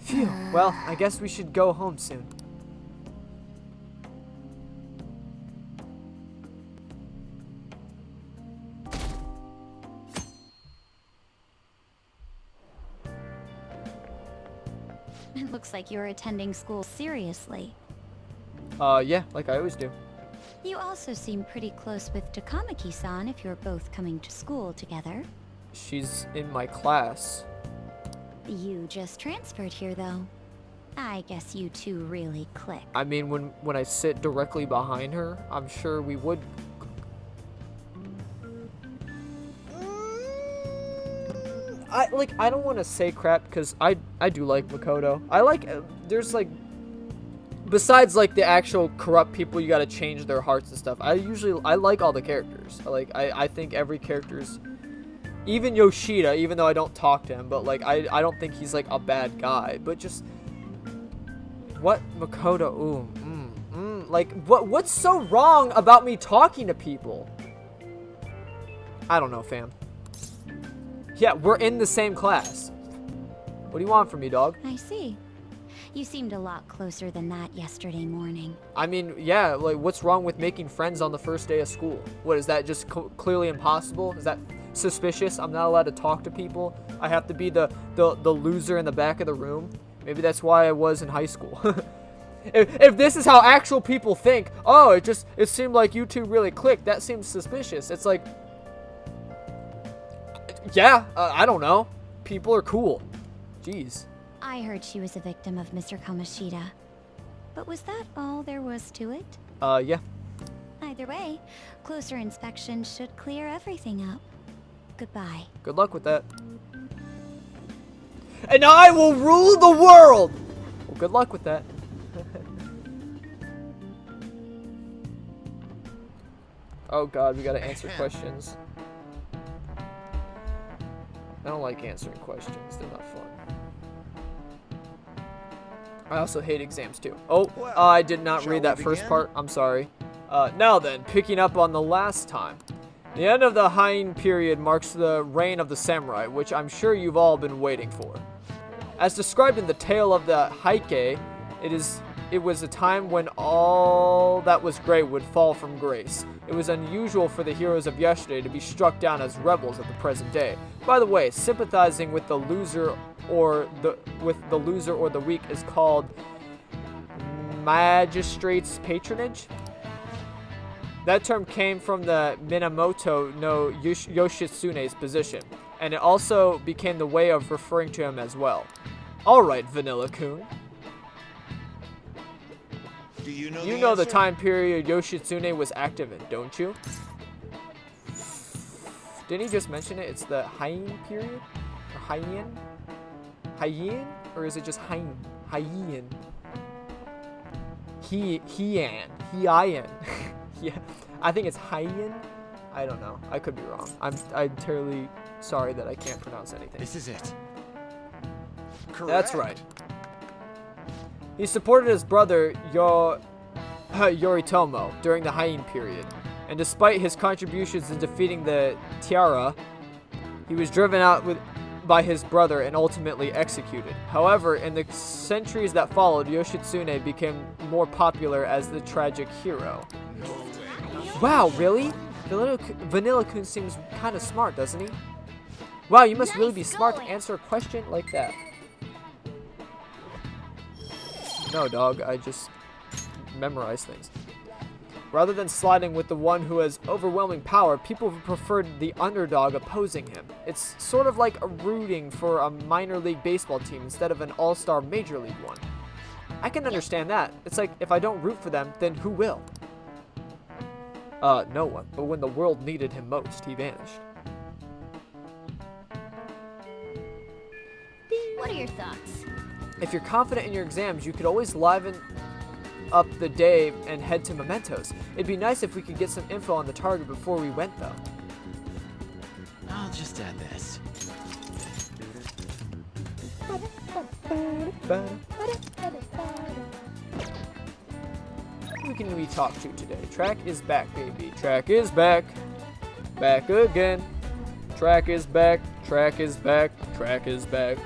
Phew. Well, I guess we should go home soon. It looks like you're attending school seriously. Yeah, like I always do. You also seem pretty close with Takamaki-san if you're both coming to school together. She's in my class. You just transferred here, though. I guess you two really click. I mean, when I sit directly behind her, I'm sure we would. I don't want to say crap because I do like Makoto. I like there's like, besides like the actual corrupt people, you got to change their hearts and stuff. I like all the characters. I think every character's, even Yoshida, even though I don't talk to him, but like I don't think he's like a bad guy. But just what Makoto, like what's so wrong about me talking to people? I don't know, fam. Yeah, we're in the same class. What do you want from me, dog? I see. You seemed a lot closer than that yesterday morning. I mean, yeah, like, what's wrong with making friends on the first day of school? What, is that just clearly impossible? Is that suspicious? I'm not allowed to talk to people? I have to be the loser in the back of the room? Maybe that's why I was in high school. If this is how actual people think, oh, it seemed like you two really clicked, that seems suspicious. It's like, yeah, I don't know. People are cool. Jeez. I heard she was a victim of Mr. Kamoshida. But was that all there was to it? Yeah. Either way, closer inspection should clear everything up. Goodbye. Good luck with that. And I will rule the world! Well, good luck with that. Oh god, we gotta answer questions. I don't like answering questions, they're not fun. I also hate exams too. Oh, I did not read that first part, I'm sorry. Now then, picking up on the last time. The end of the Heian period marks the reign of the samurai, which I'm sure you've all been waiting for. As described in the tale of the Heike, it was a time when all that was great would fall from grace. It was unusual for the heroes of yesterday to be struck down as rebels at the present day. By the way, sympathizing with the loser or the weak is called magistrate's patronage. That term came from the Minamoto no Yoshitsune's position, and it also became the way of referring to him as well. Alright, Vanilla-kun. Do you know, you know the time period Yoshitsune was active in, don't you? Didn't he just mention it? It's the Heian period? Or Heian? Heian? Or is it just Heian? Heian. Heian. Yeah, I think it's Heian. I don't know. I could be wrong. I'm terribly sorry that I can't pronounce anything. This is it. Correct. That's right. He supported his brother Yoritomo during the Heian period, and despite his contributions in defeating the Tiara, he was driven out by his brother and ultimately executed. However, in the centuries that followed, Yoshitsune became more popular as the tragic hero. Wow, really? Vanilla-kun seems kind of smart, doesn't he? Wow, you must really be smart to answer a question like that. No, dog, I just memorize things. Rather than sliding with the one who has overwhelming power, people preferred the underdog opposing him. It's sort of like rooting for a minor league baseball team instead of an all-star major league one. I can understand that. It's like, if I don't root for them, then who will? No one. But when the world needed him most, he vanished. What are your thoughts? If you're confident in your exams, you could always liven up the day and head to Mementos. It'd be nice if we could get some info on the target before we went, though. I'll just add this. Who can we talk to today? Track is back, baby. Track is back. Back again. Track is back. Track is back. Track is back.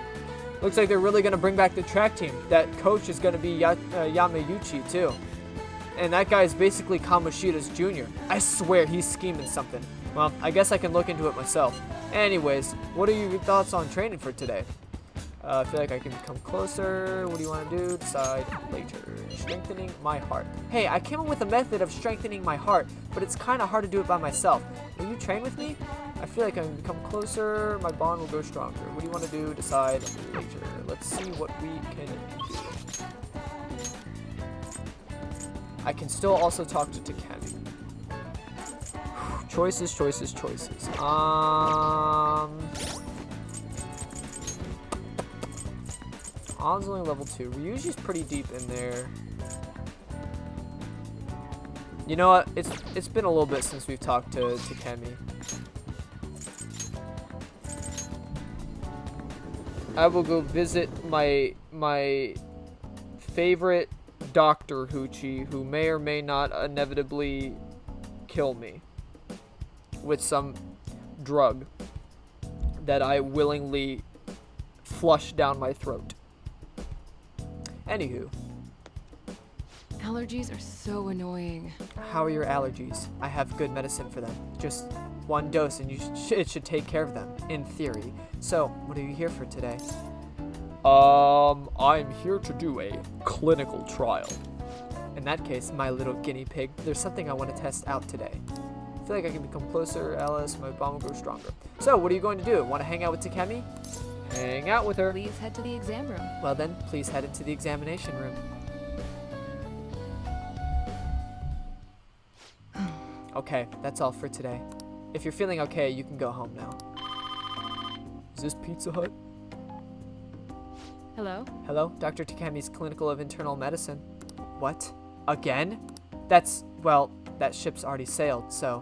Looks like they're really going to bring back the track team. That coach is going to be Yamayuchi, too. And that guy is basically Kamoshida's junior. I swear he's scheming something. Well, I guess I can look into it myself. Anyways, what are your thoughts on training for today? I feel like I can become closer. What do you want to do? Decide later. Strengthening my heart. Hey, I came up with a method of strengthening my heart, but it's kind of hard to do it by myself. Will you train with me? I feel like I can become closer. My bond will go stronger. What do you want to do? Decide later. Let's see what we can do. I can still also talk to Takemi. Choices, choices, choices. On's only level 2. Ryuji's pretty deep in there. You know what? It's been a little bit since we've talked to Takemi. I will go visit my favorite Dr. Hoochie, who may or may not inevitably kill me with some drug that I willingly flush down my throat. Anywho. Allergies are so annoying. How are your allergies? I have good medicine for them. Just one dose and it should take care of them, in theory. So, what are you here for today? I'm here to do a clinical trial. In that case, my little guinea pig, there's something I want to test out today. I feel like I can become closer, Alice. My bond will grow stronger. So, what are you going to do? Want to hang out with Takemi? Hang out with her. Please head to the exam room. Well then, please head into the examination room. Okay, that's all for today. If you're feeling okay, you can go home now. Is this Pizza Hut? Hello? Hello, Dr. Takemi's Clinical of Internal Medicine. What? Again? That's, well, that ship's already sailed, so...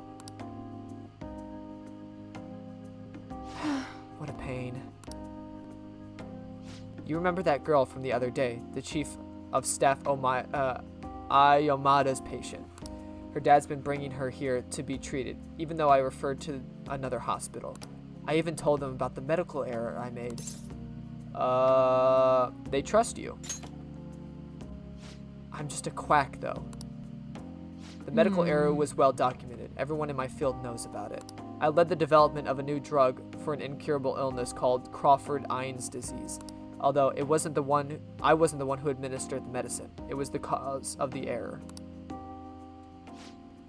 What a pain. You remember that girl from the other day, the chief of staff Ayomada's patient. Her dad's been bringing her here to be treated, even though I referred to another hospital. I even told them about the medical error I made. They trust you. I'm just a quack, though. The medical error was well documented. Everyone in my field knows about it. I led the development of a new drug for an incurable illness called Crawford-Hines disease. Although I wasn't the one who administered the medicine. It was the cause of the error.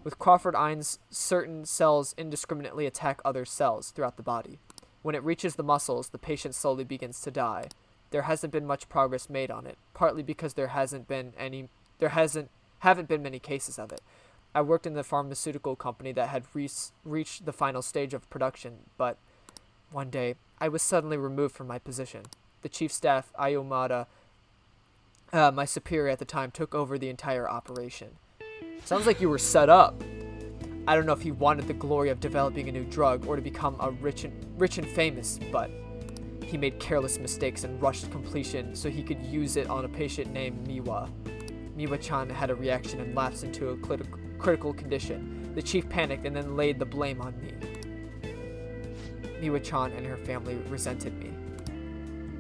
With Crawford-Hines, certain cells indiscriminately attack other cells throughout the body. When it reaches the muscles, the patient slowly begins to die. There hasn't been much progress made on it, partly because there haven't been many cases of it. I worked in the pharmaceutical company that had reached the final stage of production, but one day I was suddenly removed from my position. The chief staff, Ayomada, my superior at the time, took over the entire operation. Sounds like you were set up. I don't know if he wanted the glory of developing a new drug or to become a rich and famous, but he made careless mistakes and rushed completion so he could use it on a patient named Miwa. Miwa-chan had a reaction and lapsed into a critical condition. The chief panicked and then laid the blame on me. Miwa-chan and her family resented me.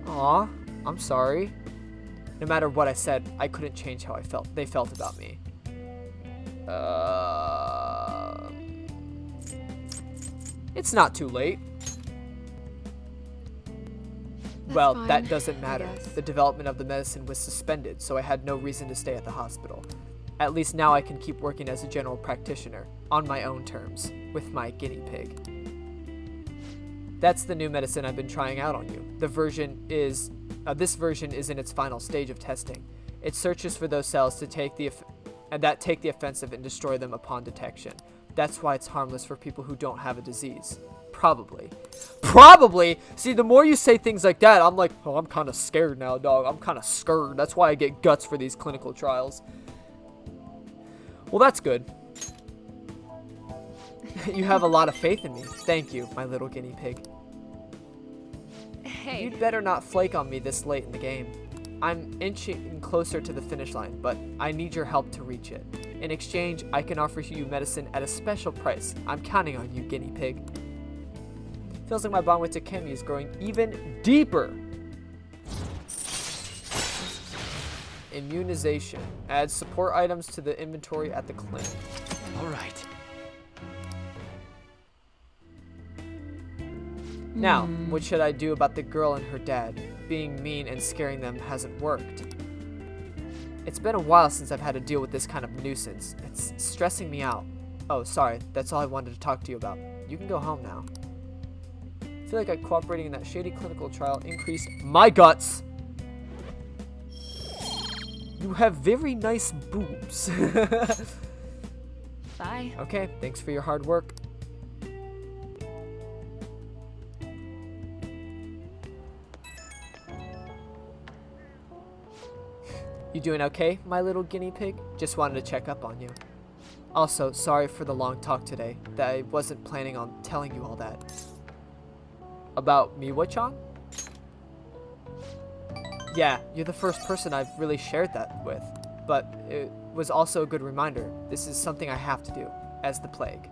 Aw, I'm sorry. No matter what I said, I couldn't change how they felt about me. It's not too late. Well, fine, that doesn't matter. The development of the medicine was suspended, so I had no reason to stay at the hospital. At least now I can keep working as a general practitioner, on my own terms, with my guinea pig. That's the new medicine I've been trying out on you. This version is in its final stage of testing. It searches for those cells that take the offensive and destroy them upon detection. That's why it's harmless for people who don't have a disease. Probably. Probably? See, the more you say things like that, I'm like, oh, I'm kind of scared now, dog. I'm kind of scared. That's why I get guts for these clinical trials. Well, that's good. You have a lot of faith in me. Thank you, my little guinea pig. Hey. You'd better not flake on me this late in the game. I'm inching closer to the finish line, but I need your help to reach it. In exchange, I can offer you medicine at a special price. I'm counting on you, guinea pig. Feels like my bond with Takemi is growing even deeper. Immunization. Add support items to the inventory at the clinic. All right. Now, what should I do about the girl and her dad? being mean and scaring them hasn't worked. It's been a while since I've had to deal with this kind of nuisance. It's stressing me out. Oh, sorry. That's all I wanted to talk to you about. You can go home now. I feel like cooperating in that shady clinical trial increased my guts. You have very nice boobs. Bye. Okay, thanks for your hard work. You doing okay, my little guinea pig? Just wanted to check up on you. Also, sorry for the long talk today. That I wasn't planning on telling you all that. About Miwa-chan? Yeah, you're the first person I've really shared that with. But it was also a good reminder. This is something I have to do, as the plague.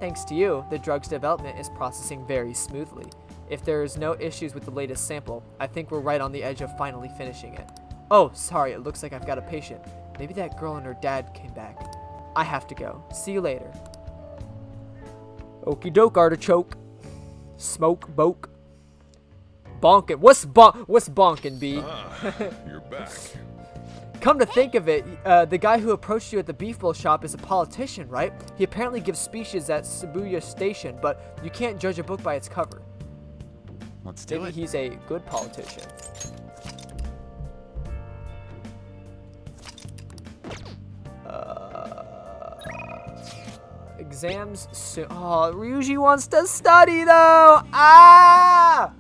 Thanks to you, the drug's development is processing very smoothly. If there is no issues with the latest sample, I think we're right on the edge of finally finishing it. Oh, sorry, it looks like I've got a patient. Maybe that girl and her dad came back. I have to go. See you later. Okie doke, artichoke. Smoke, boke. Bonkin'. What's bonkin', B? You're back. Come to think of it, the guy who approached you at the beef bowl shop is a politician, right? He apparently gives speeches at Shibuya Station, but you can't judge a book by its cover. Let's do it. Maybe he's a good politician. Exams soon. Oh, Ryuji wants to study though. Ah!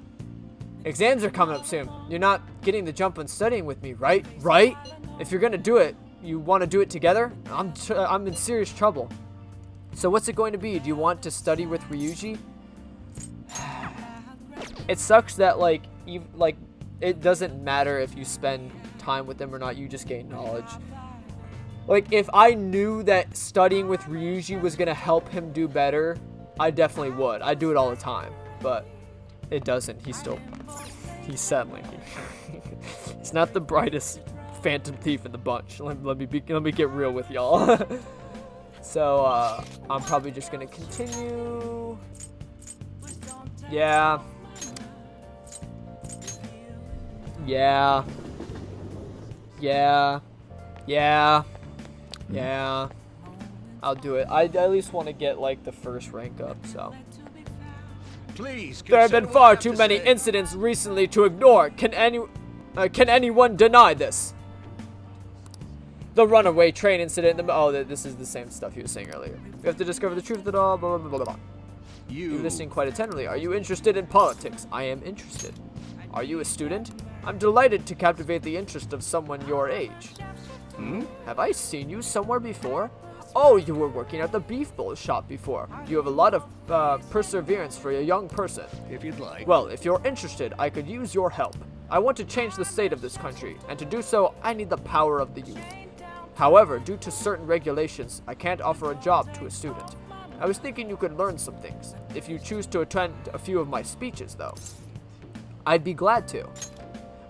Exams are coming up soon. You're not getting the jump on studying with me, right? Right? If you're gonna do it, you want to do it together? I'm in serious trouble. So what's it going to be? Do you want to study with Ryuji? It sucks that it doesn't matter if you spend time with them or not. You just gain knowledge. Like, if I knew that studying with Ryuji was going to help him do better, I definitely would. I do it all the time. But it doesn't. He's settling. He's not the brightest phantom thief in the bunch. Let me get real with y'all. So, I'm probably just going to continue. Yeah. Yeah. Yeah. Yeah. Yeah, I'll do it. I at least want to get like the first rank up, so. Please. There have been far too many incidents recently to ignore. Can anyone deny this? The runaway train incident. This is the same stuff he was saying earlier. We have to discover the truth of it all. Blah blah blah blah. You're listening quite attentively. Are you interested in politics? I am interested. Are you a student? I'm delighted to captivate the interest of someone your age. Have I seen you somewhere before? Oh, you were working at the beef bowl shop before. You have a lot of perseverance for a young person. If you'd like. Well, if you're interested, I could use your help. I want to change the state of this country, and to do so, I need the power of the youth. However, due to certain regulations, I can't offer a job to a student. I was thinking you could learn some things, if you choose to attend a few of my speeches, though. I'd be glad to.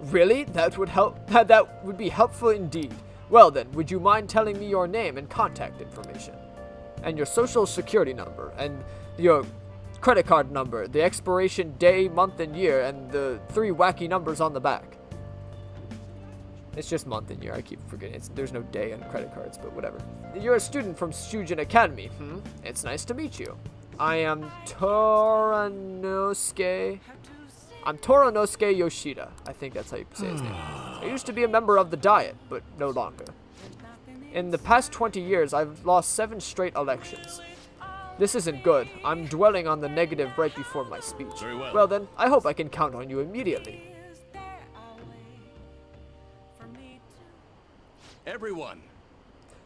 Really? That would help. That would be helpful indeed. Well then, would you mind telling me your name and contact information? And your social security number, and your credit card number, the expiration day, month, and year, and the 3 wacky numbers on the back. It's just month and year, I keep forgetting. There's no day on credit cards, but whatever. You're a student from Shujin Academy, It's nice to meet you. I am Toranosuke Yoshida. I think that's how you say his name. I used to be a member of the Diet, but no longer. In the past 20 years, I've lost 7 straight elections. This isn't good. I'm dwelling on the negative right before my speech. Very well. Well then, I hope I can count on you immediately. Everyone.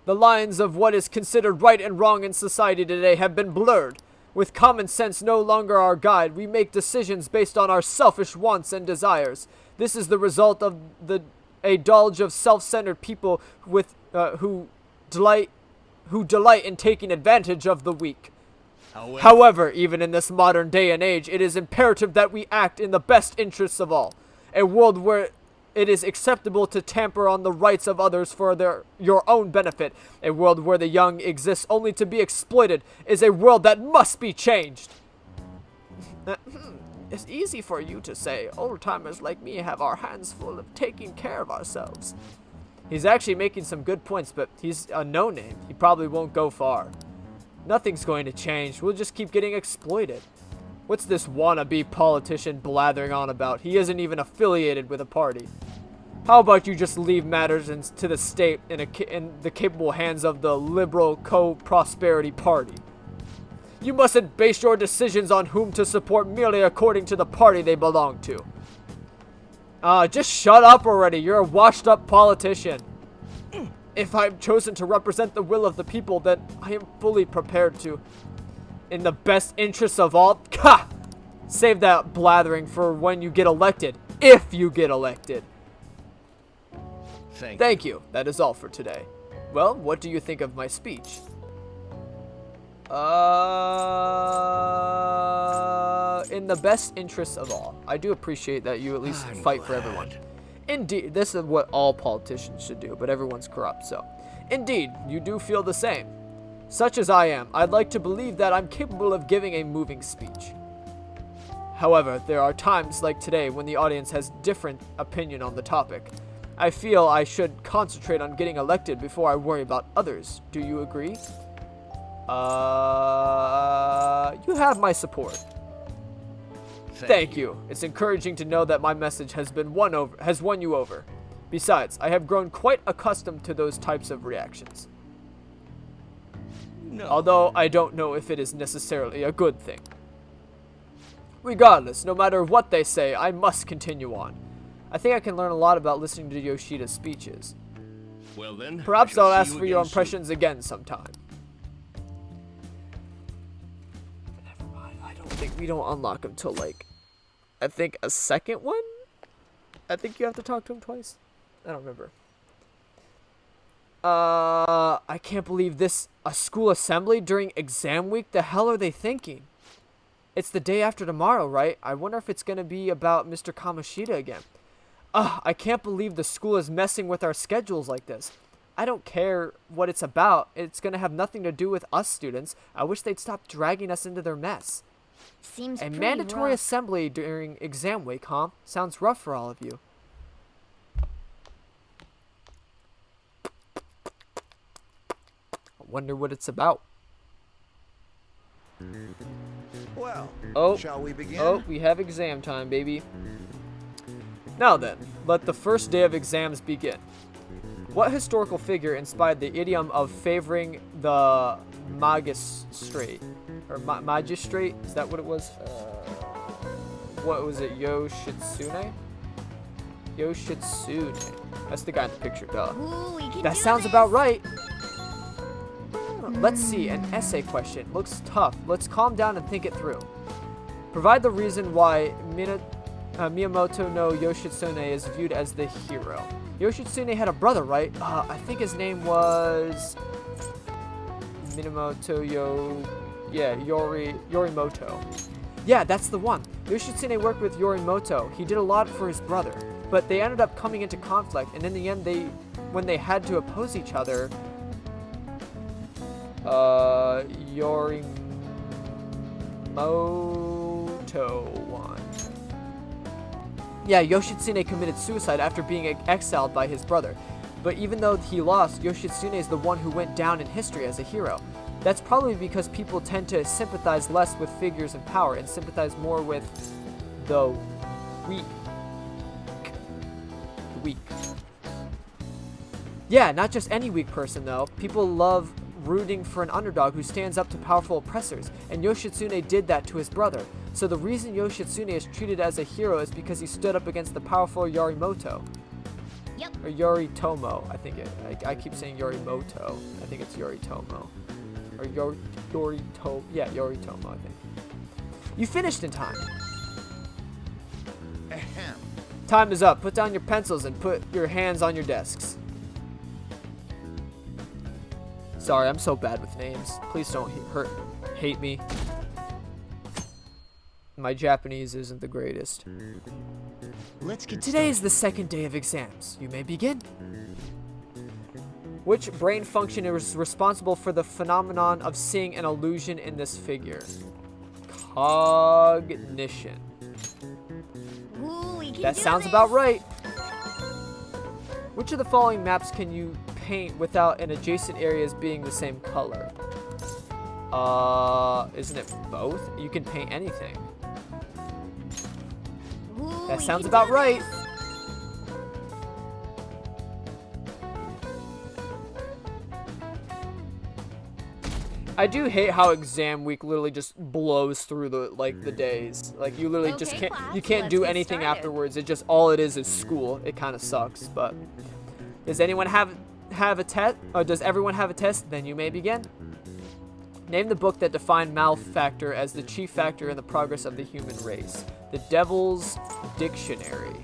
The lines of what is considered right and wrong in society today have been blurred. With common sense no longer our guide, we make decisions based on our selfish wants and desires. This is the result of a dulge of self-centered people who delight in taking advantage of the weak. However, even in this modern day and age, it is imperative that we act in the best interests of all. A world where it is acceptable to tamper on the rights of others for your own benefit. A world where the young exists only to be exploited is a world that must be changed. It's easy for you to say. Old-timers like me have our hands full of taking care of ourselves. He's actually making some good points, but he's a no-name. He probably won't go far. Nothing's going to change. We'll just keep getting exploited. What's this wannabe politician blathering on about? He isn't even affiliated with a party. How about you just leave matters to the state in the capable hands of the Liberal Co-Prosperity Party? You mustn't base your decisions on whom to support merely according to the party they belong to. Just shut up already. You're a washed-up politician. If I'm chosen to represent the will of the people, then I am fully prepared to. In the best interests of all... Ha! Save that blathering for when you get elected. If you get elected. Thank you. That is all for today. Well, what do you think of my speech? In the best interests of all. I do appreciate that you at least fight for everyone. Indeed, this is what all politicians should do, but everyone's corrupt, so. Indeed, you do feel the same. Such as I am, I'd like to believe that I'm capable of giving a moving speech. However, there are times like today when the audience has different opinion on the topic. I feel I should concentrate on getting elected before I worry about others. Do you agree? You have my support. Thank you. It's encouraging to know that my message has won you over. Besides, I have grown quite accustomed to those types of reactions. No. Although I don't know if it is necessarily a good thing. Regardless, no matter what they say, I must continue on. I think I can learn a lot about listening to Yoshida's speeches. Well then, perhaps I'll ask for your impressions again sometime. Never mind. I don't think we don't unlock him till like, I think a second one? I think you have to talk to him twice. I don't remember. I can't believe this. A school assembly during exam week? The hell are they thinking? It's the day after tomorrow, right? I wonder if it's going to be about Mr. Kamoshida again. I can't believe the school is messing with our schedules like this. I don't care what it's about. It's going to have nothing to do with us students. I wish they'd stop dragging us into their mess. Seems a pretty mandatory rough. assembly during exam week, huh? Sounds rough for all of you. I wonder what it's about. Well, shall we begin? Oh, we have exam time, baby. Now then, let the first day of exams begin. What historical figure inspired the idiom of favoring the magistrate? Or magistrate? Is that what it was? What was it? Yoshitsune? Yoshitsune. That's the guy in the picture, duh. Ooh, that sounds about right. Let's see, an essay question. Looks tough. Let's calm down and think it through. Provide the reason why Miyamoto no Yoshitsune is viewed as the hero. Yoshitsune had a brother, right? I think his name was Yorimoto. Yeah, that's the one. Yoshitsune worked with Yorimoto. He did a lot for his brother, but they ended up coming into conflict, and in the end, when they had to oppose each other, Yorimoto won. Yeah, Yoshitsune committed suicide after being exiled by his brother. But even though he lost, Yoshitsune is the one who went down in history as a hero. That's probably because people tend to sympathize less with figures in power and sympathize more with the weak. Yeah, not just any weak person though. People love rooting for an underdog who stands up to powerful oppressors, and Yoshitsune did that to his brother. So the reason Yoshitsune is treated as a hero is because he stood up against the powerful Yorimoto. Yep. Or Yoritomo, I think I keep saying Yorimoto. I think it's Yoritomo. Or Yoritomo. Yeah, Yoritomo, I think. You finished in time. Ahem. Time is up. Put down your pencils and put your hands on your desks. Sorry, I'm so bad with names. Please don't hate me. My Japanese isn't the greatest. Let's get Today is the second day of exams. You may begin. Which brain function is responsible for the phenomenon of seeing an illusion in this figure? Cognition. Ooh, we can That do sounds this. about right. Which of the following maps can you paint without an adjacent areas being the same color? Isn't it both? You can paint anything. Ooh, That we sounds can about do right. this. I do hate how exam week literally just blows through the days. Like you literally just Okay, can't class, you can't let's do get anything started. afterwards. It just all it is school. It kind of sucks. But does anyone have a test? Or does everyone have a test? Then you may begin. Name the book that defined malfactor as the chief factor in the progress of the human race. The Devil's Dictionary.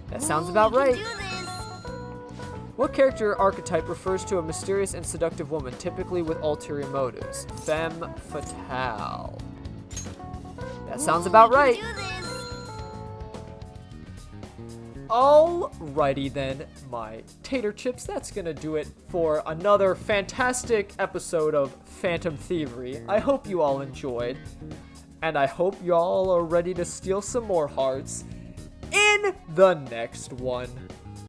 That sounds about right. What character archetype refers to a mysterious and seductive woman, typically with ulterior motives? Femme fatale. That sounds about right. Alrighty then, my tater chips, that's gonna do it for another fantastic episode of Phantom Thievery. I hope you all enjoyed, and I hope y'all are ready to steal some more hearts in the next one.